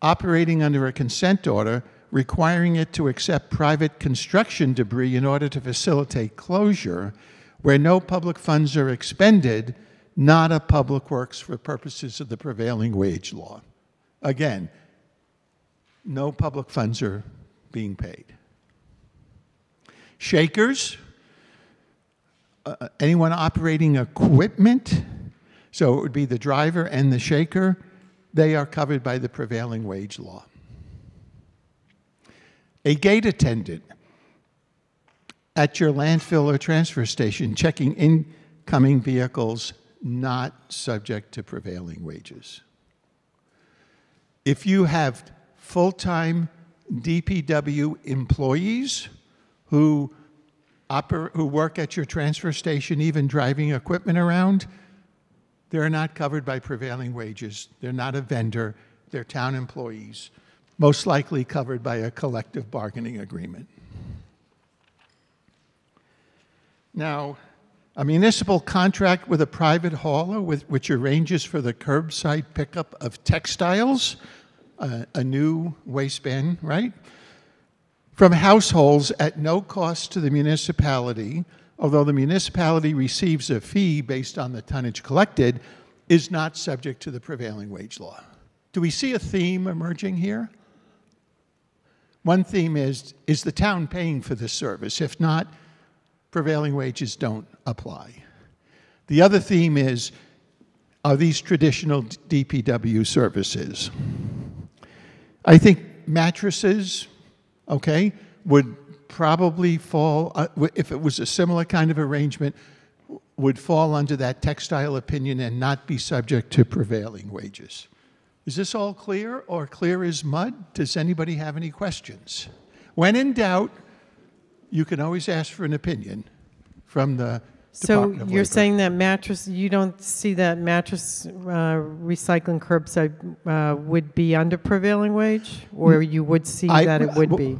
operating under a consent order requiring it to accept private construction debris in order to facilitate closure, where no public funds are expended, not a public works for purposes of the prevailing wage law. Again, no public funds are being paid. Shakers, anyone operating equipment, so it would be the driver and the shaker, they are covered by the prevailing wage law. A gate attendant at your landfill or transfer station checking incoming vehicles, not subject to prevailing wages. If you have full-time DPW employees who work at your transfer station, even driving equipment around, they're not covered by prevailing wages. They're not a vendor. They're town employees, most likely covered by a collective bargaining agreement. Now, a municipal contract with a private hauler which arranges for the curbside pickup of textiles, a new waste bin, right? From households at no cost to the municipality, although the municipality receives a fee based on the tonnage collected, is not subject to the prevailing wage law. Do we see a theme emerging here? One theme is the town paying for this service? If not, prevailing wages don't apply. The other theme is, are these traditional DPW services? I think mattresses, okay, would probably fall, if it was a similar kind of arrangement, would fall under that textile opinion and not be subject to prevailing wages. Is this all clear or clear as mud? Does anybody have any questions? When in doubt, you can always ask for an opinion from the Department of So you're Labor. saying that mattress, you don't see that mattress recycling curbside would be under prevailing wage? Or you would see that it would be?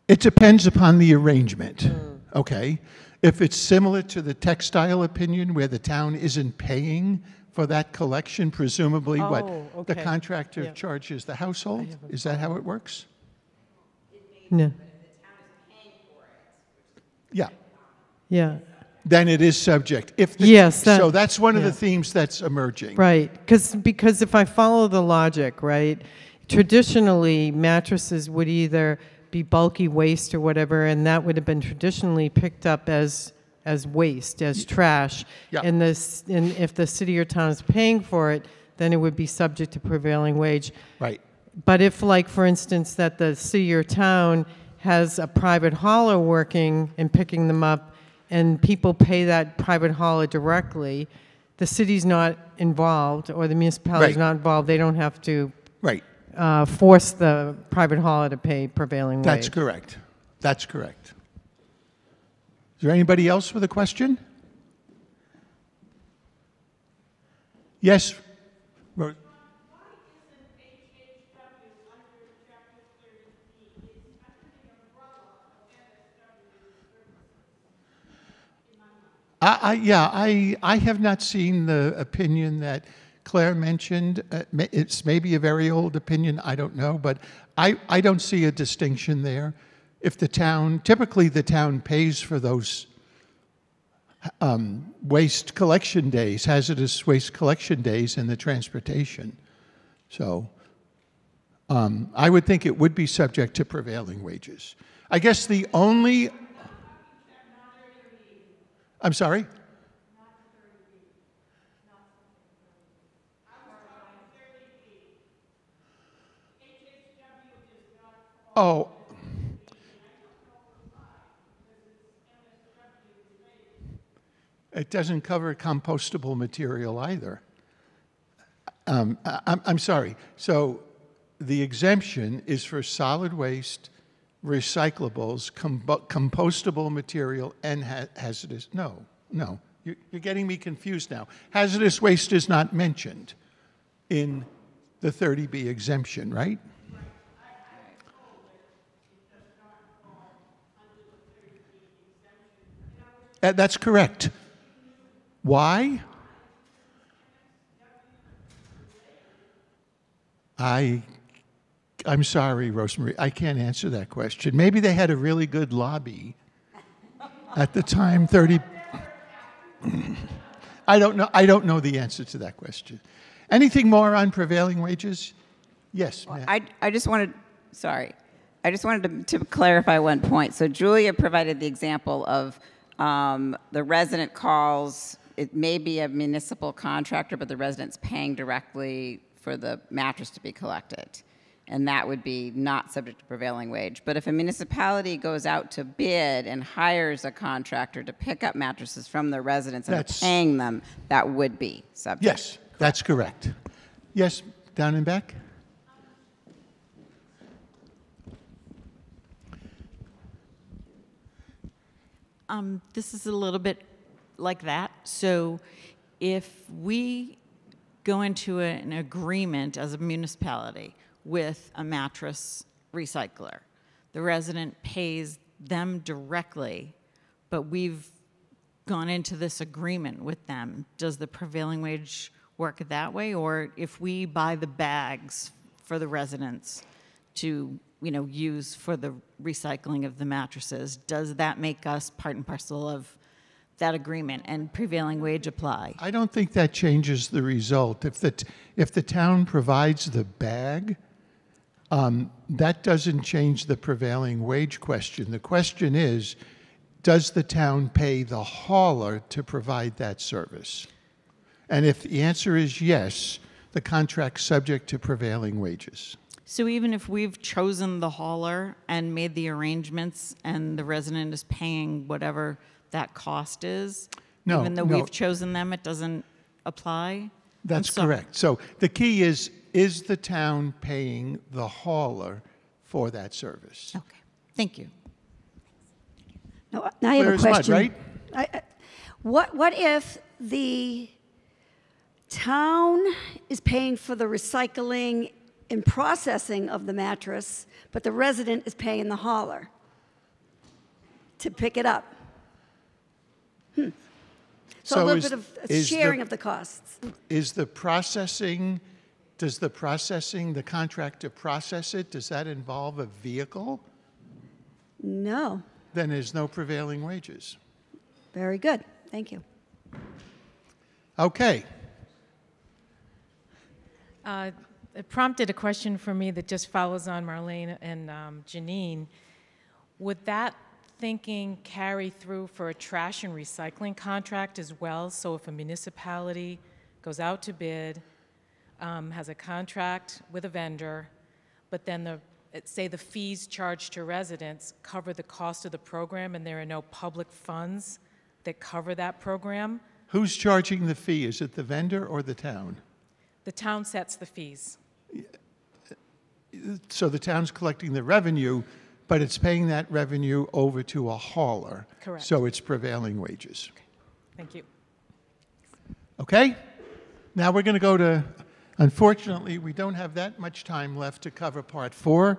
It depends upon the arrangement, okay? If it's similar to the textile opinion where the town isn't paying for that collection, presumably what the okay. contractor Yeah. charges the household? Is that how it works? No. Yeah. Yeah. Then it is subject. If the, Yes, so that's one of the yeah. themes that's emerging. Right, because if I follow the logic, right, traditionally mattresses would either be bulky waste or whatever, and that would have been traditionally picked up as waste, as trash. Yeah. And if the city or town is paying for it, then it would be subject to prevailing wage. Right. But if, like, for instance, that the city or town has a private hauler working and picking them up, and people pay that private hauler directly, the city's not involved or the municipality's Right. not involved, they don't have to Right. force the private hauler to pay prevailing wage. That's correct. That's correct. Is there anybody else with a question? Yes. Ro- I have not seen the opinion that Claire mentioned. It's maybe a very old opinion, I don't know, but I don't see a distinction there. If the town, typically the town pays for those waste collection days, hazardous waste collection days in the transportation. So I would think it would be subject to prevailing wages. I guess the only... I'm sorry? Oh. It doesn't cover compostable material either. I'm sorry. So the exemption is for solid waste, recyclables, compostable material, and hazardous. No. You're getting me confused now. Hazardous waste is not mentioned in the 30B exemption, right? That's correct. Why? I'm sorry, Rosemary, I can't answer that question. Maybe they had a really good lobby at the time. I don't know the answer to that question. Anything more on prevailing wages? Yes, ma'am. I just wanted to clarify one point. So Julia provided the example of the resident calls, it may be a municipal contractor, but the resident's paying directly for the mattress to be collected. And that would be not subject to prevailing wage. But if a municipality goes out to bid and hires a contractor to pick up mattresses from the residents and are paying them, that would be subject. Yes, that's correct. Yes, down and back. This is a little bit like that. So if we go into an agreement as a municipality with a mattress recycler, the resident pays them directly, but we've gone into this agreement with them. Does the prevailing wage work that way? Or if we buy the bags for the residents to use for the recycling of the mattresses, does that make us part and parcel of that agreement and prevailing wage apply? I don't think that changes the result. If the town provides the bag, that doesn't change the prevailing wage question. The question is, does the town pay the hauler to provide that service? And if the answer is yes, the contract's subject to prevailing wages. So even if we've chosen the hauler and made the arrangements and the resident is paying whatever that cost is, even though we've chosen them, it doesn't apply? That's correct. So the key is the town paying the hauler for that service? Okay, thank you. No, I have a question. Mud, right? What if the town is paying for the recycling and processing of the mattress, but the resident is paying the hauler to pick it up? So a little bit of a sharing of the costs. Is the processing, the contract to process it, does that involve a vehicle? No. Then there's no prevailing wages. Very good. Thank you. Okay. It prompted a question for me that just follows on Marlene and Janine. Would that thinking carry through for a trash and recycling contract as well? So if a municipality goes out to bid, has a contract with a vendor, but then say the fees charged to residents cover the cost of the program and there are no public funds that cover that program? Who's charging the fee? Is it the vendor or the town? The town sets the fees. so the town's collecting the revenue, but it's paying that revenue over to a hauler. Correct. So it's prevailing wages. Thank you. Okay? Now we're going to go to, unfortunately, we don't have that much time left to cover part 4,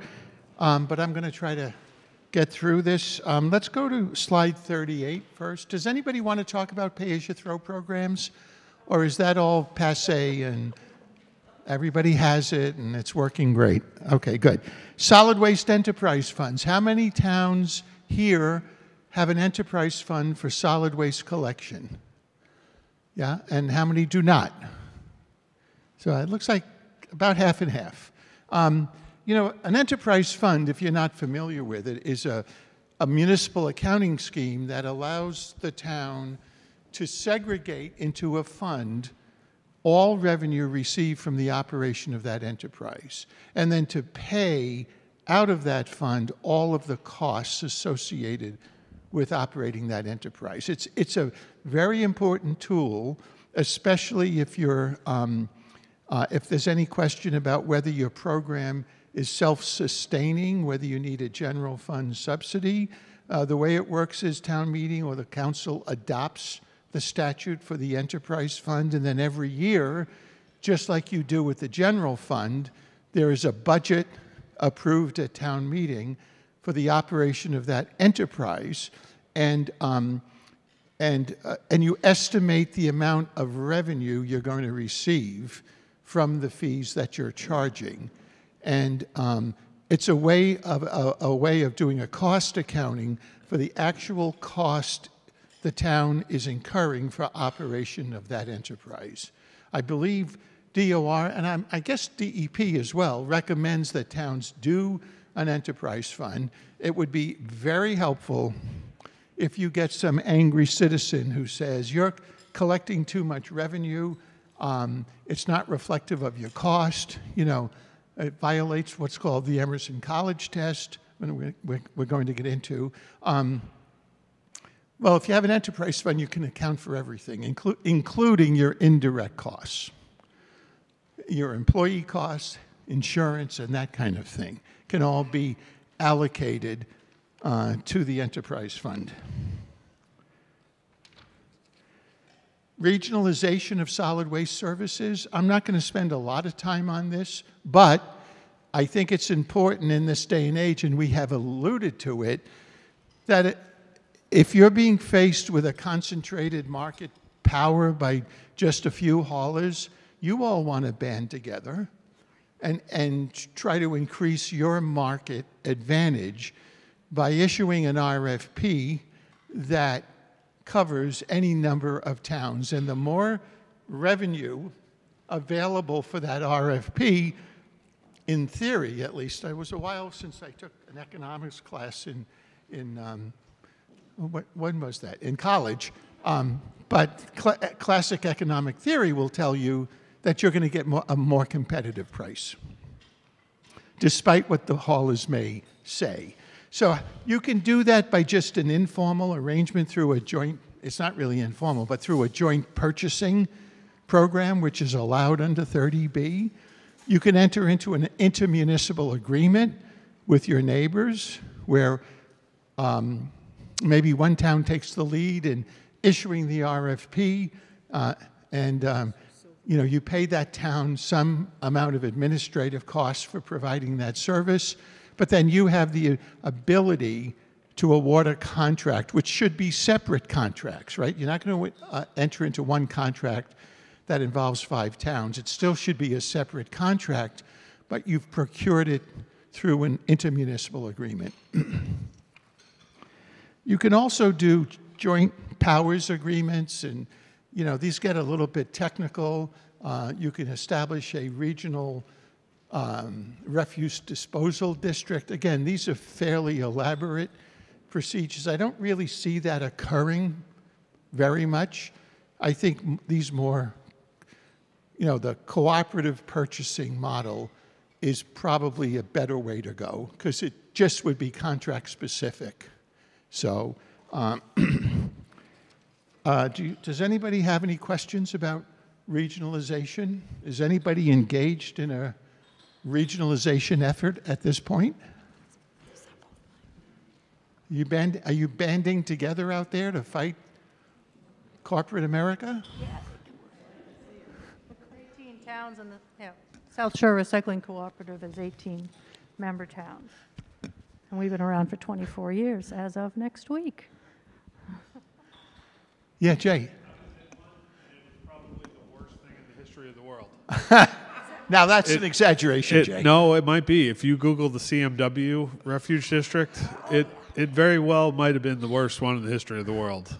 but I'm going to try to get through this. Let's go to slide 38 first. Does anybody want to talk about pay-as-you-throw programs? Or is that all passé and everybody has it and it's working great? Okay, good. Solid waste enterprise funds. How many towns here have an enterprise fund for solid waste collection? Yeah, and how many do not? So it looks like about half and half. You know, an enterprise fund, if you're not familiar with it, is a municipal accounting scheme that allows the town to segregate into a fund all revenue received from the operation of that enterprise, and then to pay out of that fund all of the costs associated with operating that enterprise. It's a very important tool, especially if you're, if there's any question about whether your program is self-sustaining, whether you need a general fund subsidy. The way it works is town meeting or the council adopts the statute for the enterprise fund, and then every year, just like you do with the general fund, there is a budget approved at town meeting for the operation of that enterprise, and you estimate the amount of revenue you're going to receive from the fees that you're charging. And it's a way of doing a cost accounting for the actual cost the town is incurring for operation of that enterprise. I believe DOR, and I guess DEP as well, recommends that towns do an enterprise fund. It would be very helpful if you get some angry citizen who says, you're collecting too much revenue, it's not reflective of your cost, you know, it violates what's called the Emerson College test, and we're going to get into. Well, if you have an enterprise fund, you can account for everything, including your indirect costs, your employee costs, insurance, and that kind of thing can all be allocated to the enterprise fund. Regionalization of solid waste services. I'm not going to spend a lot of time on this, but I think it's important in this day and age, and we have alluded to it, that if you're being faced with a concentrated market power by just a few haulers, you all want to band together and try to increase your market advantage by issuing an RFP that covers any number of towns. And the more revenue available for that RFP, in theory at least, it was a while since I took an economics class when was that? In college. But classic economic theory will tell you that you're going to get a more competitive price, despite what the haulers may say. So you can do that by just an informal arrangement through a joint, it's not really informal, but through a joint purchasing program, which is allowed under 30B. You can enter into an intermunicipal agreement with your neighbors where maybe one town takes the lead in issuing the RFP, you know, you pay that town some amount of administrative costs for providing that service, but then you have the ability to award a contract, which should be separate contracts, right? You're not going to enter into one contract that involves 5 towns. It still should be a separate contract, but you've procured it through an intermunicipal agreement. You can also do joint powers agreements, and you know, these get a little bit technical. You can establish a regional refuse disposal district. Again, these are fairly elaborate procedures. I don't really see that occurring very much. I think these more, you know, the cooperative purchasing model is probably a better way to go because it just would be contract specific. So does anybody have any questions about regionalization? Is anybody engaged in a regionalization effort at this point? Are you banding together out there to fight corporate America? 18 towns in the South Shore Recycling Cooperative is 18 member towns. And we've been around for 24 years as of next week. Yeah, Jay. It was probably the worst thing in the history of the world. Now that's an exaggeration, Jay. No, it might be. If you Google the CMW Refuge District, it very well might have been the worst one in the history of the world.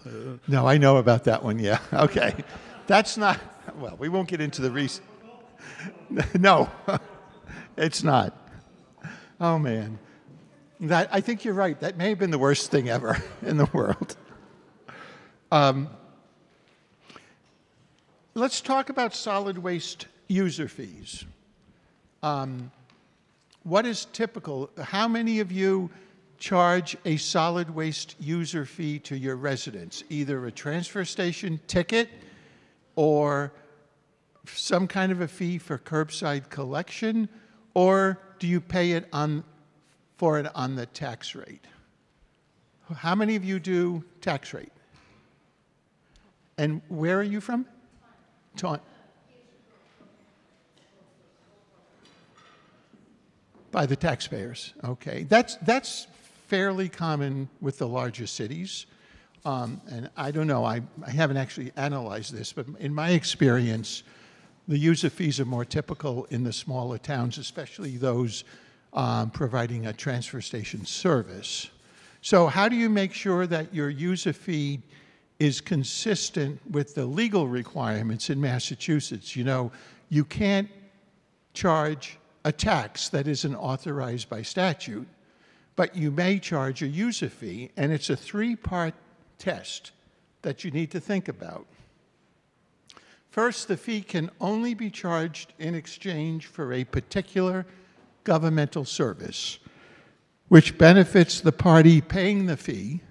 No, I know about that one, yeah. Okay. That's not, well, we won't get into the reason. No, it's not. Oh, man. I think you're right. That may have been the worst thing ever in the world. Let's talk about solid waste user fees. What is typical? How many of you charge a solid waste user fee to your residents, either a transfer station ticket or some kind of a fee for curbside collection, or do you pay it for it on the tax rate? How many of you do tax rate? And where are you from? By the taxpayers, okay. That's fairly common with the larger cities. And I don't know, I haven't actually analyzed this, but in my experience, the user fees are more typical in the smaller towns, especially those providing a transfer station service. So how do you make sure that your user fee is consistent with the legal requirements in Massachusetts? You know, you can't charge a tax that isn't authorized by statute, but you may charge a user fee, and it's a three-part test that you need to think about. First, the fee can only be charged in exchange for a particular governmental service, which benefits the party paying the fee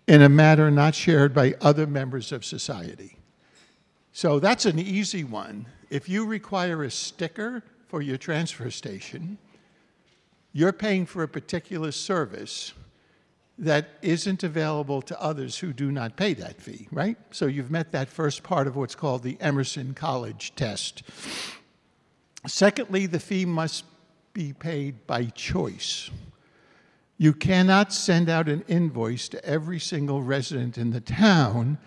in a manner not shared by other members of society. So that's an easy one. If you require a sticker for your transfer station, you're paying for a particular service that isn't available to others who do not pay that fee, right? So you've met that first part of what's called the Emerson College test. Secondly, the fee must be paid by choice. You cannot send out an invoice to every single resident in the town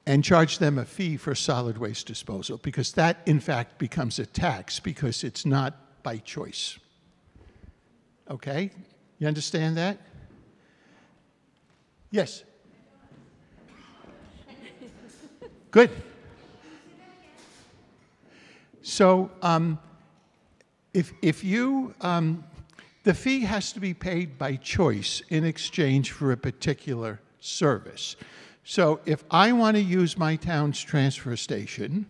and charge them a fee for solid waste disposal, because that, in fact, becomes a tax because it's not by choice. Okay? You understand that? Yes? Good. So if you, the fee has to be paid by choice in exchange for a particular service. So if I want to use my town's transfer station,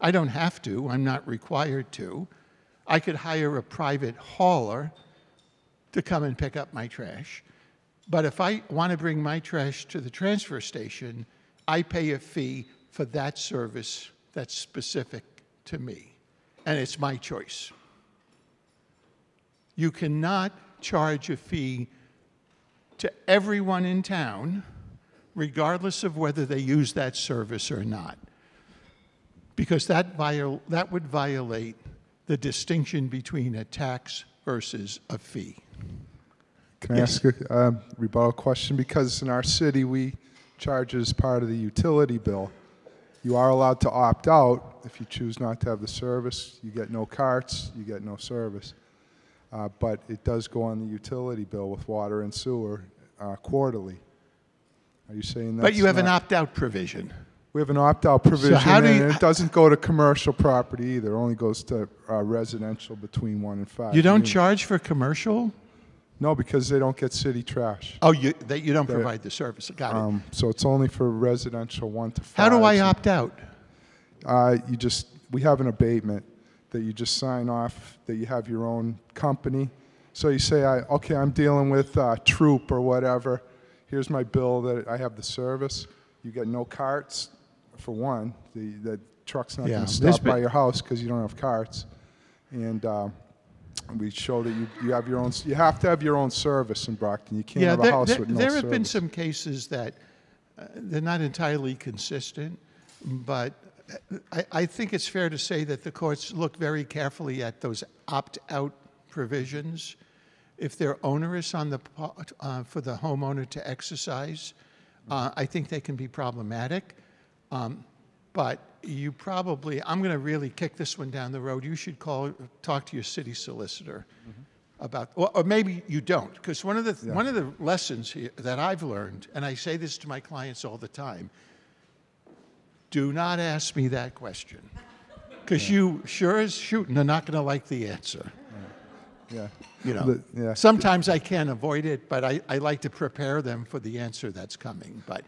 I don't have to, I'm not required to. I could hire a private hauler to come and pick up my trash. But if I want to bring my trash to the transfer station, I pay a fee for that service that's specific to me, and it's my choice. You cannot charge a fee to everyone in town, regardless of whether they use that service or not, because that would violate the distinction between a tax versus a fee. Can I ask a rebuttal question? Because in our city, we charge as part of the utility bill. You are allowed to opt out if you choose not to have the service. You get no carts, you get no service. But it does go on the utility bill with water and sewer quarterly. Are you saying that? But you have an opt-out provision. We have an opt-out provision, how do you, and it doesn't go to commercial property either. It only goes to residential between 1 and 5. You don't charge for commercial? No, because they don't get city trash. Oh, you don't provide the service. Got it. So it's only for residential 1 to 5. How do I opt out? We have an abatement that you just sign off, that you have your own company. So you say, okay, I'm dealing with Troop or whatever. Here's my bill that I have the service. You get no carts, for one. The truck's not going to stop by your house because you don't have carts. and we show that you have your own. You have to have your own service in Brockton. You can't Yeah, have a house with no there service. have been some cases that they're not entirely consistent, but I think it's fair to say that the courts look very carefully at those opt-out provisions. If they're onerous on the for the homeowner to exercise, I think they can be problematic. But you probably, I'm going to really kick this one down the road. You should talk to your city solicitor about, or maybe you don't, because one of the lessons here that I've learned, and I say this to my clients all the time, do not ask me that question, because you sure as shooting are not going to like the answer. Yeah. You know, sometimes I can't avoid it, but I like to prepare them for the answer that's coming. But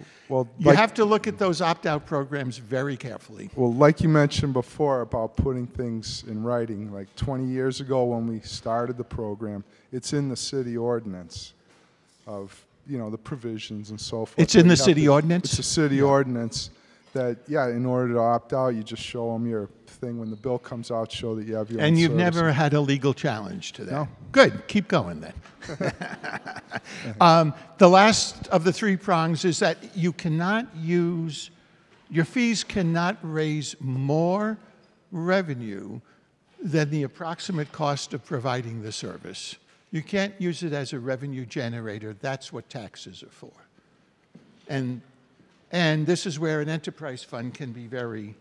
you have to look at those opt-out programs very carefully. Well, like you mentioned before about putting things in writing, like 20 years ago when we started the program, it's in the city ordinance of, the provisions and so forth. It's in the city ordinance? It's a city ordinance that, in order to opt out, you just show them your thing when the bill comes out, show that you have your own And you've service. never had a legal challenge to that? No. Good. Keep going then. The last of the three prongs is that you cannot use, your fees cannot raise more revenue than the approximate cost of providing the service. You can't use it as a revenue generator. That's what taxes are for. And this is where an enterprise fund can be very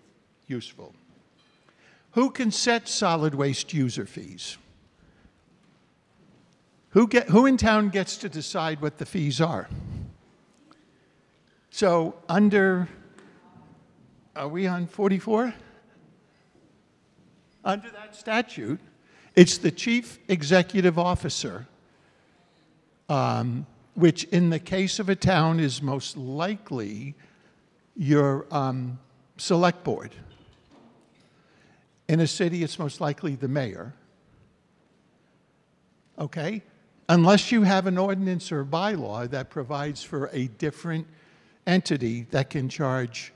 useful. Who can set solid waste user fees? Who in town gets to decide what the fees are? So are we on 44? Under that statute, it's the chief executive officer, which in the case of a town is most likely your select board. In a city, it's most likely the mayor. Okay? Unless you have an ordinance or bylaw that provides for a different entity that can charge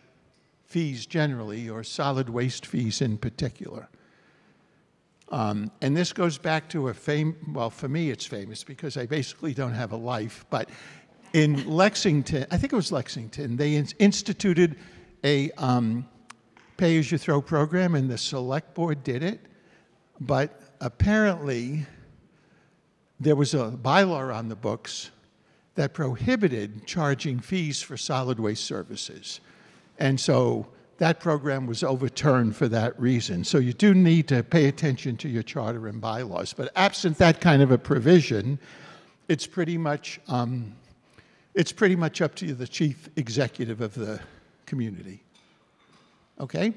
fees generally, or solid waste fees in particular. And this goes back to well, for me it's famous because I basically don't have a life, but in Lexington, I think it was Lexington, they instituted a pay-as-you-throw program, and the select board did it, but apparently there was a bylaw on the books that prohibited charging fees for solid waste services. And so that program was overturned for that reason. So you do need to pay attention to your charter and bylaws. But absent that kind of a provision, it's pretty much up to the chief executive of the community. Okay?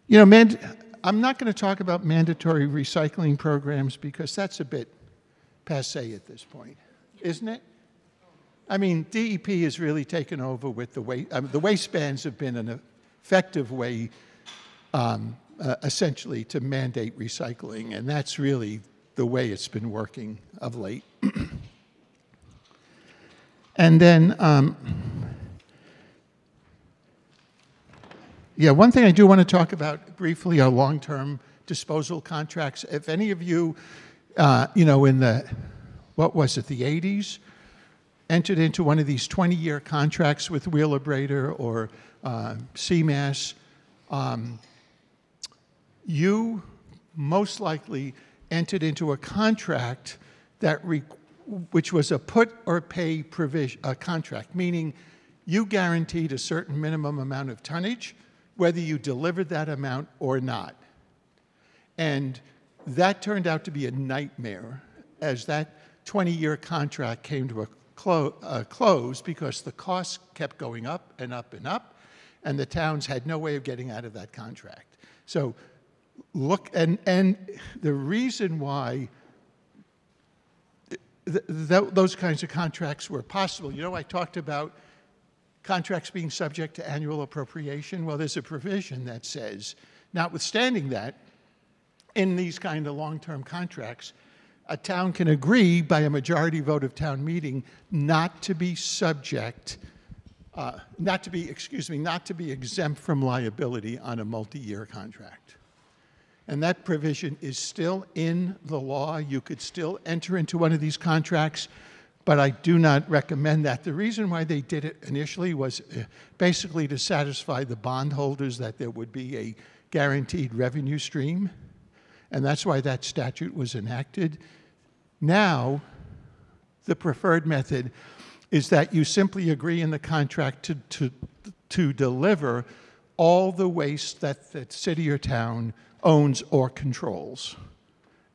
I'm not going to talk about mandatory recycling programs because that's a bit passé at this point, isn't it? I mean, DEP has really taken over with the waste. The waste bans have been an effective way, essentially, to mandate recycling, and that's really the way it's been working of late. And then, one thing I do want to talk about briefly are long-term disposal contracts. If any of you, in the, what was it, the 80s, entered into one of these 20-year contracts with Wheelabrator or CMAS, you most likely entered into a contract which was a put or pay provision, a contract, meaning you guaranteed a certain minimum amount of tonnage, whether you delivered that amount or not. And that turned out to be a nightmare as that 20-year contract came to a close because the costs kept going up and up and up, and the towns had no way of getting out of that contract. So look, and the reason why those kinds of contracts were possible, I talked about contracts being subject to annual appropriation. Well, there's a provision that says, notwithstanding that, in these kind of long-term contracts, a town can agree by a majority vote of town meeting not to be exempt from liability on a multi-year contract. And that provision is still in the law. You could still enter into one of these contracts, but I do not recommend that. The reason why they did it initially was basically to satisfy the bondholders that there would be a guaranteed revenue stream, and that's why that statute was enacted. Now, the preferred method is that you simply agree in the contract to deliver all the waste that the city or town owns or controls.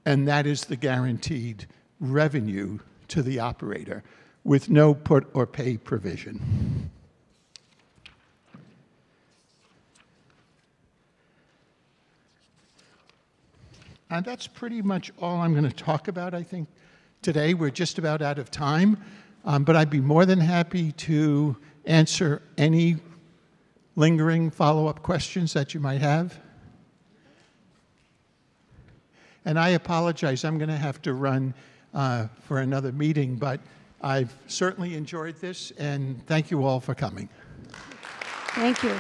And that is the guaranteed revenue to the operator with no put or pay provision. And that's pretty much all I'm going to talk about, I think. Today, we're just about out of time, but I'd be more than happy to answer any lingering follow-up questions that you might have. And I apologize, I'm going to have to run for another meeting, but I've certainly enjoyed this, and thank you all for coming. Thank you.